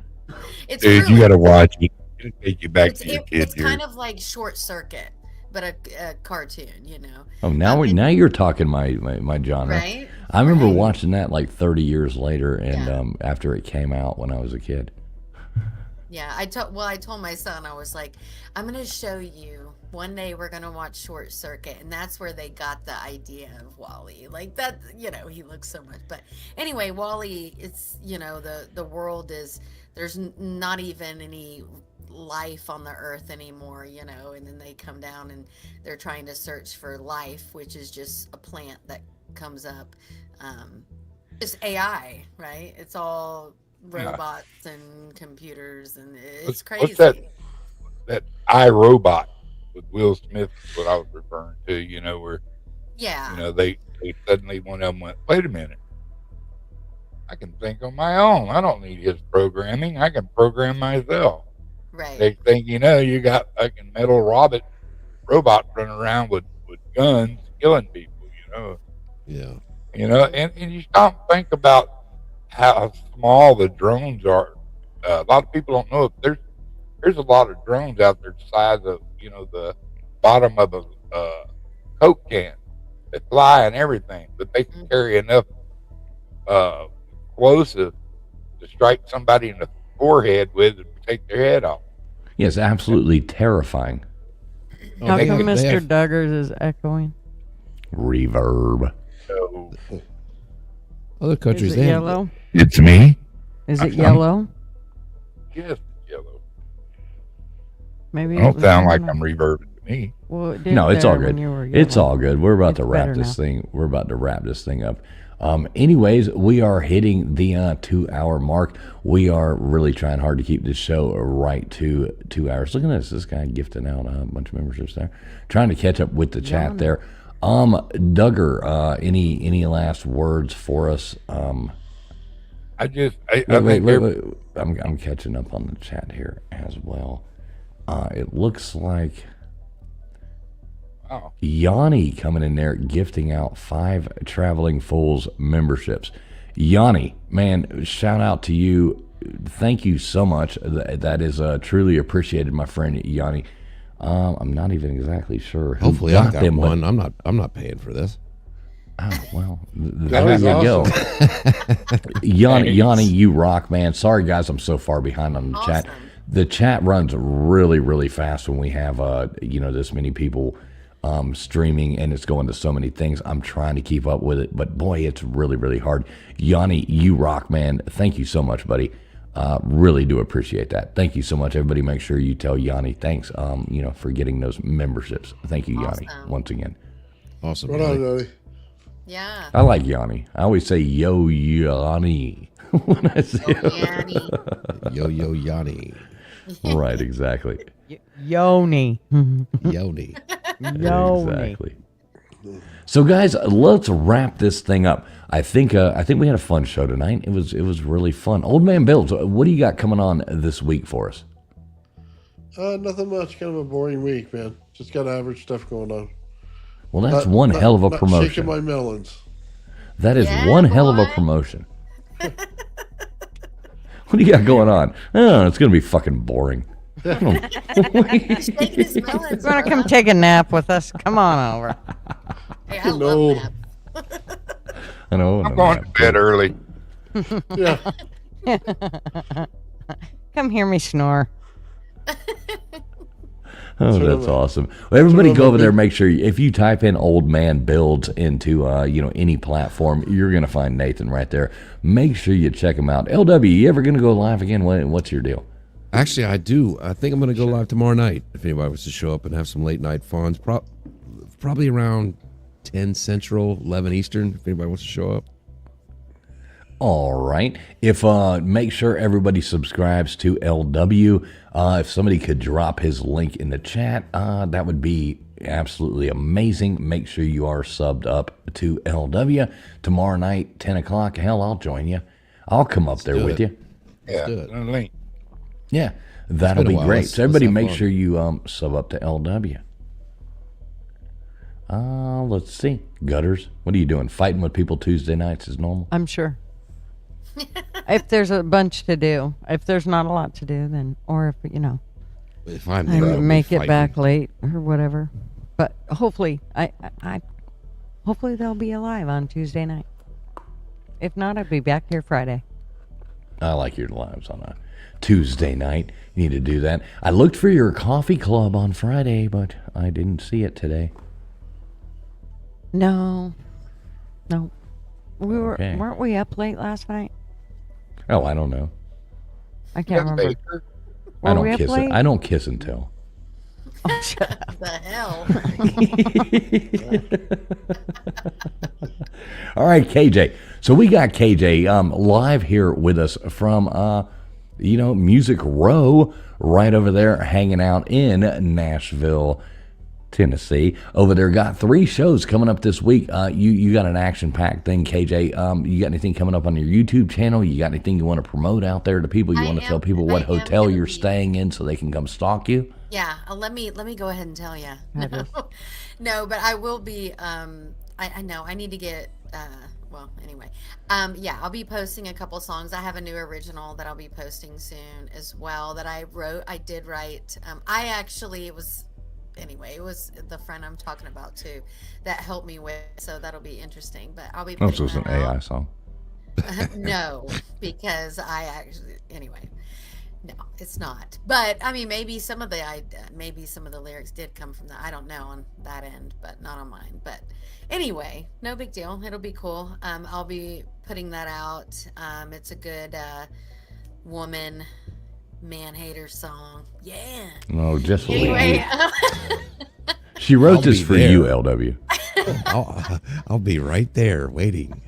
it's Dude, really you gotta watch it. It'll take you back to your kids it's here. kind of like Short Circuit, but a cartoon. Oh, now now you're talking my genre. Right? I remember watching that like 30 years later, and after it came out when I was a kid. Yeah, I told my son, I was like, I'm gonna show you one day we're gonna watch Short Circuit, and that's where they got the idea of Wally. Like that, he looks so much. But anyway, Wally, it's the world is there's not even any life on the earth anymore, and then they come down and they're trying to search for life, which is just a plant that comes up. It's AI, right? It's all robots and computers, and it's crazy. What's that iRobot with Will Smith is what I was referring to, where they suddenly one of them went, wait a minute, I can think on my own. I don't need his programming. I can program myself. Right. They think, you got fucking metal robots running around with guns killing people, Yeah. And you stop and think about how small the drones are. A lot of people don't know if there's a lot of drones out there the size of the bottom of a Coke can that fly and everything, but they can carry enough explosive to strike somebody in the forehead with and take their head off. Yes, absolutely terrifying. How come Mr. Duggars is echoing? Reverb. So, other countries, Is it yellow? It's me. Is it yellow? Yes, it's yellow. Maybe I don't sound like I'm reverbing to me. Well, it did No, it's all there when good. you were It's yellow. all good. We're about It's to wrap better this now. thing. We're about to wrap this thing up. Anyways, we are hitting the 2-hour mark. We are really trying hard to keep this show right to 2 hours. Look at this guy gifting out a bunch of memberships there. Trying to catch up with the chat there. Duggar, any last words for us? I think wait. I'm catching up on the chat here as well. It looks like Yanni coming in there gifting out 5 Traveling Fools memberships. Yanni, man, shout out to you. Thank you so much. That is truly appreciated, my friend Yanni. I'm not even exactly sure who Hopefully I got them, one. I'm not paying for this. Oh, well, there you go. Yanni, you rock, man. Sorry, guys, I'm so far behind on the chat. The chat runs really, really fast when we have, this many people streaming, and it's going to so many things. I'm trying to keep up with it, but boy, it's really, really hard. Yanni, you rock, man. Thank you so much, buddy. Really do appreciate that. Thank you so much. Everybody make sure you tell Yanni thanks, for getting those memberships. Thank you, Yanni, once again. Awesome. What on, Yanni? Yeah. I like Yanni. I always say yo Yanni when I say Yo Yanni. Right, exactly. Yoni. Yoni. Exactly. So, guys, let's wrap this thing up. I think we had a fun show tonight. It was really fun. Old Man Bills, what do you got coming on this week for us? Nothing much. Kind of a boring week, man. Just got average stuff going on. Well, that's one hell of a not promotion. Shaking my melons. That is one hell of a promotion. What do you got going on? Oh, it's going to be fucking boring. You want to come take a nap with us? Come on over. Hey, I love naps. I know. I'm going to bed early. Yeah. Come hear me snore. Oh, that's awesome. Well, everybody go over there. Make sure if you type in Old Man Builds into any platform, you're going to find Nathan right there. Make sure you check him out. LW, you ever going to go live again? What's your deal? Actually, I do. I think I'm going to go live tomorrow night. If anybody wants to show up and have some late night fun, probably around 10 Central, 11 Eastern. If anybody wants to show up. All right. If make sure everybody subscribes to LW. If somebody could drop his link in the chat, that would be absolutely amazing. Make sure you are subbed up to LW tomorrow night, 10 o'clock. Hell, I'll join you. I'll come up there do with it. you. Yeah, do it. the link. Yeah, that'll been a be while. great. Let's So everybody, have make fun. sure you sub up to LW. Let's see. Gutters, what are you doing? Fighting with people Tuesday nights is normal? I'm sure. If there's a bunch to do, if there's not a lot to do, then, or if, If I'm I there, I'll be make it fighting. back late or whatever. But hopefully, hopefully they'll be alive on Tuesday night. If not, I'll be back here Friday. I like your lives on a Tuesday night. You need to do that. I looked for your coffee club on Friday, but I didn't see it today. No. Okay. Weren't we up late last night? Oh, I don't know. I can't remember. I Were we don't up kiss it. late? I don't kiss and tell. Oh, shut up. The hell? All right, KJ. So we got KJ live here with us from Music Row, right over there, hanging out in Nashville, Tennessee. Over there, got 3 shows coming up this week. You got an action-packed thing, KJ. You got anything coming up on your YouTube channel? You got anything you want to promote out there to people? You want to tell people what hotel you're staying in so they can come stalk you? Yeah, let me go ahead and tell you. No, but I will be. I know I need to get. Well, anyway, yeah, I'll be posting a couple songs. I have a new original that I'll be posting soon as well that I wrote. I did write. It was the friend I'm talking about too that helped me with. So that'll be interesting. But I'll be. Oh, so putting it's an that out. AI song. No, because anyway. No, it's not. But I mean, maybe some of the lyrics did come from that. I don't know on that end, but not on mine. But anyway, no big deal. It'll be cool. I'll be putting that out. It's a good woman man hater song. Yeah. No, just for Anyway, She wrote I'll this be for there. you, LW. I'll be right there waiting.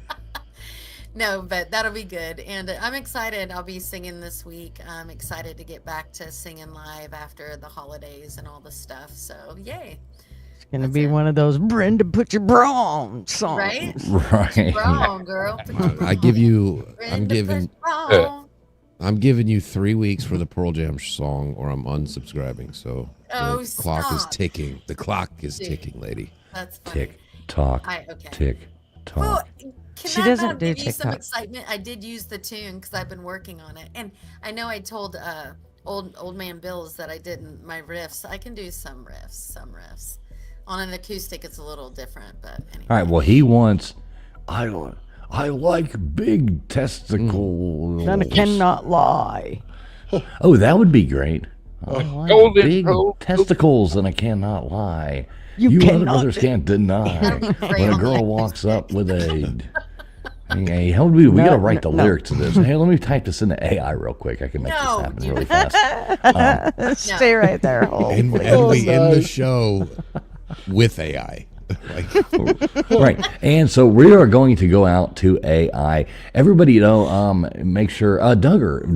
no, but that'll be good. And I'm excited. I'll be singing this week. I'm excited to get back to singing live after the holidays and all the stuff. So, yay. It's going to be one of those Brenda put your bra on songs. Right? Right. Wrong, girl. I give you. Brenda put your bra on. I'm giving you 3 weeks for the Pearl Jam song, or I'm unsubscribing. So Oh, the clock is stop. ticking. The clock is Dude. ticking, lady. That's funny. Tick, tock, Okay. tick, tock. Well, can She that doesn't not do give you some TikTok. excitement? I did use the tune because I've been working on it, and I know I told old man Bills that I didn't my riffs. I can do some riffs. On an acoustic, it's a little different, but anyway. All right, well, he wants, I like big testicles. Then I cannot lie. Oh, that would be great. I like Golden big toe. testicles, and I cannot lie. You other cannot brothers do- can't deny. great When a on girl that. walks up with a... Hey, how do we No, gotta write the no. lyrics to this. Hey, let me type this into AI real quick. I can make No, this happen you- really fast. Stay right there. Hold, And please. we end the show with AI. Right. And so we are going to go out to AI. Everybody, make sure, Duggar,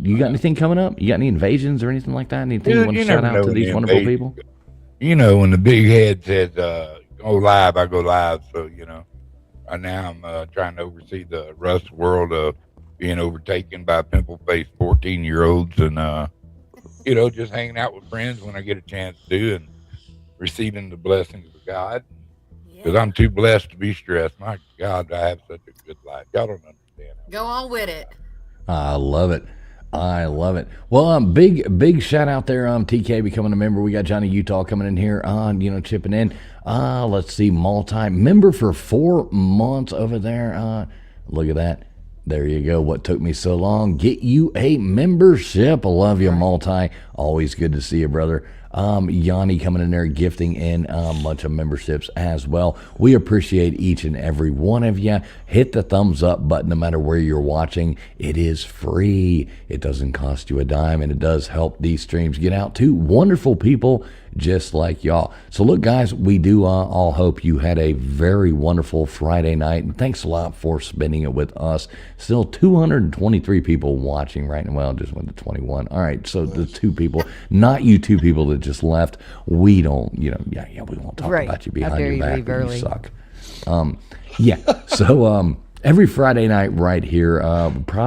you got anything coming up? You got any invasions or anything like that? Anything you want to shout out to these wonderful people? You know, when the big head says, go live, I go live. So, right now I'm trying to oversee the rust world of being overtaken by pimple-faced 14-year-olds and, just hanging out with friends when I get a chance to and receiving the blessings of God. Because I'm too blessed to be stressed. My God, I have such a good life. Y'all don't understand. Go on with it. I love it. Well, big shout out there. TK becoming a member. We got Johnny Utah coming in here, chipping in. Let's see, multi-member for 4 months over there. Look at that. There you go. What took me so long? Get you a membership. I love you, multi. Always good to see you, brother. Yanni coming in there, gifting in a bunch of memberships as well. We appreciate each and every one of you. Hit the thumbs up button no matter where you're watching. It is free. It doesn't cost you a dime, and it does help these streams get out to wonderful people just like y'all. So look, guys, we do all hope you had a very wonderful Friday night, and thanks a lot for spending it with us. Still 223 people watching right now. Well, just went to 21. All right, so the 2 people, not you 2 people that just left. We don't, we won't talk Right. about you How behind dare your you back. leave You early. suck. So Every Friday night right here.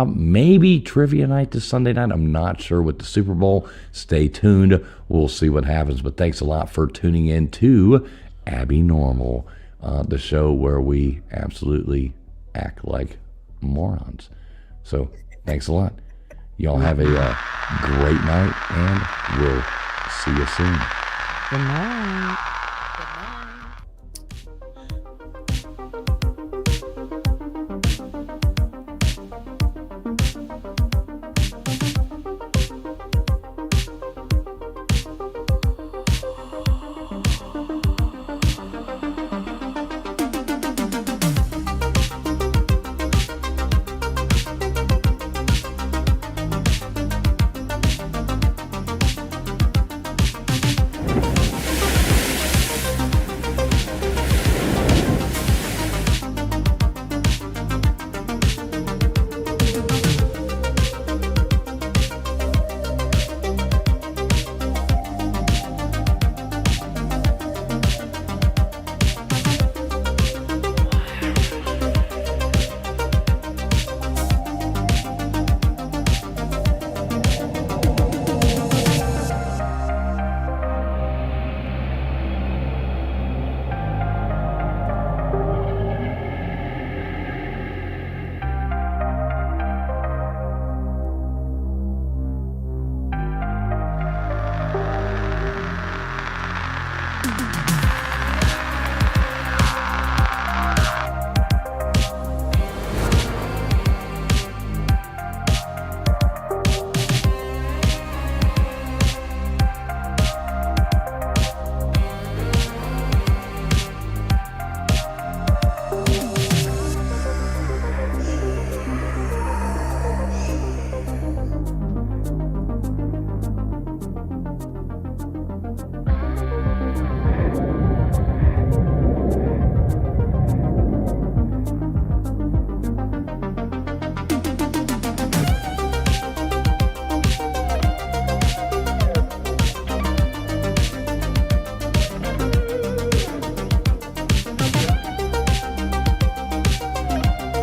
Maybe trivia night this Sunday night. I'm not sure with the Super Bowl. Stay tuned. We'll see what happens. But thanks a lot for tuning in to Abbinormal, the show where we absolutely act like morons. So thanks a lot. Y'all have a great night, and we'll see you soon. Good night.